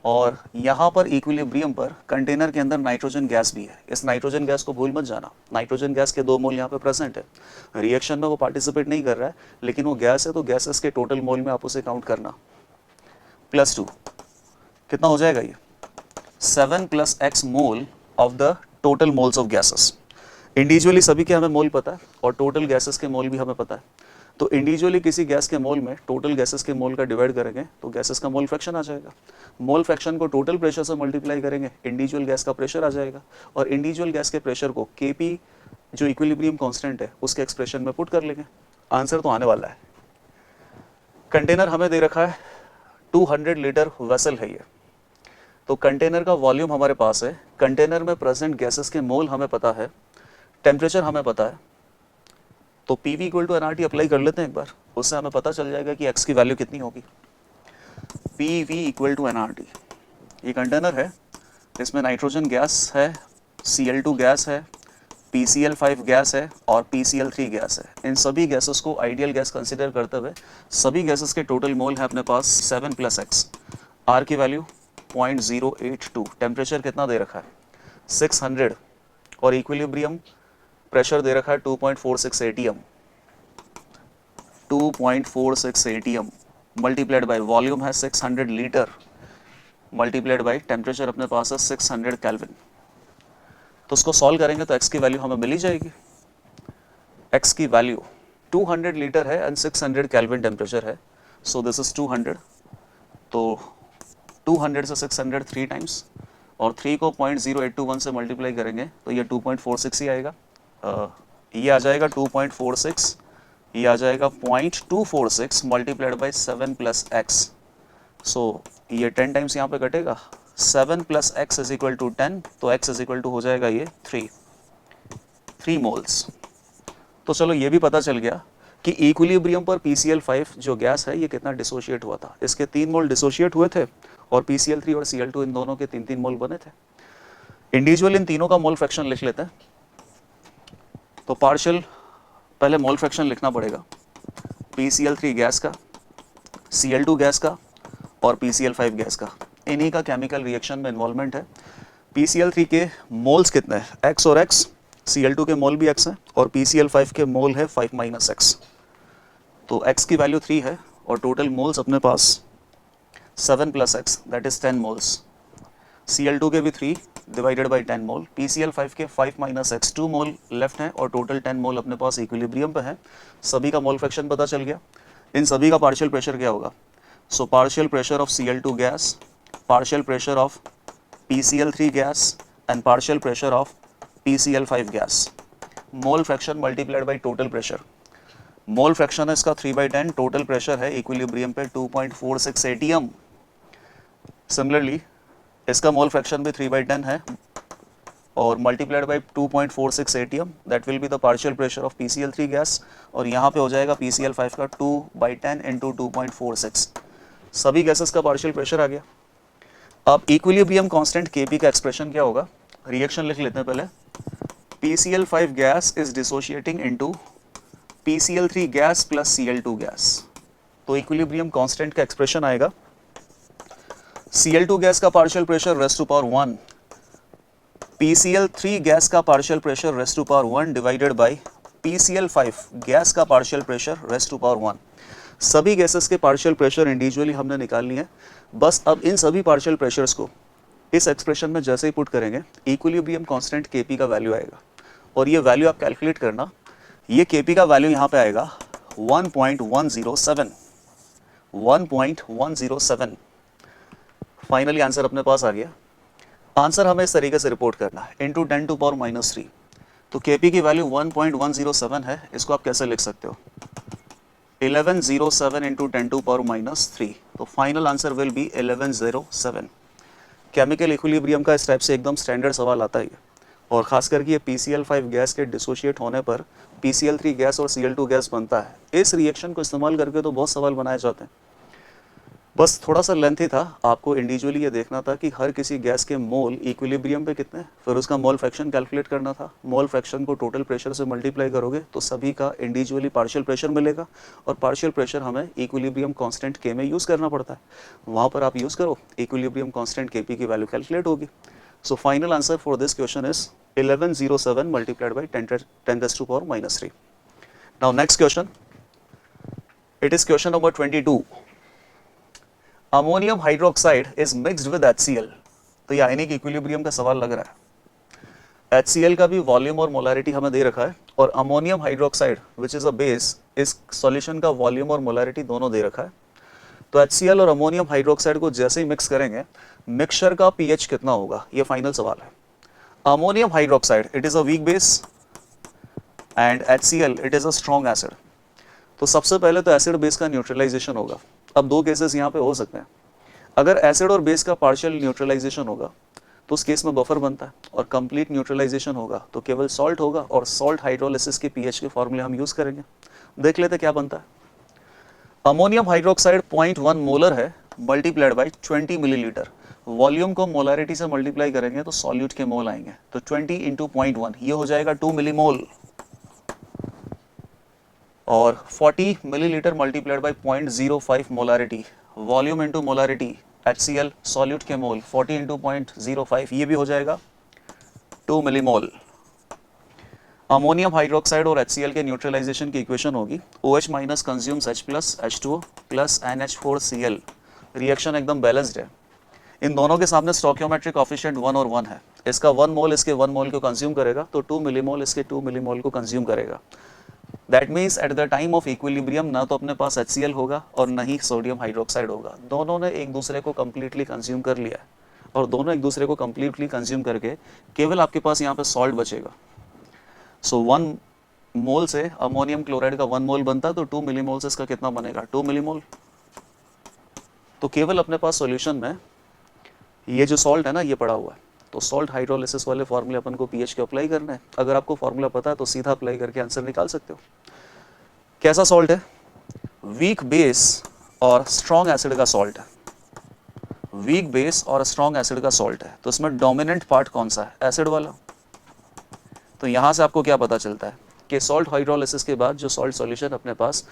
और यहाँ पर इक्विलिब्रियम पर कंटेनर के अंदर नाइट्रोजन गैस भी है। इस नाइट्रोजन गैस को भूल मत जाना, नाइट्रोजन गैस के 2 मोल यहाँ पे प्रेजेंट है, रिएक्शन में वो पार्टिसिपेट नहीं कर रहा है लेकिन वो गैस है तो गैसेस के टोटल मोल में आप उसे काउंट करना। +2 कितना हो जाएगा ये? 7 + x mole of the total moles of gases. Individually सभी के हमें मोल पता है और टोटल गैसेस के मोल भी हमें पता है, तो इंडिविजुअली किसी गैस के मोल में टोटल गैसेस के मोल का डिवाइड करेंगे तो गैसेस का मोल फ्रैक्शन आ जाएगा। मोल फ्रैक्शन को टोटल प्रेशर से मल्टीप्लाई करेंगे, इंडिविजुअल गैस का प्रेशर आ जाएगा और इंडिविजुअल गैस के प्रेशर को Kp जो इक्विलिब्रियम कांस्टेंट है उसके एक्सप्रेशन में पुट कर लेंगे। आंसर तो आने वाला है। कंटेनर हमें दे रखा है, 200 लीटर वेसल है ये, तो कंटेनर का वॉल्यूम हमारे पास है, कंटेनर में प्रेजेंट गैसेस के मोल हमें पता है, टेम्परेचर हमें पता है, तो PV = nRT अप्लाई कर लेते हैं एक बार, उससे हमें पता चल जाएगा कि x की वैल्यू कितनी होगी। PV = nRT। ये कंटेनर है, इसमें नाइट्रोजन गैस है, Cl2 गैस है, PCl5 गैस है और PCl3 गैस है। इन सभी गैसेस को आइडियल गैस कंसिडर करते हुए सभी गैसेस के टोटल मोल है अपने पास 7 + x, R की वैल्यू 0.082, टेम्परेचर कितना दे रखा है 600 और इक्विलिब्रियम प्रेशर दे रखा है 2.46 atm, 2.46 atm multiplied by volume है 600 लीटर मल्टीप्लाइड बाय टेम्परेचर अपने पास है 600 केल्विन। तो उसको सॉल्व करेंगे तो x की वैल्यू हमें मिल ही जाएगी। x की वैल्यू 200 लीटर है एंड 600 केल्विन टेम्परेचर है, सो दिस इज 200, तो 200 से 600 3 टाइम्स और 3 को 0.0821 से मल्टीप्लाई करेंगे तो ये 2.46 ही आएगा, ये आ जाएगा 2.46, ये आ जाएगा 0.246 मल्टीप्लाइड बाई 7 + x, सो ये 10 टाइम्स यहाँ पे कटेगा, 7 + x = 10, तो x = हो जाएगा ये 3 मोल्स। तो चलो ये भी पता चल गया कि इक्विलिब्रियम पर PCl5 जो गैस है ये कितना डिसोशिएट हुआ था। इसके 3 मोल डिसोशिएट हुए थे और PCl3 और Cl2 इन दोनों के 3-3 मोल बने थे। इंडिविजुअल इन तीनों का मोल फ्रैक्शन लिख लेते हैं, तो पार्शियल पहले मोल फ्रैक्शन लिखना पड़ेगा, PCl3 गैस का, Cl2 गैस का और PCl5 गैस का, इन्हीं का केमिकल रिएक्शन में इन्वॉल्वमेंट है। PCl3 के मोल्स कितने हैं? x और x, Cl2 के मोल भी x हैं और PCl5 के मोल है 5 - x, तो x की वैल्यू 3 है और टोटल मोल्स अपने पास 7 + x that is 10 moles. Cl2 के भी 3 डिवाइडेड बाई 10 मोल, PCl5 के 5 - x 2 मोल लेफ्ट हैं और टोटल 10 मोल अपने पास इक्विलिब्रियम पे है। सभी का मोल फ्रैक्शन पता चल गया। इन सभी का पार्शियल प्रेशर क्या होगा? So partial pressure of Cl2 gas, partial pressure of PCl3 gas and partial pressure of PCl5 gas. Mole fraction multiplied by total pressure. Mole fraction है इसका 3/10, टोटल प्रेशर है इक्विलिब्रियम पे 2.46 atm. सिमिलरली इसका mole fraction भी 3/10 है और multiplied by 2.46 atm, that will be the partial pressure of PCl3 gas, और यहाँ पे हो जाएगा PCl5 का 2/10 इंटू 2.46. सभी गैसेस का पार्शियल प्रेशर आ गया. अब इक्विलिब्रियम कांस्टेंट Kp का एक्सप्रेशन क्या होगा, रिएक्शन लिख लेते हैं पहले. PCl5 gas is dissociating into PCl3 gas plus Cl2 gas. तो इक्विलिब्रियम कांस्टेंट का एक्सप्रेशन आएगा Cl2 गैस का partial pressure raised to power 1, PCl3 gas का partial pressure raised to power 1 divided by PCl5 gas का partial pressure raised to power 1. सभी gases के partial pressure individually हमने निकाल लिए हैं. बस अब इन सभी पार्शियल प्रेशर्स को इस एक्सप्रेशन में जैसे ही पुट करेंगे इक्विलिब्रियम कांस्टेंट Kp का वैल्यू आएगा, और ये वैल्यू आप कैलकुलेट करना. ये Kp का वैल्यू यहाँ पे आएगा 1.107. फाइनली आंसर अपने पास आ गया. आंसर हमें इस तरीके से रिपोर्ट करना है, इंटू 10 टू पावर -3. तो Kp की वैल्यू 1.107 है. इसको आप कैसे लिख सकते हो, 1107 इंटू 10 टू पावर -3. तो final answer will be 1107. Chemical equilibrium का इस टाइप से एकदम स्टैंडर्ड सवाल आता है, और खास करके ये PCl5 गैस के डिसोशिएट होने पर PCl3 गैस और Cl2 गैस बनता है. इस रिएक्शन को इस्तेमाल करके तो बहुत सवाल बनाए जाते हैं. बस थोड़ा सा लेंथी था, आपको इंडिविजुअली ये देखना था कि हर किसी गैस के मोल इक्विलिब्रियम पे कितने, फिर उसका मोल फ्रैक्शन कैलकुलेट करना था. मोल फ्रैक्शन को टोटल प्रेशर से मल्टीप्लाई करोगे तो सभी का इंडिविजुअली पार्शियल प्रेशर मिलेगा, और पार्शियल प्रेशर हमें इक्विलिब्रियम कांस्टेंट K में यूज़ करना पड़ता है. वहाँ पर आप यूज़ करो, इक्विलिब्रियम कांस्टेंट Kp की वैल्यू कैलकुलेट होगी. So final answer for this question is 1107 multiplied by 10 raised to power -3. Now next question, it is question number 22. Ammonium hydroxide is mixed with HCl. तो ये ionic equilibrium का सवाल लग रहा है. HCl का भी वॉल्यूम और मोलारिटी हमें दे रखा है, और ammonium hydroxide which is a base, इस सॉल्यूशन का वॉल्यूम और मोलारिटी दोनों दे रखा है. तो HCl और अमोनियम हाइड्रोक्साइड को जैसे ही मिक्स करेंगे मिक्सचर का pH कितना होगा, ये फाइनल सवाल है. Ammonium hydroxide, it is a weak base and HCl, it is a strong acid. तो सबसे पहले तो एसिड बेस का न्यूट्रलाइजेशन होगा. अब दो केसेस यहाँ पे हो सकते हैं. अगर एसिड और बेस का पार्शियल न्यूट्रलाइजेशन होगा तो उस केस में बफर बनता है, और कंप्लीट न्यूट्रलाइजेशन होगा तो केवल सॉल्ट होगा, और सॉल्ट हाइड्रोलिसिस के pH के फॉर्मूले हम यूज़ करेंगे. देख लेते क्या बनता है. अमोनियम हाइड्रोक्साइड 0.1 मोलर है मल्टीप्लाइड बाई 20 मिलीलीटर. वॉल्यूम को मोलारिटी से मल्टीप्लाई करेंगे तो सॉल्यूट के मोल आएंगे, तो 20 इंटू 0.1 ये हो जाएगा 2 मिलीमोल, और 40 millilitre multiplied by 0.05 molarity. Volume into molarity HCl solute के मोल 40 इंटू 0.05 ये भी हो जाएगा 2 मिलीमोल. अमोनियम हाइड्रोक्साइड और HCl के न्यूट्रलाइजेशन की इक्वेशन होगी OH minus consumes H plus H2O plus NH4Cl. Reaction एकदम बैलेंस्ड है. इन दोनों के सामने स्टोकियोमेट्रिक कोफिशिएंट 1 और 1 है. इसका 1 मोल इसके 1 मोल को कंज्यूम करेगा, तो 2 मिलीमोल इसके 2 मिलीमोल को कंज्यूम करेगा. That means eight the time of equilibrium ना तो अपने पास HCl होगा और ना ही सोडियम हाइड्रोक्साइड होगा. दोनों ने एक दूसरे को कंप्लीटली कंज्यूम कर लिया है, और दोनों एक दूसरे को कंप्लीटली कंज्यूम करके केवल आपके पास यहाँ पे सॉल्ट बचेगा. सो 1 मोल से अमोनियम क्लोराइड का 1 मोल बनता है, तो 2 मिलीमोल से इसका कितना बनेगा, 2 मिलीमोल. तो केवल अपने पास सॉल्यूशन में ये जो सॉल्ट है ना ये पड़ा हुआ है, तो सॉल्ट हाइड्रोलिसिस वाले फॉर्मूले अपन को pH के अप्लाई करना है. अगर आपको फॉर्मूला पता है तो सीधा अप्लाई करके आंसर निकाल सकते हो. कैसा सॉल्ट है, वीक बेस और स्ट्रॉन्ग एसिड का सॉल्ट है. वीक बेस और स्ट्रॉन्ग एसिड का सॉल्ट है, तो इसमें डोमिनेंट पार्ट कौन सा है, एसिड वाला. तो यहाँ से आपको क्या पता चलता है कि सॉल्ट हाइड्रोलिसिस के बाद जो सॉल्ट सॉल्यूशन अपने पास,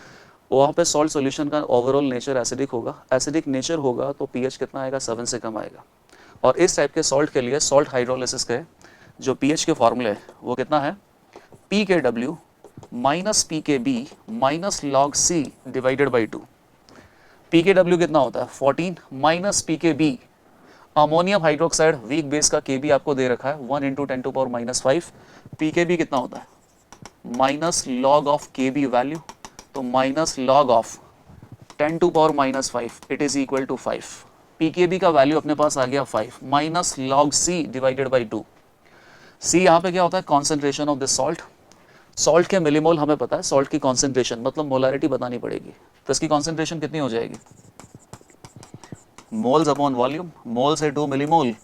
वहाँ पे सॉल्ट सॉल्यूशन का ओवरऑल नेचर एसिडिक होगा. एसिडिक नेचर होगा तो pH कितना आएगा, 7 से कम आएगा. और इस टाइप के सॉल्ट के लिए सॉल्ट हाइड्रोलिसिस के जो pH के फॉर्मूले वो कितना है, pKw minus pKb minus log C divided by 2. pKw कितना होता है 14 minus pKb. Ammonium hydroxide weak base का Kb आपको दे रखा है 1 इंटू 10 टू पावर -5. pKb कितना होता है माइनस log ऑफ Kb वैल्यू, तो minus log of 10 to power -5 it is equal to 5. PKb का वैल्यू अपने पास आ गया 5 minus log C divided by 2। C यहाँ पे क्या होता है, concentration of this salt. Salt के मिलीमोल हमें पता है, सॉल्ट की कॉन्सेंट्रेशन मतलब मोलारिटी बतानी पड़ेगी, तो इसकी कॉन्सेंट्रेशन कितनी हो जाएगी, मोल्स अपॉन वॉल्यूम। मोल से 2 मिलीमोल,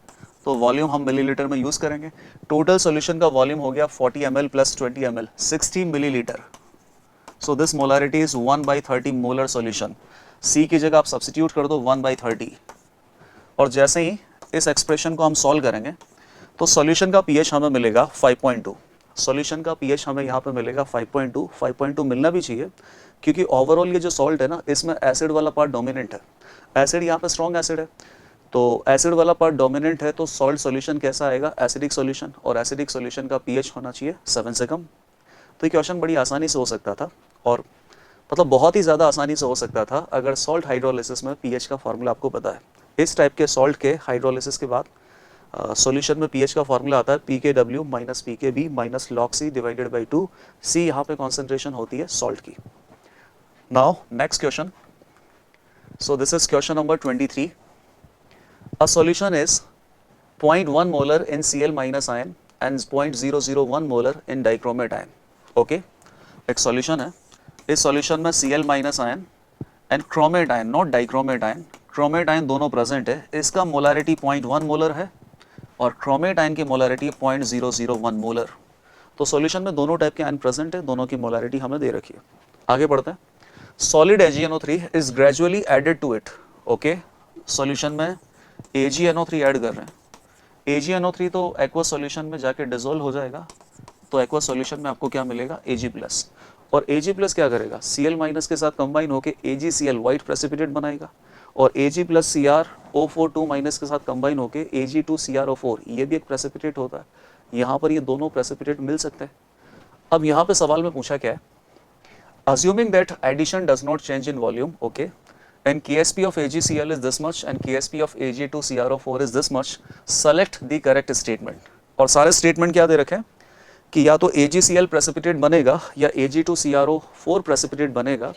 तो वॉल्यूम हम मिलीलीटर में यूज करेंगे। टोटल सॉल्यूशन का वॉल्यूम हो गया 40 ml plus 20 ml 60 millilitre. So this molarity is 1/30 molar solution. C की जगह आप सब्स्टिट्यूट कर दो 1/30, और जैसे ही इस एक्सप्रेशन को हम सॉल्व करेंगे तो सॉल्यूशन का पीएच हमें मिलेगा 5.2। सॉल्यूशन का पीएच हमें यहाँ पे मिलेगा 5.2। 5.2 मिलना भी चाहिए क्योंकि ओवरऑल ये जो सॉल्ट है ना, इसमें एसिड वाला पार्ट डोमिनेंट है। एसिड यहाँ पे स्ट्रॉन्ग एसिड है, तो एसिड वाला पार्ट डोमिनेंट है, तो सॉल्ट सॉल्यूशन कैसा आएगा, एसिडिक सॉल्यूशन, और एसिडिक सॉल्यूशन का पीएच होना चाहिए 7 से कम। तो ये क्वेश्चन बड़ी आसानी से हो सकता था, और मतलब बहुत ही ज़्यादा आसानी से हो सकता था अगर सॉल्ट हाइड्रोलिसिस में पीएच का फार्मूला आपको पता है। इस टाइप के सॉल्ट के हाइड्रोलिसिस के बाद सॉल्यूशन में पीएच का फार्मूला आता है PKW minus PKB minus log C divided by 2। C यहाँ पे कॉन्सेंट्रेशन होती है सॉल्ट की। Now next question, so this is question number 23। A solution is 0.1 molar in Cl minus ion and 0.001 molar in dichromate ion. Okay, एक solution है, इस solution में Cl minus ion and chromate ion, not dichromate ion, chromate ion दोनों present है। इसका molarity 0.1 molar है और chromate ion की molarity 0.001 molar। तो solution में दोनों टाइप के ion present है, दोनों की molarity हमें दे रखी है। आगे बढ़ते हैं। Solid AgNO3 is gradually added to it. Okay, solution में AgNO3 ऐड कर रहे हैं। AgNO3 तो एक्वस सॉल्यूशन में जाके डिसॉल्व हो जाएगा, तो एक्वस सॉल्यूशन में आपको क्या मिलेगा, Ag+। और Ag+ क्या करेगा, Cl- के साथ कंबाइन होकर AgCl व्हाइट प्रेसिपिटेट बनाएगा, और Ag+ CrO4 2- के साथ कंबाइन होकर Ag2CrO4 ये भी एक प्रेसिपिटेट होता है। यहाँ पर ये दोनों प्रेसिपिटेट मिल सकते हैं। अब यहाँ पे सवाल में पूछा क्या है, assuming that addition does not change in volume, okay, and Ksp of AgCl is this much and Ksp of Ag2CrO4 is this much, select the correct statement। और सारे स्टेटमेंट क्या दे रखे हैं कि या तो AgCl प्रेसिपिटेट बनेगा या Ag2CrO4 प्रेसिपिटेट बनेगा,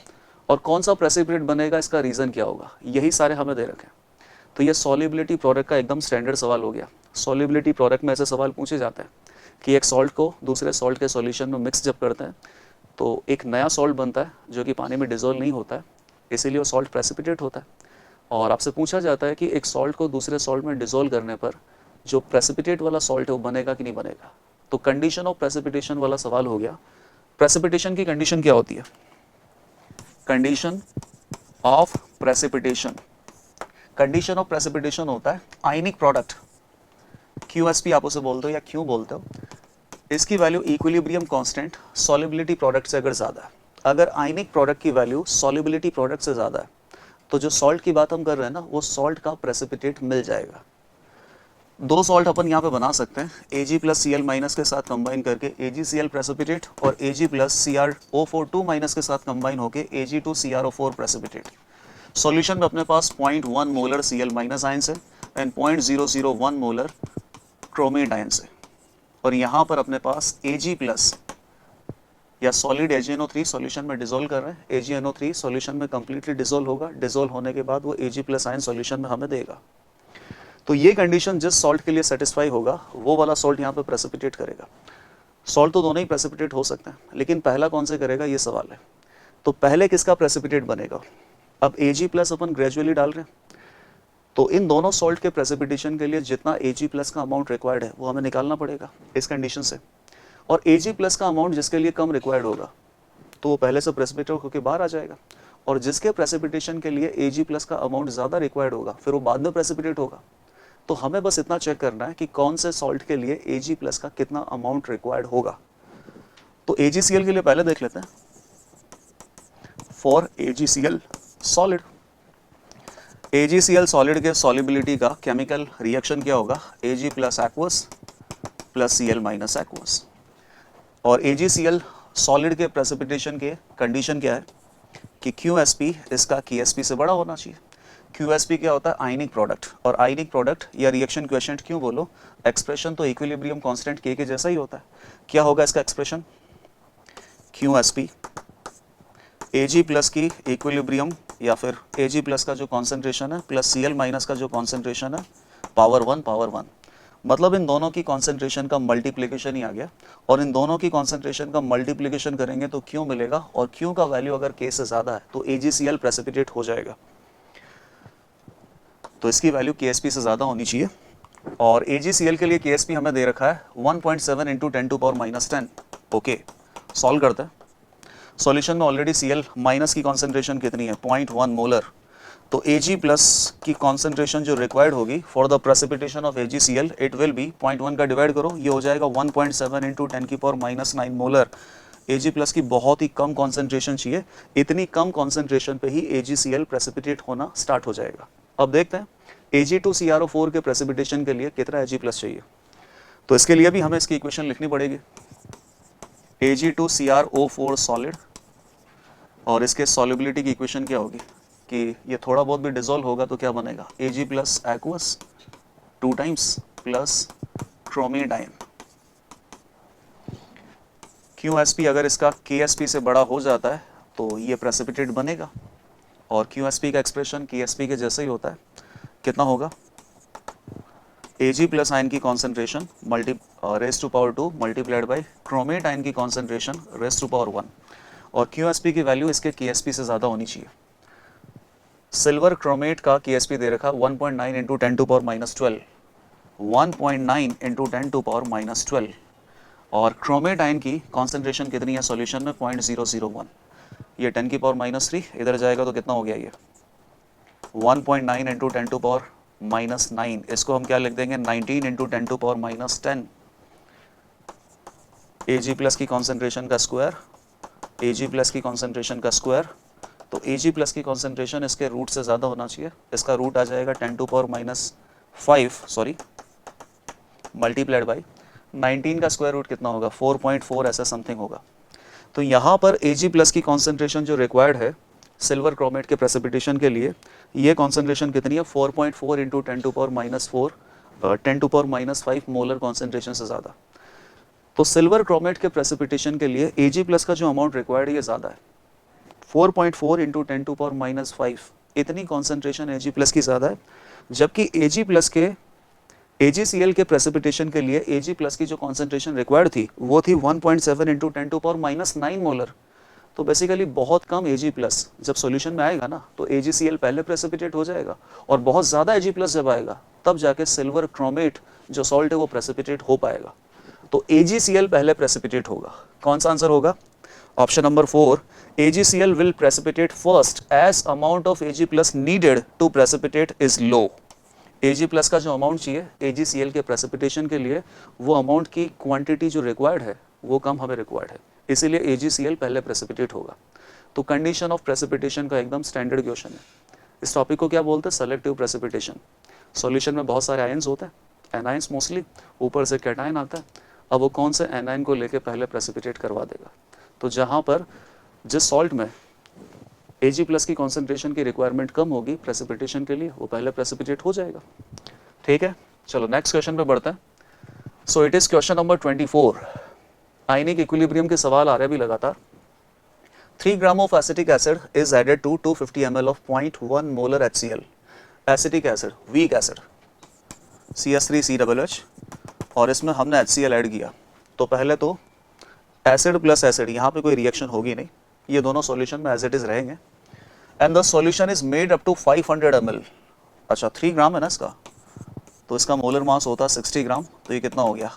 और कौन सा प्रेसिपिटेट बनेगा इसका रीज़न क्या होगा, यही सारे हमें दे रखे हैं। तो ये सॉल्युबिलिटी प्रोडक्ट का एकदम स्टैंडर्ड सवाल हो गया। सॉल्युबिलिटी प्रोडक्ट में ऐसे सवाल पूछे जाते हैं कि एक सॉल्ट को दूसरे सॉल्ट के सॉल्यूशन में मिक्स जब करते हैं तो एक नया सॉल्ट बनता है जो कि पानी में डिसॉल्व नहीं होता है, इसीलिए वो सॉल्ट प्रेसिपिटेट होता है। और आपसे पूछा जाता है कि एक सॉल्ट को दूसरे सॉल्ट में डिसॉल्व करने पर जो प्रेसिपिटेट वाला सॉल्ट है वो बनेगा कि नहीं बनेगा। तो कंडीशन ऑफ प्रेसिपिटेशन वाला सवाल हो गया। प्रेसिपिटेशन की कंडीशन क्या होती है, condition of precipitation, condition of precipitation होता है आयनिक प्रोडक्ट, QSP आप उसे बोलते हो या क्यों बोलते हो, इसकी value equilibrium constant solubility product से अगर ज़्यादा है। अगर आयनिक प्रोडक्ट की वैल्यू सॉल्युबिलिटी प्रोडक्ट से ज़्यादा है तो जो सॉल्ट की बात हम कर रहे हैं ना, वो सॉल्ट का प्रेसिपिटेट मिल जाएगा। दो सॉल्ट अपन यहाँ पे बना सकते हैं, Ag+Cl- के साथ कंबाइन करके AgCl प्रेसिपिटेट, और Ag+CrO4 2- के साथ कंबाइन होके Ag2CrO4 प्रेसिपिटेट। सॉल्यूशन में अपने पास 0.1 मोलर Cl- आयन से एंड 0.001 मोलर क्रोमेट आयन से, और यहाँ पर अपने पास Ag+ या सॉलिड AgNO3 सॉल्यूशन में डिसॉल्व कर रहे हैं। AgNO3 सॉल्यूशन में कंप्लीटली डिसॉल्व होगा, डिसॉल्व होने के बाद वो Ag+ आयन सॉल्यूशन में हमें देगा। तो ये कंडीशन जिस सॉल्ट के लिए सेटिस्फाई होगा वो वाला सॉल्ट यहाँ पे प्रेसिपिटेट करेगा। सॉल्ट तो दोनों ही प्रेसिपिटेट हो सकते हैं, लेकिन पहला कौन से करेगा ये सवाल है। तो पहले किसका प्रेसिपिटेट बनेगा, अब Ag+ अपन ग्रेजुअली डाल रहे हैं, तो इन दोनों सॉल्ट के प्रेसिपिटेशन के लिए जितना Ag+ का अमाउंट रिक्वायर्ड है वो हमें निकालना पड़ेगा इस कंडीशन से। और Ag+ का अमाउंट जिसके लिए कम रिक्वायर्ड होगा तो वो पहले से प्रेसिपिटेट होकर बाहर आ जाएगा, और जिसके प्रेसिपिटेशन के लिए Ag+ का अमाउंट ज़्यादा रिक्वायर्ड होगा फिर वो बाद में प्रेसिपिटेट होगा। तो हमें बस इतना चेक करना है कि कौन से सॉल्ट के लिए Ag+ का कितना अमाउंट रिक्वायर्ड होगा। तो AgCl के लिए पहले देख लेते हैं। For AgCl solid, AgCl solid के सॉल्युबिलिटी का केमिकल रिएक्शन क्या होगा, Ag+ aqueous plus Cl- aqueous. और AgCl सॉलिड के प्रेसिपिटेशन के कंडीशन क्या है कि QSP इसका KSP से बड़ा होना चाहिए। QSP क्या होता है, आयनिक प्रोडक्ट, और आयनिक प्रोडक्ट या रिएक्शन क्वेश्चन क्यों बोलो, एक्सप्रेशन तो इक्विलिब्रियम कांस्टेंट K के जैसा ही होता है। क्या होगा इसका एक्सप्रेशन, QSP Ag+ की इक्विलिब्रियम या फिर Ag प्लस का जो कॉन्सेंट्रेशन है प्लस Cl माइनस का जो कॉन्सेंट्रेशन है पावर 1, मतलब इन दोनों की कॉन्सेंट्रेशन का मल्टीप्लिकेशन ही आ गया, और इन दोनों की कॉन्सेंट्रेशन का मल्टीप्लिकेशन करेंगे तो Q मिलेगा, और Q का वैल्यू अगर K से ज़्यादा है तो AgCl प्रेसिपिटेट हो जाएगा। तो इसकी वैल्यू KSP से ज़्यादा होनी चाहिए, और AgCl के लिए KSP हमें दे रखा है 1.7 इंटू 10⁻⁻10। ओके, सॉल्व करते हैं। सॉल्यूशन में ऑलरेडी Cl माइनस की कॉन्सेंट्रेशन कितनी है 0.1 मोलर, तो Ag प्लस की कॉन्सेंट्रेशन जो रिक्वायर्ड होगी for the precipitation of AgCl it will B 0.1 का डिवाइड करो, ये हो जाएगा 1.7 इंटू 10⁻⁹ मोलर। Ag प्लस की बहुत ही कम कॉन्सेंट्रेशन चाहिए, इतनी कम कॉन्सेंट्रेशन पे ही AgCl प्रेसिपिटेट होना स्टार्ट हो जाएगा। अब देखते हैं Ag2CrO4 के प्रेसिपिटेशन के लिए कितना Ag प्लस चाहिए, तो इसके लिए भी हमें इसकी इक्वेशन लिखनी पड़ेगी। Ag2CrO4 सॉलिड, और इसके सॉल्युबिलिटी की इक्वेशन क्या होगी कि ये थोड़ा बहुत भी डिसॉल्व होगा तो क्या बनेगा Ag plus aqueous 2 times plus क्रोमेडाइन। QSP अगर इसका KSP से बड़ा हो जाता है तो ये प्रेसिपिटेट बनेगा, और QSP का एक्सप्रेशन KSP के जैसे ही होता है, कितना होगा Ag प्लस आयन की concentration raise to power 2 multiplied by chromate ion की कॉन्सेंट्रेशन रेस टू पावर 1, और QSP की वैल्यू इसके KSP से ज़्यादा होनी चाहिए। सिल्वर क्रोमेट का KSP दे रखा 1.9 इंटू 10⁻12, 1.9 इंटू 10⁻12, और क्रोमेट आयन की कॉन्सेंट्रेशन कितनी है सॉल्यूशन में 0.001, ये 10⁻³ इधर जाएगा तो कितना हो गया ये 1.9 इंटू 10⁻⁹, इसको हम क्या लिख देंगे 19 इंटू 10⁻10। Ag प्लस की कॉन्सेंट्रेशन का स्क्वायर, Ag प्लस की कॉन्सेंट्रेशन का स्क्वायर, तो Ag प्लस की कॉन्सेंट्रेशन इसके रूट से ज़्यादा होना चाहिए, इसका रूट आ जाएगा 10⁻5 मल्टीप्लाइड बाई 19 का स्क्वायर रूट कितना होगा 4.4 ऐसा समथिंग होगा। तो यहाँ पर Ag प्लस की कॉन्सेंट्रेशन जो रिक्वायर्ड है सिल्वर क्रोमेट के प्रेसिपिटेशन के लिए, ये कॉन्सेंट्रेशन कितनी है 4.4 इंटू 10⁻5 मोलर कॉन्सेंट्रेशन से ज़्यादा। तो सिल्वर क्रोमेट के प्रेसिपिटेशन के लिए Ag प्लस का जो अमाउंट रिक्वायर्ड है ये ज़्यादा है, 4.4 इंटू 10⁻5, इतनी कॉन्सेंट्रेशन Ag प्लस की ज़्यादा है, जबकि Ag प्लस के AgCl के प्रेसिपिटेशन के लिए Ag प्लस की जो कॉन्सेंट्रेशन रिक्वायर्ड थी वो थी 1.7 इंटू 10⁻9 मोलर। तो बेसिकली बहुत कम Ag प्लस जब सॉल्यूशन में आएगा ना तो AgCl पहले प्रेसिपिटेट हो जाएगा, और बहुत ज़्यादा Ag प्लस जब आएगा तब जाके सिल्वर क्रोमेट जो सॉल्ट है वो प्रेसिपिटेट हो पाएगा। तो AgCl पहले प्रेसिपिटेट होगा। कौन सा आंसर होगा option number 4, AgCl will precipitate first as amount of Ag plus needed to precipitate is low। Ag plus का जो अमाउंट चाहिए AgCl के प्रेसिपिटेशन के लिए वो अमाउंट की क्वांटिटी जो रिक्वायर्ड है वो कम हमें रिक्वायर्ड है, इसीलिए AgCl पहले प्रेसिपिटेट होगा। तो कंडीशन ऑफ प्रेसिपिटेशन का एकदम स्टैंडर्ड क्वेश्चन है। इस टॉपिक को क्या बोलते हैं सेलेक्टिव प्रेसिपिटेशन। सॉल्यूशन में बहुत सारे आयंस होते हैं, एनाइंस मोस्टली, ऊपर से कैटायन आता है, अब वो कौन से एनाइन को लेके पहले प्रेसिपिटेट करवा देगा। तो जहाँ पर जिस सॉल्ट में Ag प्लस की कॉन्सेंट्रेशन की रिक्वायरमेंट कम होगी प्रेसिपिटेशन के लिए वो पहले प्रेसिपिटेट हो जाएगा। ठीक है, चलो नेक्स्ट क्वेश्चन पे बढ़ते हैं। So it is question number 24। Ionic equilibrium के सवाल आ रहे हैं भी लगातार। 3 gram of acetic acid is added to 250 ml of 0.1 molar HCl। Acetic acid weak acid CH3COOH, और इसमें हमने HCl ऐड किया, तो पहले तो एसिड प्लस एसिड यहाँ पे कोई रिएक्शन होगी नहीं, ये दोनों सॉल्यूशन में एज इट इज रहेंगे, and the solution is made up to 500 ml। अच्छा 3 ग्राम है ना इसका, तो इसका मोलर मास होता है 60 ग्राम, तो ये कितना हो गया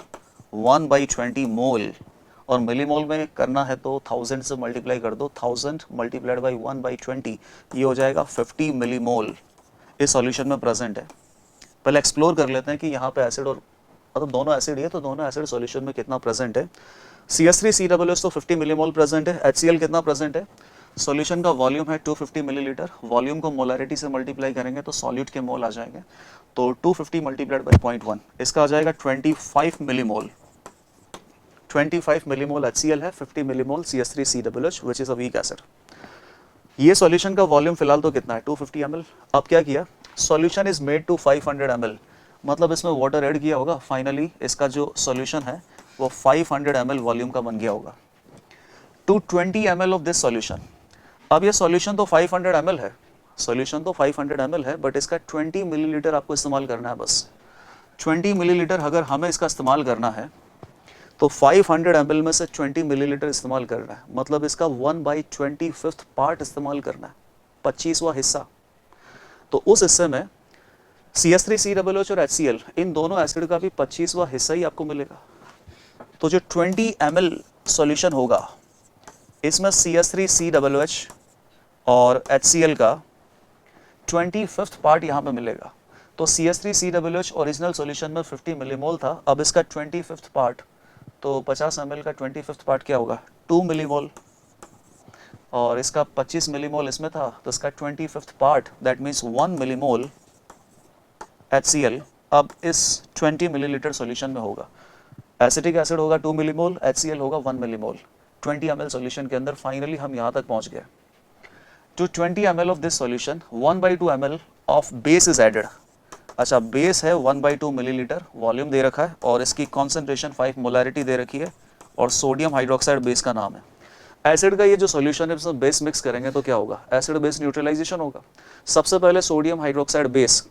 1/20 मोल, और मिलीमोल में करना है तो 1000 से मल्टीप्लाई कर दो, 1000 मल्टीप्लाइड बाई 1/20, ये हो जाएगा 50 मिलीमोल इस सॉल्यूशन में प्रेजेंट है। पहले एक्सप्लोर कर लेते हैं कि यहाँ पे एसिड और मतलब दोनों एसिड है तो दोनों एसिड सॉल्यूशन में कितना प्रेजेंट है। CH3COOH तो 50 मिलीमोल प्रेजेंट है, HCl कितना प्रेजेंट है, सॉल्यूशन का वॉल्यूम है 250 मिलीलीटर, वॉल्यूम को मोलारिटी से मल्टीप्लाई करेंगे तो सॉल्यूट के मोल आ जाएंगे, तो 250 मल्टीप्लाइड बाई 0.1 इसका आ जाएगा 25 मिलीमोल। 25 मिलीमोल HCl है, 50 millimole CH3COOH which is a weak acid. ये सॉल्यूशन का वॉल्यूम फिलहाल तो कितना है 250 ml। अब क्या किया, solution is made to 500 ml, मतलब इसमें वाटर ऐड किया होगा, फाइनली इसका जो सॉल्यूशन है वो 500 ml वॉल्यूम का बन गया होगा। To 20 ml of this solution, अब ये सॉल्यूशन तो 500 ml है, सॉल्यूशन तो 500 ml है, बट इसका 20 मिलीलीटर आपको इस्तेमाल करना है बस। 20 मिलीलीटर अगर हमें इसका इस्तेमाल करना है तो 500 ml में से 20 मिलीलीटर इस्तेमाल करना है, मतलब इसका 1/25 पार्ट इस्तेमाल करना है, 25वां हिस्सा। तो उस हिस्से में CH3COOH और HCl इन दोनों एसिड का भी 25वां हिस्सा ही आपको मिलेगा। तो जो 20 ml सॉल्यूशन होगा इसमें CH3COOH और HCl का 25th पार्ट यहाँ पे मिलेगा। तो CH3COOH ओरिजिनल सॉल्यूशन में 50 मिलीमोल था, अब इसका 25th पार्ट, तो 50 ml का 25th पार्ट क्या होगा 2 मिलीमोल, और इसका 25 मिलीमोल इसमें था, तो इसका 25th part that means 1 millimole HCl अब इस 20 मिलीलीटर सॉल्यूशन में होगा। एसिटिक एसिड होगा 2 मिलीमोल, HCl होगा 1 मिलीमोल। 20 ml सॉल्यूशन के अंदर फाइनली हम यहाँ तक पहुँच गए। To 20 ml of this solution 1/2 ml of base is added. अच्छा, बेस है 1/2 मिलीलीटर, वॉल्यूम दे रखा है और इसकी कॉन्सेंट्रेशन 5 मोलैरिटी दे रखी है और सोडियम हाइड्रोक्साइड बेस का नाम है। एसिड का ये जो सॉल्यूशन है इसमें बेस मिक्स करेंगे तो क्या होगा, एसिड बेस न्यूट्रलाइजेशन होगा। सबसे पहले सोडियम हाइड्रोक्साइड बेस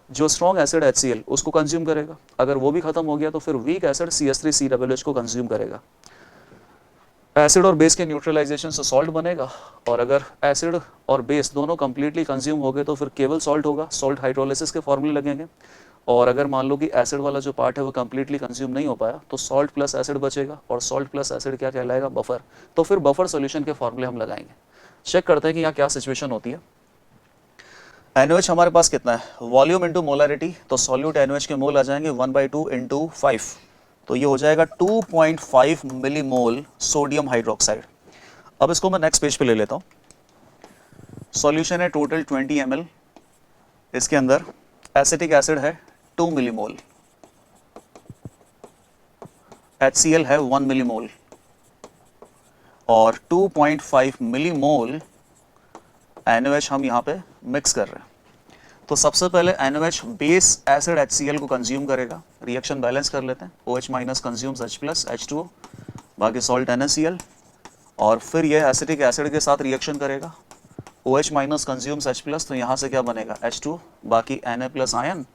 जो स्ट्रॉन्ग एसिड HCl उसको कंज्यूम करेगा, अगर वो भी खत्म हो गया तो फिर वीक एसिड CH3COOH को कंज्यूम करेगा। एसिड और बेस के न्यूट्रलाइजेशन से सॉल्ट बनेगा, और अगर एसिड और बेस दोनों कंप्लीटली कंज्यूम हो गए तो फिर केवल सॉल्ट होगा, सॉल्ट हाइड्रोलिसिस के फॉर्मूले लगेंगे। और अगर मान लो कि एसिड वाला जो पार्ट है वो कंप्लीटली कंज्यूम नहीं हो पाया तो सॉल्ट प्लस एसिड बचेगा, और सॉल्ट प्लस एसिड क्या कहलाएगा, बफर। तो फिर बफर सॉल्यूशन के फॉर्मूले हम लगाएंगे। चेक करते हैं कि यहाँ क्या सिचुएशन होती है। NaOH हमारे पास कितना है, वॉल्यूम इंटू मोलैरिटी, तो सॉल्यूट NaOH के मोल आ जाएंगे 1/2 इंटू 5, तो ये हो जाएगा 2.5 मिलीमोल सोडियम हाइड्रोक्साइड। अब इसको मैं नेक्स्ट पेज पे ले लेता हूँ। सॉल्यूशन है टोटल 20 ml, इसके अंदर एसिटिक एसिड है 2 मिलीमोल, HCl है 1 मिलीमोल और 2.5 मिलीमोल NaOH हम यहाँ पे मिक्स कर रहे हैं। तो सबसे पहले NaOH बेस एसिड HCl को कंज्यूम करेगा, रिएक्शन बैलेंस कर लेते हैं। OH minus consumes H plus H2O, बाकी सॉल्ट NaCl, और फिर ये एसिटिक एसिड के साथ रिएक्शन करेगा। OH minus consumes H plus, तो यहाँ से क्या बनेगा H2, बाकी Na प्लस आयन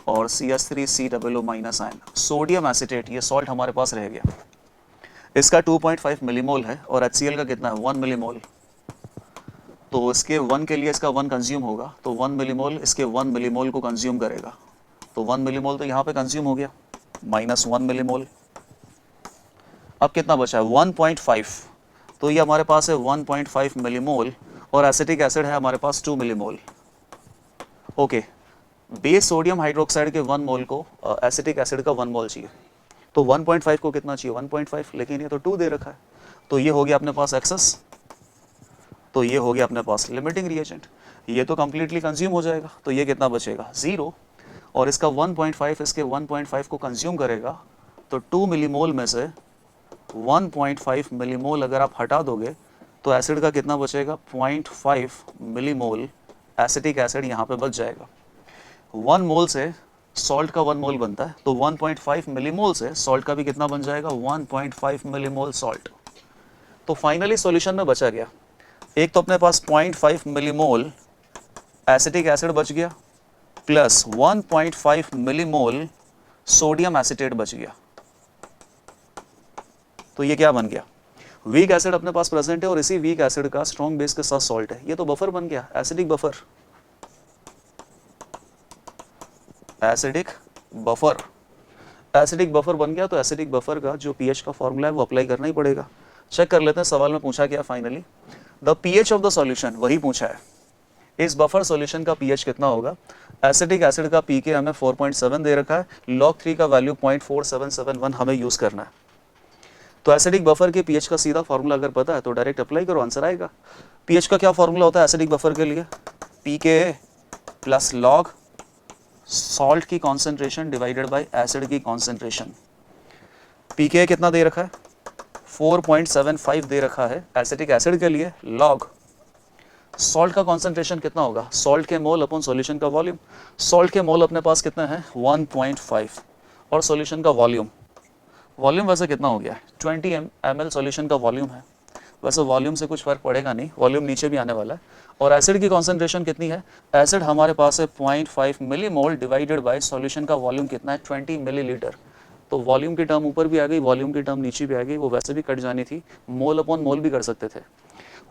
और CH3COO minus ion, sodium acetate, ये सॉल्ट हमारे पास रह गया। इसका 2.5 मिलीमोल है और HCl का कितना है 1 मिलीमोल, तो इसके 1 के लिए इसका 1 कंज्यूम होगा, तो 1 मिलीमोल इसके 1 मिलीमोल को कंज्यूम करेगा, तो 1 मिलीमोल तो यहाँ पे कंज्यूम हो गया, माइनस 1 मिलीमोल। अब कितना बचा है 1.5, तो ये हमारे पास है 1.5 मिलीमोल, और एसिटिक एसिड है हमारे पास 2 millimole. Okay, base sodium hydroxide के 1 मोल को एसिटिक एसिड का 1 मोल चाहिए, तो 1.5 को कितना चाहिए 1.5, लेकिन ये तो 2 दे रखा है, तो ये हो गया अपने पास एक्सेस, तो ये हो गया अपने पास लिमिटिंग रिएजेंट, ये तो कंप्लीटली कंज्यूम हो जाएगा, तो ये कितना बचेगा 0, और इसका 1.5 इसके 1.5 को कंज्यूम करेगा, तो 2 मिलीमोल में से 1.5 मिलीमोल अगर आप हटा दोगे तो एसिड का कितना बचेगा 0.5 मिलीमोल एसिटिक एसिड यहाँ पे बच जाएगा। 1 मोल से सॉल्ट का 1 मोल बनता है, तो 1.5 मिलीमोल से सॉल्ट का भी कितना बन जाएगा 1.5 मिलीमोल सॉल्ट। तो फाइनली सॉल्यूशन में बचा गया, एक तो अपने पास 0.5 मिलीमोल एसिटिक एसिड बच गया, प्लस 1.5 मिलीमोल सोडियम एसिटेट बच गया। तो ये क्या बन गया, वीक एसिड अपने पास प्रेजेंट है और इसी वीक एसिड का स्ट्रॉन्ग बेस के साथ सॉल्ट है, ये तो बफर बन गया, acidic buffer. Acidic buffer, acidic buffer बन गया, तो एसिडिक बफर का जो पीएच का फॉर्मूला है वो अप्लाई करना ही पड़ेगा। चेक कर लेते हैं, सवाल में पूछा गया finally the pH of the solution, वही पूछा है, इस बफर सॉल्यूशन का पीएच कितना होगा। एसिटिक एसिड का पीके हमें 4.7 दे रखा है, log 3 का वैल्यू 0.4771 हमें यूज करना है। तो एसिडिक बफर के पीएच का सीधा फॉर्मूला अगर पता है तो डायरेक्ट अप्लाई करो, आंसर आएगा। पीएच का क्या फॉर्मूला होता है एसिडिक बफर के लिए, पीके प्लस लॉग सॉल्ट की कॉन्सेंट्रेशन डिवाइडेड बाय एसिड की कॉन्सेंट्रेशन। पीके कितना दे रखा है 4.75 दे रखा है एसिटिक एसिड के लिए, लॉग सॉल्ट का कॉन्सेंट्रेशन कितना होगा, सॉल्ट के मोल अपॉन सॉल्यूशन का वॉल्यूम। सॉल्ट के मोल अपने पास कितने हैं 1.5 और सॉल्यूशन का वॉल्यूम, वॉल्यूम वैसे कितना हो गया 20 ml सॉल्यूशन का वॉल्यूम है, वैसे वॉल्यूम से कुछ फर्क पड़ेगा नहीं, वॉल्यूम नीचे भी आने वाला है। और एसिड की कॉन्सेंट्रेशन कितनी है, एसिड हमारे पास है 0.5 मिलीमोल डिवाइडेड बाय सॉल्यूशन का वॉल्यूम कितना है 20 मिलीलीटर। तो वॉल्यूम की टर्म ऊपर भी आ गई, वॉल्यूम की टर्म नीचे भी आ गई, वो वैसे भी कट जानी थी, मोल अपॉन मोल भी कर सकते थे।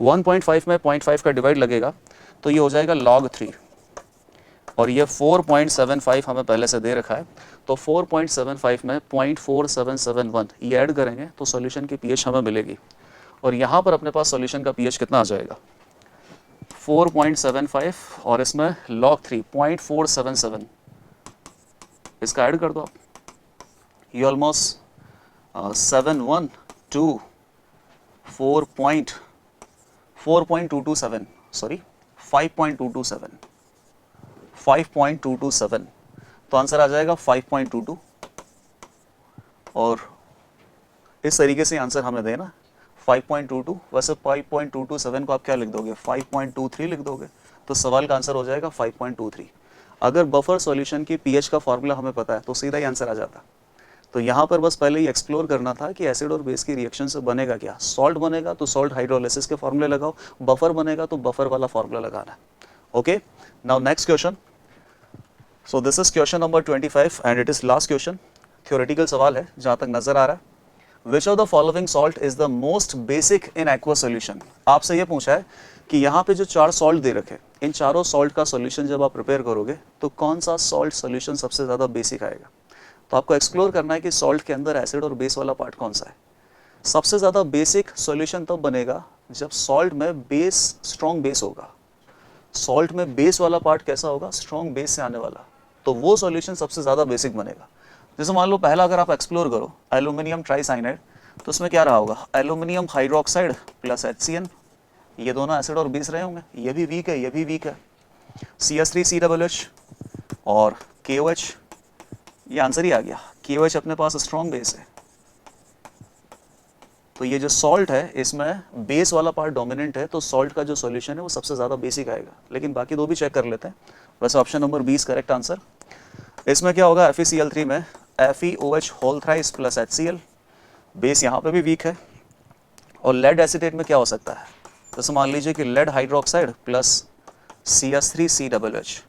1.5 में 0.5 का डिवाइड लगेगा तो ये हो जाएगा log 3, और ये 4.75 हमें पहले से दे रखा है, तो 4.75 में 0.4771 ये ऐड करेंगे तो सॉल्यूशन की पीएच हमें मिलेगी। और यहाँ पर अपने पास सॉल्यूशन का पीएच कितना आ जाएगा 4.75 और इसमें log 3 0.477, इसका ऐड कर दो आप, ये ऑलमोस्ट 712 4.227 सॉरी 5.227 तो आंसर आ जाएगा 5.22। और इस तरीके से आंसर हमें देना 5.22, वैसे 5.227 को आप क्या लिख दोगे 5.23 लिख दोगे, तो सवाल का आंसर हो जाएगा 5.23। अगर बफर सॉल्यूशन की पीएच का फॉर्मूला हमें पता है तो सीधा ही आंसर आ जाता। तो यहाँ पर बस पहले ही एक्सप्लोर करना था कि एसिड और बेस की रिएक्शन से बनेगा क्या, सॉल्ट बनेगा तो सॉल्ट हाइड्रोलिसिस के फॉर्मूले लगाओ, बफर बनेगा तो बफर वाला फॉर्मूला लगाना है। Okay, now next question. So this is question number 25 and it is last question, theoretical सवाल है जहाँ तक नजर आ रहा है। Which of the following salt is the most basic in aqueous solution. आपसे ये पूछा है कि यहाँ पे जो 4 सॉल्ट दे रखे, इन चारों सॉल्ट का सोल्यूशन जब आप प्रिपेयर करोगे तो कौन सा सॉल्ट सोल्यूशन सबसे ज़्यादा बेसिक आएगा। तो आपको एक्सप्लोर करना है कि सॉल्ट के अंदर एसिड और बेस वाला पार्ट कौन सा है। सबसे ज़्यादा बेसिक सॉल्यूशन तब बनेगा जब सॉल्ट में बेस स्ट्रॉन्ग बेस होगा। सॉल्ट में बेस वाला पार्ट कैसा होगा, स्ट्रॉन्ग बेस से आने वाला, तो वो सॉल्यूशन सबसे ज़्यादा बेसिक बनेगा। जैसे मान लो पहला अगर आप एक्सप्लोर करो एल्यूमिनियम ट्राइसाइनाइड, तो उसमें क्या रहा होगा एल्यूमिनियम हाइड्रोक्साइड प्लस HCN, ये दोनों एसिड और बेस रहे होंगे, ये भी वीक है ये भी वीक है। CS3COH और KOH, ये आंसर ही आ गया, KOH अपने पास स्ट्रॉन्ग बेस है। तो ये जो सॉल्ट है इसमें बेस वाला पार्ट डोमिनेंट है, तो सॉल्ट का जो सॉल्यूशन है वो सबसे ज़्यादा बेसिक आएगा। लेकिन बाकी दो भी चेक कर लेते हैं। वैसे ऑप्शन नंबर 20 करेक्ट आंसर। इसमें क्या होगा FeCl3 में FeOH whole thrice plus HCl, base यहाँ पे भी वीक है। और लेड एसिटेट में क्या हो सकता है, जैसे मान लीजिए कि लेड हाइड्रोक्साइड प्लस CS3COH,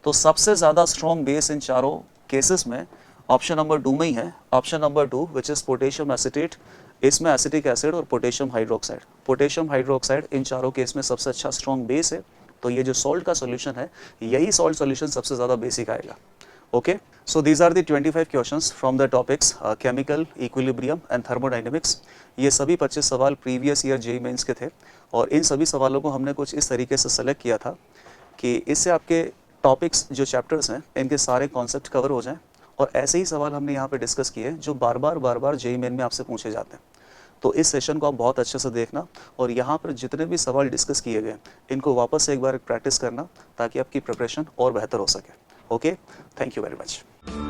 तो सबसे ज़्यादा स्ट्रॉन्ग बेस इन चारों केसेस में ऑप्शन नंबर 2 में ही है। Option number 2 which is potassium acetate, इसमें एसिटिक एसिड और पोटेशियम हाइड्रोक्साइड। पोटेशियम हाइड्रोक्साइड इन चारों केस में सबसे अच्छा स्ट्रॉन्ग बेस है, तो ये जो सॉल्ट का सॉल्यूशन है यही सॉल्ट सॉल्यूशन सबसे ज़्यादा बेसिक आएगा। Okay, so these are the 25 questions from the topics chemical, equilibrium and thermodynamics. ये सभी 25 सवाल प्रीवियस ईयर जेईई मेंस के थे, और इन सभी सवालों को हमने कुछ इस तरीके से सेलेक्ट किया था कि इससे आपके टॉपिक्स जो चैप्टर्स हैं इनके सारे कॉन्सेप्ट कवर हो जाएं। और ऐसे ही सवाल हमने यहाँ पे डिस्कस किए जो बार बार जेईई मेन में आपसे पूछे जाते हैं। तो इस सेशन को आप बहुत अच्छे से देखना, और यहाँ पर जितने भी सवाल डिस्कस किए गए इनको वापस से एक बार प्रैक्टिस करना, ताकि आपकी प्रिपरेशन और बेहतर हो सके। Okay, thank you very much.